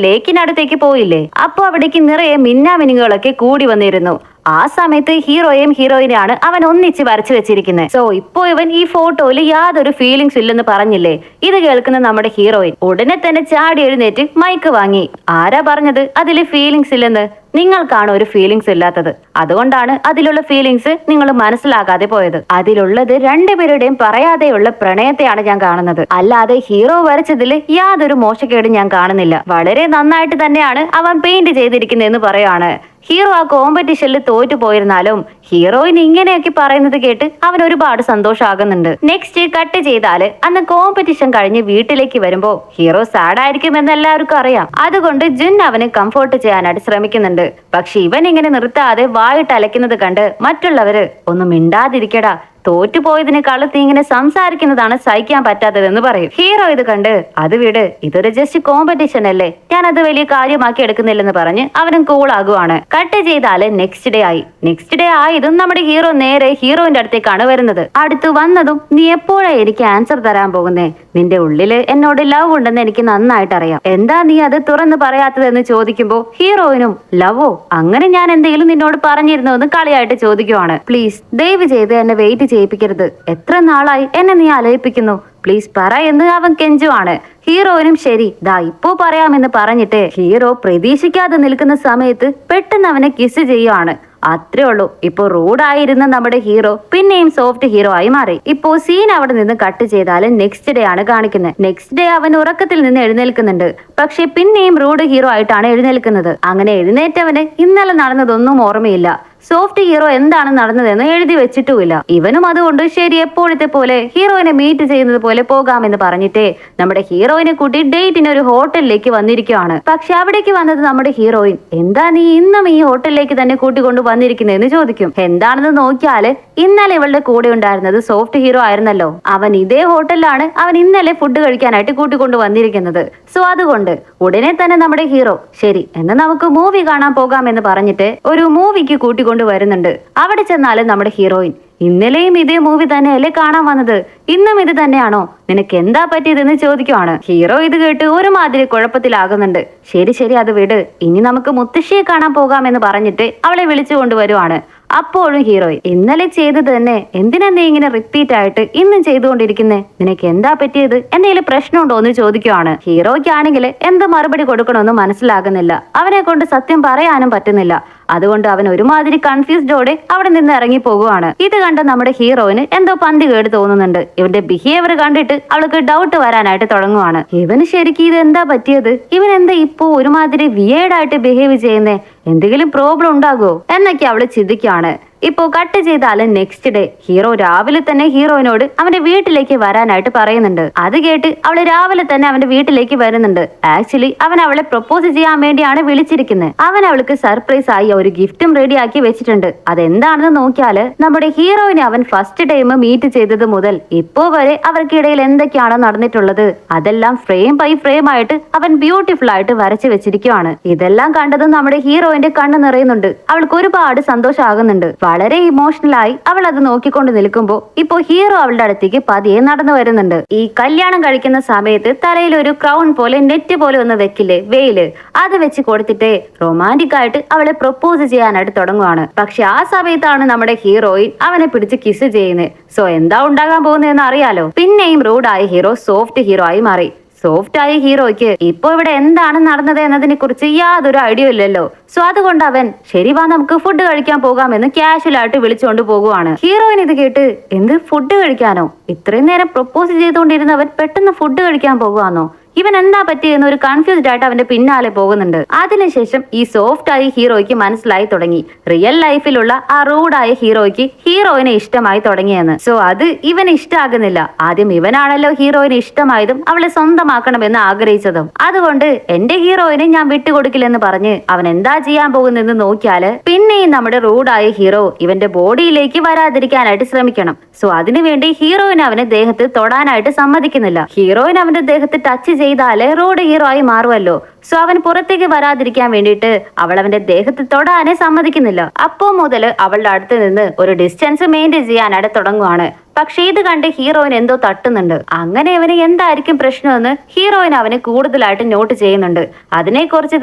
ലേക്കിനടുത്തേക്ക് പോയില്ലേ, അപ്പൊ അവിടേക്ക് നിറയെ മിന്നാമിനുകളൊക്കെ കൂടി വന്നിരുന്നു. ആ സമയത്ത് ഹീറോയും ഹീറോയിനെയാണ് അവൻ ഒന്നിച്ച് വരച്ചു വെച്ചിരിക്കുന്നത്. സോ ഇപ്പോ ഇവൻ ഈ ഫോട്ടോയിൽ യാതൊരു ഫീലിങ്സ് ഇല്ലെന്ന് പറഞ്ഞില്ലേ. ഇത് കേൾക്കുന്ന നമ്മുടെ ഹീറോയിൻ ഉടനെ തന്നെ ചാടി എഴുന്നേറ്റ് മൈക്ക് വാങ്ങി, ആരാ പറഞ്ഞത് അതില് ഫീലിങ്സ് ഇല്ലെന്ന്? നിങ്ങൾക്കാണ് ഒരു ഫീലിങ്സ് ഇല്ലാത്തത്, അതുകൊണ്ടാണ് അതിലുള്ള ഫീലിങ്സ് നിങ്ങൾ മനസ്സിലാകാതെ പോയത്. അതിലുള്ളത് രണ്ടുപേരുടെയും പറയാതെയുള്ള പ്രണയത്തെയാണ് ഞാൻ കാണുന്നത്, അല്ലാതെ ഹീറോ വരച്ചതിൽ യാതൊരു മോശക്കേടും ഞാൻ കാണുന്നില്ല. വളരെ നന്നായിട്ട് തന്നെയാണ് അവൻ പെയിന്റ് ചെയ്തിരിക്കുന്നതെന്ന് പറയാണ്. ഹീറോ ആ കോമ്പറ്റീഷനിൽ തോറ്റു പോയിരുന്നാലും ഹീറോയിൻ ഇങ്ങനെയൊക്കെ പറയുന്നത് കേട്ട് അവൻ ഒരുപാട് സന്തോഷമാകുന്നുണ്ട്. നെക്സ്റ്റ് കട്ട് ചെയ്താല് അന്ന് കോമ്പറ്റീഷൻ കഴിഞ്ഞ് വീട്ടിലേക്ക് വരുമ്പോ ഹീറോ സാഡ് ആയിരിക്കും എന്ന് എല്ലാവർക്കും അറിയാം. അതുകൊണ്ട് ജിൻ അവനെ കംഫോർട്ട് ചെയ്യാനായിട്ട് ശ്രമിക്കുന്നുണ്ട്. പക്ഷെ ഇവൻ ഇങ്ങനെ നിർത്താതെ വായിട്ട് അലക്കുന്നത് കണ്ട് മറ്റുള്ളവര് ഒന്നും മിണ്ടാതിരിക്കടാ, തോറ്റുപോയതിനേക്കാളും നീ ഇങ്ങനെ സംസാരിക്കുന്നതാണ് സഹിക്കാൻ പറ്റാത്തതെന്ന് പറയും. ഹീറോ ഇത് കണ്ട്, അത് വിട്, ഇതൊരു ജസ്റ്റ് കോമ്പറ്റീഷൻ അല്ലേ, ഞാൻ അത് വലിയ കാര്യമാക്കി എടുക്കുന്നില്ലെന്ന് പറഞ്ഞ് അവനും കൂളാകുവാണ്. കട്ട് ചെയ്താല് നെക്സ്റ്റ് ഡേ ആയി. നെക്സ്റ്റ് ഡേ ആയതും നമ്മുടെ ഹീറോ നേരെ ഹീറോയിന്റെ അടുത്തേക്കാണ് വരുന്നത്. അടുത്ത് വന്നതും, നീ എപ്പോഴാ എനിക്ക് ആൻസർ തരാൻ പോകുന്നേ? നിന്റെ ഉള്ളില് എന്നോട് ലവ് ഉണ്ടെന്ന് എനിക്ക് നന്നായിട്ട് അറിയാം, എന്താ നീ അത് തുറന്ന് പറയാത്തതെന്ന് ചോദിക്കുമ്പോ ഹീറോയിനും, ലവോ, അങ്ങനെ ഞാൻ എന്തെങ്കിലും നിന്നോട് പറഞ്ഞിരുന്നോ എന്ന് കളിയായിട്ട് ചോദിക്കുവാണ്. പ്ലീസ് ദയവ് ചെയ്ത് എന്നെ വെയിറ്റ് ചെയ്യിപ്പിക്കരുത്, എത്ര നാളായി എന്നെ നീ അലയിപ്പിക്കുന്നു, പ്ലീസ് പറ എന്ന് അവൻ കെഞ്ചുവാണ്. ഹീറോയിനും ശരി ദാ ഇപ്പോ പറയാമെന്ന് പറഞ്ഞിട്ട് ഹീറോ പ്രതീക്ഷിക്കാതെ നിൽക്കുന്ന സമയത്ത് പെട്ടെന്ന് അവനെ കിസ് ചെയ്യുവാണ്. അത്രേ ഉള്ളൂ. ഇപ്പോ റൂഡായിരുന്ന നമ്മുടെ ഹീറോ പിന്നെയും സോഫ്റ്റ് ഹീറോ ആയി മാറി. ഇപ്പോ സീൻ അവിടെ നിന്ന് കട്ട് ചെയ്താലും നെക്സ്റ്റ് ഡേ ആണ് കാണിക്കുന്നത്. നെക്സ്റ്റ് ഡേ അവൻ ഉറക്കത്തിൽ നിന്ന് എഴുന്നേൽക്കുന്നുണ്ട്. പക്ഷെ പിന്നെയും റൂഡ് ഹീറോ ആയിട്ടാണ് എഴുന്നേൽക്കുന്നത്. അങ്ങനെ എഴുന്നേറ്റവന് ഇന്നലെ നടന്നതൊന്നും ഓർമ്മയില്ല. സോഫ്റ്റ് ഹീറോ എന്താണ് നടന്നതെന്ന് എഴുതി വെച്ചിട്ടുമില്ല. ഇവനും അതുകൊണ്ട് ശരി എപ്പോഴത്തെ പോലെ ഹീറോയിനെ മീറ്റ് ചെയ്യുന്നത് പോലെ പോകാമെന്ന് പറഞ്ഞിട്ടേ നമ്മുടെ ഹീറോയിനെ കൂട്ടി ഡേറ്റിന് ഒരു ഹോട്ടലിലേക്ക് വന്നിരിക്കുവാണ്. പക്ഷെ അവിടേക്ക് വന്നത് നമ്മുടെ ഹീറോയിൻ, എന്താ നീ ഇന്നും ഈ ഹോട്ടലിലേക്ക് തന്നെ കൂട്ടിക്കൊണ്ട് വന്നിരിക്കുന്നതെന്ന് ചോദിക്കും. എന്താണെന്ന് നോക്കിയാല് ഇന്നലെ ഇവളുടെ കൂടെ ഉണ്ടായിരുന്നത് സോഫ്റ്റ് ഹീറോ ആയിരുന്നല്ലോ. അവൻ ഇതേ ഹോട്ടലിലാണ് അവൻ ഇന്നലെ ഫുഡ് കഴിക്കാനായിട്ട് കൂട്ടിക്കൊണ്ട് വന്നിരിക്കുന്നത്. സോ അതുകൊണ്ട് ഉടനെ തന്നെ നമ്മുടെ ഹീറോ, ശരി എന്ന് നമുക്ക് മൂവി കാണാൻ പോകാമെന്ന് പറഞ്ഞിട്ട് ഒരു മൂവിക്ക് കൂട്ടിക്കൊണ്ട് വരുന്നുണ്ട്. അവിടെ ചെന്നാലും നമ്മുടെ ഹീറോയിൻ, ഇന്നലെയും ഇതേ മൂവി തന്നെയല്ലേ കാണാൻ വന്നത്, ഇന്നും ഇത് തന്നെയാണോ, നിനക്ക് എന്താ പറ്റിയതെന്ന് ചോദിക്കുവാണ്. ഹീറോ ഇത് കേട്ട് ഒരുമാതിരി കുഴപ്പത്തിലാകുന്നുണ്ട്. ശരി ശരി അത് വിട്, ഇനി നമുക്ക് മുത്തശ്ശിയെ കാണാൻ പോകാമെന്ന് പറഞ്ഞിട്ട് അവളെ വിളിച്ചു കൊണ്ടുവരുവാണ്. അപ്പോഴും ഹീറോയിൻ, ഇന്നലെ ചെയ്തത് തന്നെ എന്തിനാ നീ ഇങ്ങനെ റിപ്പീറ്റ് ആയിട്ട് ഇന്നും ചെയ്തുകൊണ്ടിരിക്കുന്നേ, നിനക്ക് എന്താ പറ്റിയത്, എന്തെങ്കിലും പ്രശ്നമുണ്ടോ എന്ന് ചോദിക്കുവാണ്. ഹീറോയ്ക്കാണെങ്കിൽ എന്ത് മറുപടി കൊടുക്കണമെന്ന് മനസ്സിലാകുന്നില്ല. അവനെ കൊണ്ട് സത്യം പറയാനും പറ്റുന്നില്ല. അതുകൊണ്ട് അവൻ ഒരുമാതിരി കൺഫ്യൂസ്ഡോടെ അവിടെ നിന്ന് ഇറങ്ങി പോകുവാണ്. ഇത് കണ്ട നമ്മുടെ ഹീറോയിന് എന്തോ പന്തി കേട് തോന്നുന്നുണ്ട്. ഇവന്റെ ബിഹേവിയർ കണ്ടിട്ട് അവൾക്ക് ഡൗട്ട് വരാനായിട്ട് തുടങ്ങുവാണ്. ഇവന് ശരിക്കും ഇത് എന്താ പറ്റിയത്? ഇവൻ എന്താ ഇപ്പോ ഒരുമാതിരി വിയേർഡായിട്ട് ബിഹേവ് ചെയ്യുന്നേ? എന്തെങ്കിലും പ്രോബ്ലം ഉണ്ടാകുമോ എന്നൊക്കെ അവള് ചിന്തിക്കുകയാണ്. ഇപ്പോ കട്ട് ചെയ്താലും നെക്സ്റ്റ് ഡേ ഹീറോ രാവിലെ തന്നെ ഹീറോയിനോട് അവന്റെ വീട്ടിലേക്ക് വരാനായിട്ട് പറയുന്നുണ്ട്. അത് കേട്ട് അവള് രാവിലെ തന്നെ അവന്റെ വീട്ടിലേക്ക് വരുന്നുണ്ട്. ആക്ച്വലി അവൻ അവളെ പ്രപ്പോസ് ചെയ്യാൻ വേണ്ടിയാണ് വിളിച്ചിരിക്കുന്നത്. അവൻ അവൾക്ക് സർപ്രൈസ് ആയി ഒരു ഗിഫ്റ്റും റെഡിയാക്കി വെച്ചിട്ടുണ്ട്. അതെന്താണെന്ന് നോക്കിയാല് നമ്മുടെ ഹീറോയിനെ അവൻ ഫസ്റ്റ് ടൈം മീറ്റ് ചെയ്തത് മുതൽ ഇപ്പോ വരെ അവർക്കിടയിൽ എന്തൊക്കെയാണോ നടന്നിട്ടുള്ളത് അതെല്ലാം ഫ്രെയിം ബൈ ഫ്രെയിം ആയിട്ട് അവൻ ബ്യൂട്ടിഫുൾ ആയിട്ട് വരച്ചു വെച്ചിരിക്കുകയാണ്. ഇതെല്ലാം കണ്ടതും നമ്മുടെ ഹീറോയിന്റെ കണ്ണ് നിറയുന്നുണ്ട്. അവൾക്ക് ഒരുപാട് സന്തോഷമാകുന്നുണ്ട്. വളരെ ഇമോഷണൽ ആയി അവൾ അത് നോക്കിക്കൊണ്ട് നിൽക്കുമ്പോ ഇപ്പോ ഹീറോ അവളുടെ അടുത്തേക്ക് പതിയെ നടന്നു വരുന്നുണ്ട്. ഈ കല്യാണം കഴിക്കുന്ന സമയത്ത് തലയിൽ ഒരു ക്രൗൺ പോലെ നെറ്റ് പോലെ ഒന്ന് വെക്കില്ലേ, വെയില്, അത് വെച്ച് കൊടുത്തിട്ട് റൊമാൻറ്റിക് ആയിട്ട് അവളെ പ്രപ്പോസ് ചെയ്യാനായിട്ട് തുടങ്ങുവാണ്. പക്ഷെ ആ സമയത്താണ് നമ്മുടെ ഹീറോയിൻ അവനെ പിടിച്ച് കിസ് ചെയ്യുന്നത്. സോ എന്താ ഉണ്ടാകാൻ പോകുന്നതെന്ന് അറിയാലോ. പിന്നെയും റൂഡായ ഹീറോ സോഫ്റ്റ് ഹീറോ ആയി മാറി. സോഫ്റ്റ് ആയ ഹീറോയ്ക്ക് ഇപ്പൊ ഇവിടെ എന്താണ് നടന്നത് എന്നതിനെ കുറിച്ച് യാതൊരു ഐഡിയ ഇല്ലല്ലോ. സോ അതുകൊണ്ട് അവൻ ശരി വാ നമുക്ക് ഫുഡ് കഴിക്കാൻ പോകാമെന്ന് ക്യാഷ്വൽ ആയിട്ട് വിളിച്ചുകൊണ്ട് പോകുവാണ്. ഹീറോയിൻ ഇത് കേട്ട് എന്ത് ഫുഡ് കഴിക്കാനോ? ഇത്രയും നേരം പ്രപ്പോസ് ചെയ്തുകൊണ്ടിരുന്നവൻ പെട്ടെന്ന് ഫുഡ് കഴിക്കാൻ പോകുവാന്നോ? ഇവൻ എന്താ പറ്റിയെന്ന് ഒരു കൺഫ്യൂസ്ഡ് ആയിട്ട് അവന്റെ പിന്നാലെ പോകുന്നുണ്ട്. അതിനുശേഷം ഈ സോഫ്റ്റ് ആയ ഹീറോയ്ക്ക് മനസ്സിലായി തുടങ്ങി റിയൽ ലൈഫിലുള്ള ആ റൂഡായ ഹീറോയ്ക്ക് ഹീറോയിനെ ഇഷ്ടമായി തുടങ്ങിയെന്ന്. സോ അത് ഇവന് ഇഷ്ടമാകുന്നില്ല. ആദ്യം ഇവനാണല്ലോ ഹീറോയിനെ ഇഷ്ടമായതും അവളെ സ്വന്തമാക്കണമെന്ന് ആഗ്രഹിച്ചതും. അതുകൊണ്ട് എന്റെ ഹീറോയിനെ ഞാൻ വിട്ടുകൊടുക്കില്ലെന്ന് പറഞ്ഞ് അവൻ എന്താ ചെയ്യാൻ പോകുന്നെന്ന് നോക്കിയാല് പിന്നെയും നമ്മുടെ റൂഡായ ഹീറോ ഇവന്റെ ബോഡിയിലേക്ക് വരാതിരിക്കാനായിട്ട് ശ്രമിക്കണം. സോ അതിനുവേണ്ടി ഹീറോയിൻ അവനെ ദേഹത്ത് തൊടാനായിട്ട് സമ്മതിക്കുന്നില്ല. ഹീറോയിൻ അവന്റെ ദേഹത്ത് ടച്ച് ചെയ്താല് റോഡ് ഹീറോ ആയി മാറുമല്ലോ. സോ അവൻ പുറത്തേക്ക് വരാതിരിക്കാൻ വേണ്ടിയിട്ട് അവൾ അവന്റെ ദേഹത്ത് തൊടാനെ സമ്മതിക്കുന്നില്ല. അപ്പോ മുതൽ അവളുടെ അടുത്ത് നിന്ന് ഒരു ഡിസ്റ്റൻസ് മെയിൻറ്റെയിൻ ചെയ്യാനായിട്ട് തുടങ്ങുവാണ്. പക്ഷെ ഇത് കണ്ട് ഹീറോയിൻ എന്തോ തട്ടുന്നുണ്ട്. അങ്ങനെ അവന് എന്തായിരിക്കും പ്രശ്നമെന്ന് ഹീറോയിൻ അവനെ കൂടുതലായിട്ട് നോട്ട് ചെയ്യുന്നുണ്ട്. അതിനെക്കുറിച്ച്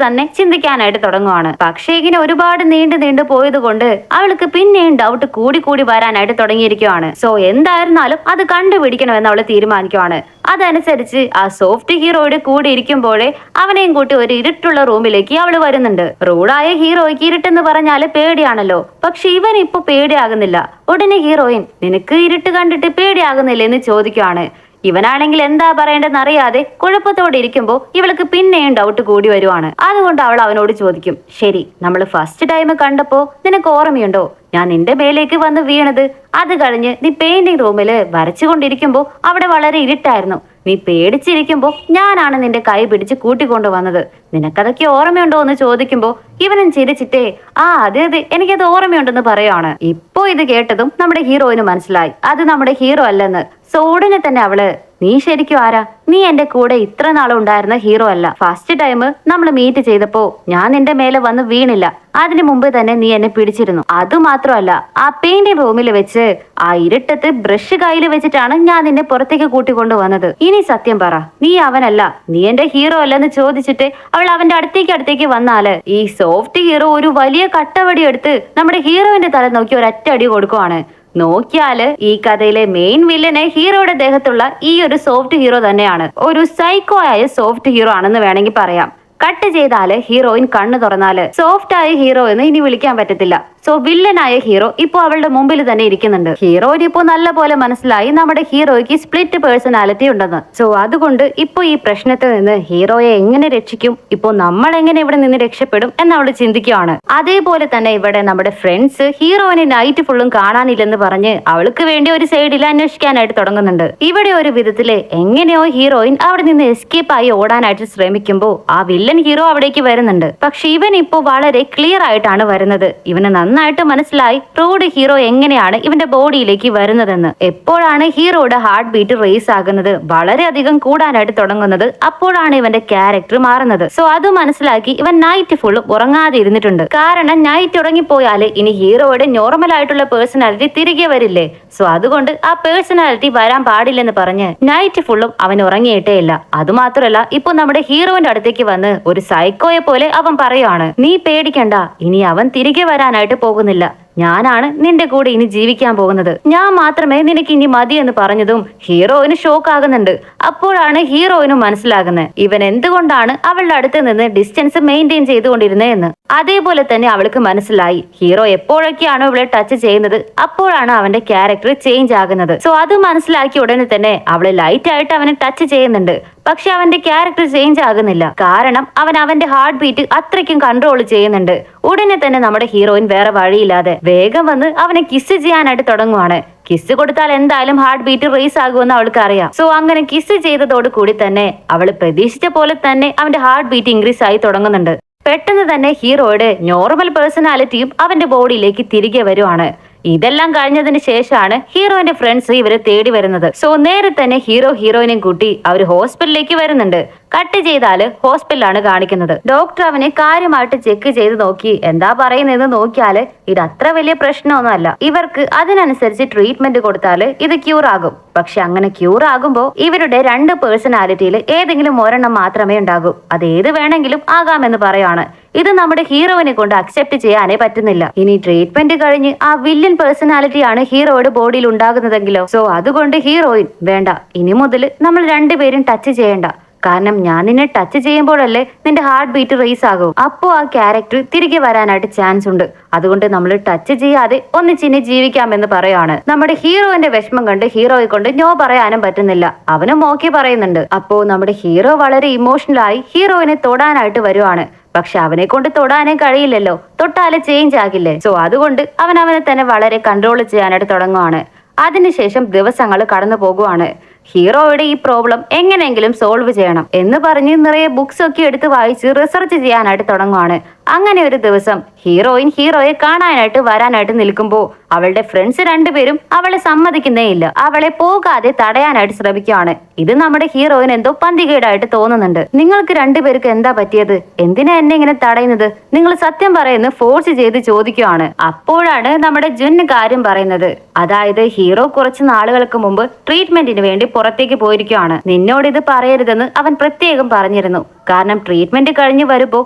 തന്നെ ചിന്തിക്കാനായിട്ട് തുടങ്ങുവാണ്. പക്ഷേ ഇങ്ങനെ ഒരുപാട് നീണ്ടു പോയത് കൊണ്ട് അവൾക്ക് പിന്നെയും ഡൗട്ട് കൂടി വരാനായിട്ട് തുടങ്ങിയിരിക്കുവാണ്. സോ എന്തായിരുന്നാലും അത് കണ്ടുപിടിക്കണമെന്ന് അവള് തീരുമാനിക്കുവാണ്. അതനുസരിച്ച് ആ സോഫ്റ്റ് ഹീറോയുടെ കൂടെ ഇരിക്കുമ്പോഴേ അവനെയും കൂട്ടി ഒരു ഇരുട്ടുള്ള റൂമിലേക്ക് അവള് വരുന്നുണ്ട്. റൂഡായ ഹീറോയ്ക്ക് ഇരുട്ടെന്ന് പറഞ്ഞാല് പേടിയാണല്ലോ. പക്ഷെ ഇവൻ ഇപ്പൊ പേടിയാകുന്നില്ല. ഉടനെ ഹീറോയിൻ നിനക്ക് ഇരുട്ട് കണ്ടിട്ട് പേടിയാകുന്നില്ല എന്ന് ചോദിക്കുവാണ്. ഇവനാണെങ്കിൽ എന്താ പറയേണ്ടെന്ന് അറിയാതെ കുഴപ്പത്തോടെ ഇരിക്കുമ്പോ ഇവൾക്ക് പിന്നെയും ഡൗട്ട് കൂടി വരുവാണ്. അതുകൊണ്ട് അവൾ അവനോട് ചോദിക്കും, ശരി നമ്മൾ ഫസ്റ്റ് ടൈം കണ്ടപ്പോ നിനക്ക് ഓർമ്മയുണ്ടോ ഞാൻ നിന്റെ മേലേക്ക് വന്ന് വീണത്? അത് കഴിഞ്ഞ് നീ പെയിന്റിംഗ് റൂമില് വരച്ചുകൊണ്ടിരിക്കുമ്പോ അവിടെ വളരെ ഇരുട്ടായിരുന്നു. നീ പേടിച്ചിരിക്കുമ്പോ ഞാനാണ് നിന്റെ കൈ പിടിച്ച് കൂട്ടിക്കൊണ്ടുവന്നത്. നിനക്കതൊക്കെ ഓർമ്മയുണ്ടോ എന്ന് ചോദിക്കുമ്പോ ഇവനും ചിരിച്ചിട്ടേ അതെ എനിക്കത് ഓർമ്മയുണ്ടെന്ന് പറയാണ്. ഇപ്പോ ഇത് കേട്ടതും നമ്മുടെ ഹീറോയിന് മനസ്സിലായി അത് നമ്മുടെ ഹീറോ അല്ലെന്ന്. സോ ഉടനെ തന്നെ അവള് നീ ശരിക്കും ആരാ? നീ എന്റെ കൂടെ ഇത്ര നാളും ഉണ്ടായിരുന്ന ഹീറോ അല്ല. ഫസ്റ്റ് ടൈം നമ്മൾ മീറ്റ് ചെയ്തപ്പോ ഞാൻ നിന്റെ മേലെ വന്ന് വീണില്ല. അതിനു മുമ്പ് തന്നെ നീ എന്നെ പിടിച്ചിരുന്നു. അതുമാത്രമല്ല ആ പെയിന്റിംഗ് റൂമിൽ വെച്ച് ആ ഇരുട്ടത്ത് ബ്രഷ് കയ്യിൽ വെച്ചിട്ടാണ് ഞാൻ നിന്നെ പുറത്തേക്ക് കൂട്ടിക്കൊണ്ടു വന്നത്. ഇനി സത്യം പറ, നീ അവനല്ല, നീ എന്റെ ഹീറോ അല്ലെന്ന് ചോദിച്ചിട്ട് അവൾ അവന്റെ അടുത്തേക്ക് വന്നാല് ഈ സോഫ്റ്റ് ഹീറോ ഒരു വലിയ കട്ടവടി എടുത്ത് നമ്മുടെ ഹീറോയിന്റെ തല നോക്കി ഒരൊറ്റ അടി കൊടുക്കുവാണ്. നോക്കിയാല് ഈ കഥയിലെ മെയിൻ വില്ലനെ ഹീറോയുടെ ദേഹത്തുള്ള ഈ ഒരു സോഫ്റ്റ് ഹീറോ തന്നെയാണ്. ഒരു സൈക്കോ ആയ സോഫ്റ്റ് ഹീറോ ആണെന്ന് വേണമെങ്കിൽ പറയാം. കട്ട് ചെയ്താല് ഹീറോയിൻ കണ്ണു തുറന്നാല് സോഫ്റ്റ് ആയ ഹീറോ എന്ന് ഇനി വിളിക്കാൻ പറ്റത്തില്ല. സോ വില്ലനായ ഹീറോ ഇപ്പൊ അവളുടെ മുമ്പിൽ തന്നെ ഇരിക്കുന്നുണ്ട്. ഹീറോയിന് ഇപ്പോ നല്ല പോലെ മനസ്സിലായി നമ്മുടെ ഹീറോയ്ക്ക് സ്പ്ലിറ്റ് പേഴ്സണാലിറ്റി ഉണ്ടെന്ന്. സോ അതുകൊണ്ട് ഇപ്പൊ ഈ പ്രശ്നത്തിൽ നിന്ന് ഹീറോയെ എങ്ങനെ രക്ഷിക്കും, ഇപ്പൊ നമ്മൾ എങ്ങനെ ഇവിടെ നിന്ന് രക്ഷപ്പെടും എന്ന് അവള് ചിന്തിക്കുകയാണ്. അതേപോലെ തന്നെ ഇവിടെ നമ്മുടെ ഫ്രണ്ട്സ് ഹീറോയിനെ നൈറ്റ് ഫുള്ളും കാണാനില്ലെന്ന് പറഞ്ഞ് അവൾക്ക് വേണ്ടി ഒരു സൈഡിൽ അന്വേഷിക്കാനായിട്ട് തുടങ്ങുന്നുണ്ട്. ഇവിടെ ഒരു വിധത്തില് എങ്ങനെയോ ഹീറോയിൻ അവിടെ നിന്ന് എസ്കേപ്പ് ആയി ഓടാനായിട്ട് ശ്രമിക്കുമ്പോ ആ വില്ലൻ ഹീറോ അവിടേക്ക് വരുന്നുണ്ട്. പക്ഷെ ഇവൻ ഇപ്പോ വളരെ ക്ലിയർ ആയിട്ടാണ് വരുന്നത്. ഇവന് നന്നായിട്ട് മനസ്സിലായി റോഡ് ഹീറോ എങ്ങനെയാണ് ഇവന്റെ ബോഡിയിലേക്ക് വരുന്നതെന്ന്. എപ്പോഴാണ് ഹീറോയുടെ ഹാർട്ട് ബീറ്റ് റേസ് ആകുന്നത്, വളരെയധികം കൂടാനായിട്ട് തുടങ്ങുന്നത്, അപ്പോഴാണ് ഇവന്റെ ക്യാരക്ടർ മാറുന്നത്. സോ അത് മനസ്സിലാക്കി ഇവൻ നൈറ്റ് ഫുള്ളും ഉറങ്ങാതെ ഇരുന്നിട്ടുണ്ട്. കാരണം നൈറ്റ് ഉറങ്ങിപ്പോയാല് ഇനി ഹീറോയുടെ നോർമൽ ആയിട്ടുള്ള പേഴ്സണാലിറ്റി തിരികെ വരില്ലേ. സോ അതുകൊണ്ട് ആ പേഴ്സണാലിറ്റി വരാൻ പാടില്ലെന്ന് പറഞ്ഞ് നൈറ്റ് ഫുള്ളും അവൻ ഉറങ്ങിയിട്ടേ ഇല്ല. അതുമാത്രമല്ല ഇപ്പൊ നമ്മുടെ ഹീറോയിന്റെ അടുത്തേക്ക് വന്ന് ഒരു സൈക്കോയെ പോലെ അവൻ പറയുവാണ്, നീ പേടിക്കണ്ട, ഇനി അവൻ തിരികെ വരാനായിട്ട് പോകുന്നില്ല. ഞാനാണ് നിന്റെ കൂടെ ഇനി ജീവിക്കാൻ പോകുന്നത്, ഞാൻ മാത്രമേ നിനക്ക് ഇനി മതി എന്ന് പറഞ്ഞതും ഹീറോയിന് ഷോക്ക് ആകുന്നുണ്ട്. അപ്പോഴാണ് ഹീറോയിനും മനസ്സിലാകുന്നത് ഇവൻ എന്തുകൊണ്ടാണ് അവളുടെ അടുത്ത് നിന്ന് ഡിസ്റ്റൻസ് മെയിൻറ്റെയിൻ ചെയ്തുകൊണ്ടിരുന്നത് എന്ന്. അതേപോലെ തന്നെ അവൾക്ക് മനസ്സിലായി ഹീറോ എപ്പോഴൊക്കെയാണോ ഇവളെ ടച്ച് ചെയ്യുന്നത് അപ്പോഴാണ് അവന്റെ ക്യാരക്ടർ ചേഞ്ച് ആകുന്നത്. സോ അത് മനസ്സിലാക്കിയ ഉടനെ തന്നെ അവള് ലൈറ്റ് ആയിട്ട് അവനെ ടച്ച് ചെയ്യുന്നുണ്ട്. പക്ഷെ അവന്റെ ക്യാരക്ടർ ചേഞ്ച് ആകുന്നില്ല. കാരണം അവന്റെ ഹാർട്ട് ബീറ്റ് അത്രയ്ക്കും കൺട്രോൾ ചെയ്യുന്നുണ്ട്. ഉടനെ തന്നെ നമ്മുടെ ഹീറോയിൻ വേറെ വഴിയില്ലാതെ വേഗം വന്ന് അവനെ കിസ് ചെയ്യാനായിട്ട് തുടങ്ങുവാണ്. കിസ് കൊടുത്താൽ എന്തായാലും ഹാർട്ട് ബീറ്റ് റേസ് ആകുമെന്ന് അവൾക്ക് അറിയാം. സോ അങ്ങനെ കിസ് ചെയ്തതോട് കൂടി തന്നെ അവള് പ്രതീക്ഷിച്ച പോലെ തന്നെ അവന്റെ ഹാർട്ട് ബീറ്റ് ഇൻക്രീസ് ആയി തുടങ്ങുന്നുണ്ട്. പെട്ടെന്ന് തന്നെ ഹീറോയുടെ നോർമൽ പേഴ്സണാലിറ്റിയും അവന്റെ ബോഡിയിലേക്ക് തിരികെ വരുവാണ്. ഇതെല്ലാം കഴിഞ്ഞതിന് ശേഷമാണ് ഹീറോയിന്റെ ഫ്രണ്ട്സ് ഇവരെ തേടി വരുന്നത്. സോ നേരെ തന്നെ ഹീറോയിനെയും കൂട്ടി അവർ ഹോസ്പിറ്റലിലേക്ക് വരുന്നുണ്ട്. കട്ട് ചെയ്താല് ഹോസ്പിറ്റലാണ് കാണിക്കുന്നത്. ഡോക്ടർ അവനെ കാര്യമായിട്ട് ചെക്ക് ചെയ്ത് നോക്കി എന്താ പറയുന്നതെന്ന് നോക്കിയാല് ഇത് അത്ര വലിയ പ്രശ്നമൊന്നുമല്ല. ഇവർക്ക് അതിനനുസരിച്ച് ട്രീറ്റ്മെന്റ് കൊടുത്താല് ഇത് ക്യൂർ ആകും. പക്ഷെ അങ്ങനെ ക്യൂർ ആകുമ്പോൾ ഇവരുടെ 2 പേഴ്സണാലിറ്റിയിൽ ഏതെങ്കിലും ഒരെണ്ണം മാത്രമേ ഉണ്ടാകൂ. അത് ഏത് വേണമെങ്കിലും ആകാമെന്ന് പറയാണ്. ഇത് നമ്മുടെ ഹീറോയിനെ കൊണ്ട് അക്സെപ്റ്റ് ചെയ്യാനേ പറ്റുന്നില്ല. ഇനി ട്രീറ്റ്മെന്റ് കഴിഞ്ഞ് ആ വില്ലൻ പേഴ്സണാലിറ്റിയാണ് ഹീറോയുടെ ബോഡിയിൽ ഉണ്ടാകുന്നതെങ്കിലോ. സോ അതുകൊണ്ട് ഹീറോയിൻ വേണ്ട, ഇനി മുതൽ നമ്മൾ 2 പേരും ടച്ച് ചെയ്യണ്ട. കാരണം ഞാൻ നിന്നെ ടച്ച് ചെയ്യുമ്പോഴല്ലേ നിന്റെ ഹാർട്ട് ബീറ്റ് റേസ് ആകും. അപ്പോ ആ ക്യാരക്ടർ തിരികെ വരാനായിട്ട് ചാൻസ് ഉണ്ട്. അതുകൊണ്ട് നമ്മൾ ടച്ച് ചെയ്യാതെ ഒന്നിച്ചിനെ ജീവിക്കാമെന്ന് പറയാണ്. നമ്മുടെ ഹീറോയിന്റെ വിഷമം കണ്ട് ഹീറോയെ കൊണ്ട് നോ പറയാനും പറ്റുന്നില്ല. അവനും ഓക്കെ പറയുന്നുണ്ട്. അപ്പോ നമ്മുടെ ഹീറോ വളരെ ഇമോഷണലായി ഹീറോയിനെ തൊടാനായിട്ട് വരുവാണ്. പക്ഷെ അവനെ കൊണ്ട് തൊടാനേ കഴിയില്ലല്ലോ, തൊട്ടാല് ചേഞ്ച് ആകില്ലേ. സോ അതുകൊണ്ട് അവനെ തന്നെ വളരെ കൺട്രോൾ ചെയ്യാനായിട്ട് തുടങ്ങുവാണ്. അതിനുശേഷം ദിവസങ്ങൾ കടന്നു പോകുവാണ്. ഹീറോയുടെ ഈ പ്രോബ്ലം എങ്ങനെയെങ്കിലും സോൾവ് ചെയ്യണം എന്ന് പറഞ്ഞ് നിറയെ ബുക്സ് ഒക്കെ എടുത്ത് വായിച്ച് റിസർച്ച് ചെയ്യാനായിട്ട് തുടങ്ങുവാണ്. അങ്ങനെ ഒരു ദിവസം ഹീറോയിൻ ഹീറോയെ കാണാനായിട്ട് വരാനായിട്ട് നിൽക്കുമ്പോൾ അവളുടെ ഫ്രണ്ട്സ് 2 പേരും അവളെ സമ്മതിക്കുന്നേ ഇല്ല. അവളെ പോകാതെ തടയാനായിട്ട് ശ്രമിക്കുകയാണ്. ഇത് നമ്മുടെ ഹീറോയിൻ എന്തോ പന്തികേടായിട്ട് തോന്നുന്നുണ്ട്. നിങ്ങൾക്ക് 2 പേർക്ക് എന്താ പറ്റിയത്? എന്തിനാ എന്നെ ഇങ്ങനെ തടയുന്നത്? നിങ്ങൾ സത്യം പറയുന്നു ഫോഴ്സ് ചെയ്ത് ചോദിക്കുകയാണ്. അപ്പോഴാണ് നമ്മുടെ ജുൻ കാര്യം പറയുന്നത്. അതായത് ഹീറോ കുറച്ച് നാളുകൾക്ക് മുമ്പ് ട്രീറ്റ്മെന്റിന് വേണ്ടി പുറത്തേക്ക് പോയിരിക്കുകയാണ്. നിന്നോട് ഇത് പറയരുതെന്ന് അവൻ പ്രത്യേകം പറഞ്ഞിരുന്നു. കാരണം ട്രീറ്റ്മെന്റ് കഴിഞ്ഞ് വരുമ്പോ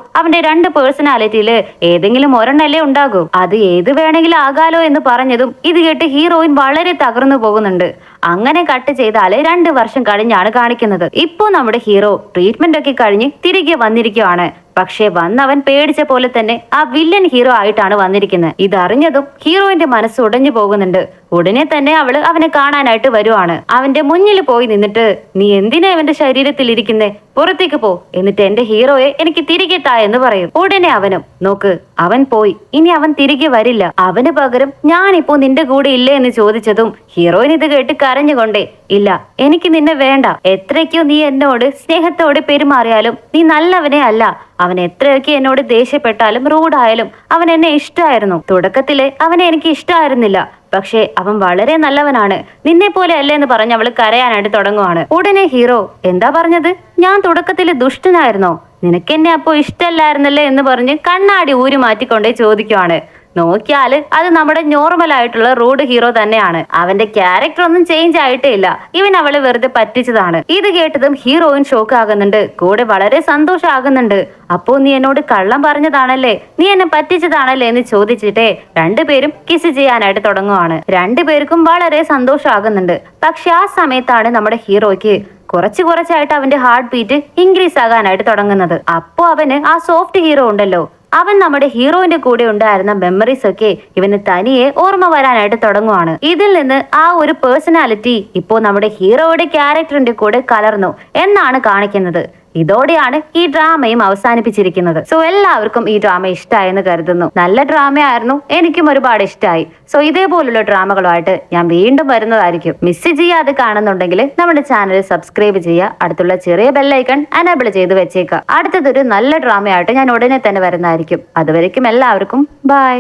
അവന്റെ 2 പേഴ്സണാലിറ്റിയില് ഏതെങ്കിലും ഒരെണ്ണല്ലേ ഉണ്ടാകൂ. അത് ഏത് വേണമെങ്കിലും ആകാലോ എന്ന് പറഞ്ഞതും ഇത് കേട്ട് ഹീറോയിൻ വളരെ തകർന്നു പോകുന്നുണ്ട്. അങ്ങനെ കട്ട് ചെയ്താല് 2 വർഷം കഴിഞ്ഞാണ് കാണിക്കുന്നത്. ഇപ്പോ നമ്മുടെ ഹീറോ ട്രീറ്റ്മെന്റ് ഒക്കെ കഴിഞ്ഞ് തിരികെ വന്നിരിക്കുകയാണ്. പക്ഷെ വന്നവൻ പേടിച്ച പോലെ തന്നെ ആ വില്ലൻ ഹീറോ ആയിട്ടാണ് വന്നിരിക്കുന്നത്. ഇതറിഞ്ഞതും ഹീറോയിന്റെ മനസ്സ് ഉടഞ്ഞു പോകുന്നുണ്ട്. ഉടനെ തന്നെ അവള് അവനെ കാണാനായിട്ട് വരുവാണ്. അവന്റെ മുന്നിൽ പോയി നിന്നിട്ട് നീ എന്തിനാ അവന്റെ ശരീരത്തിൽ ഇരിക്കുന്നേ? പുറത്തേക്ക് പോ, എന്നിട്ട് എന്റെ ഹീറോയെ എനിക്ക് തിരികെ താ എന്ന് പറയും. ഉടനെ അവനും നോക്ക്, അവൻ പോയി, ഇനി അവൻ തിരികെ വരില്ല. അവന് പകരം ഞാനിപ്പോ നിന്റെ കൂടെ ഇല്ലേ എന്ന് ചോദിച്ചതും ഹീറോയിൻ ഇത് കേട്ട് കരഞ്ഞുകൊണ്ടേ ഇല്ല, എനിക്ക് നിന്നെ വേണ്ട. എത്രയ്ക്കോ നീ എന്നോട് സ്നേഹത്തോടെ പെരുമാറിയാലും നീ നല്ലവനെ അല്ല. അവൻ എത്രയൊക്കെ എന്നോട് ദേഷ്യപ്പെട്ടാലും റൂഡായാലും അവൻ എന്നെ ഇഷ്ടമായിരുന്നു. തുടക്കത്തില് അവനെ എനിക്ക് ഇഷ്ടമായിരുന്നില്ല. പക്ഷെ അവൻ വളരെ നല്ലവനാണ്, നിന്നെ പോലെ അല്ലേ എന്ന് പറഞ്ഞ് അവള് കരയാനായിട്ട് തുടങ്ങുവാണ്. ഉടനെ ഹീറോ എന്താ പറഞ്ഞത്? ഞാൻ തുടക്കത്തില് ദുഷ്ടനായിരുന്നോ? നിനക്കെന്നെ അപ്പോ ഇഷ്ടമല്ലായിരുന്നല്ലേ എന്ന് പറഞ്ഞ് കണ്ണാടി ഊരി മാറ്റിക്കൊണ്ടേ ചോദിക്കുവാണ്. നോക്കിയാല് അത് നമ്മുടെ നോർമൽ ആയിട്ടുള്ള റൂഡ് ഹീറോ തന്നെയാണ്. അവന്റെ ക്യാരക്ടർ ഒന്നും ചേഞ്ച് ആയിട്ടേ ഇല്ല. ഇവൻ അവളെ വെറുതെ പറ്റിച്ചതാണ്. ഇത് കേട്ടതും ഹീറോയിൻ ഷോക്ക് ആകുന്നുണ്ട്, കൂടെ വളരെ സന്തോഷമാകുന്നുണ്ട്. അപ്പോ നീ എന്നോട് കള്ളം പറഞ്ഞതാണല്ലേ, നീ എന്നെ പറ്റിച്ചതാണല്ലേ എന്ന് ചോദിച്ചിട്ടേ 2 പേരും കിസ് ചെയ്യാനായിട്ട് തുടങ്ങുവാണ്. 2 പേർക്കും വളരെ സന്തോഷമാകുന്നുണ്ട്. പക്ഷെ ആ സമയത്താണ് നമ്മുടെ ഹീറോയ്ക്ക് കുറച്ചായിട്ട് അവന്റെ ഹാർട്ട് ബീറ്റ് ഇൻക്രീസ് ആകാനായിട്ട് തുടങ്ങുന്നത്. അപ്പോ അവന് ആ സോഫ്റ്റ് ഹീറോ ഉണ്ടല്ലോ, അവൻ നമ്മുടെ ഹീറോയിന്റെ കൂടെ ഉണ്ടായിരുന്ന മെമ്മറീസ് ഒക്കെ ഇവന് തനിയെ ഓർമ്മ വരാനായിട്ട് തുടങ്ങുവാണ്. ഇതിൽ നിന്ന് ആ ഒരു പേഴ്സണാലിറ്റി ഇപ്പോ നമ്മുടെ ഹീറോയുടെ ക്യാരക്ടറിന്റെ കൂടെ കലർന്നു എന്നാണ് കാണിക്കുന്നത്. ഇതോടെയാണ് ഈ ഡ്രാമയും അവസാനിപ്പിച്ചിരിക്കുന്നത്. സോ എല്ലാവർക്കും ഈ ഡ്രാമ ഇഷ്ടമായെന്ന് കരുതുന്നു. നല്ല ഡ്രാമയായിരുന്നു, എനിക്കും ഒരുപാട് ഇഷ്ടമായി. സോ ഇതേപോലുള്ള ഡ്രാമകളുമായിട്ട് ഞാൻ വീണ്ടും വരുന്നതായിരിക്കും. മിസ് ചെയ്യാതെ കാണുന്നുണ്ടെങ്കിൽ നമ്മുടെ ചാനൽ സബ്സ്ക്രൈബ് ചെയ്യുക. അടുത്തുള്ള ചെറിയ ബെല്ലൈക്കൺ എനേബിൾ ചെയ്ത് വെച്ചേക്കുക. അടുത്തതൊരു നല്ല ഡ്രാമയായിട്ട് ഞാൻ ഉടനെ തന്നെ വരുന്നതായിരിക്കും. അതുവരേക്കും എല്ലാവർക്കും ബൈ.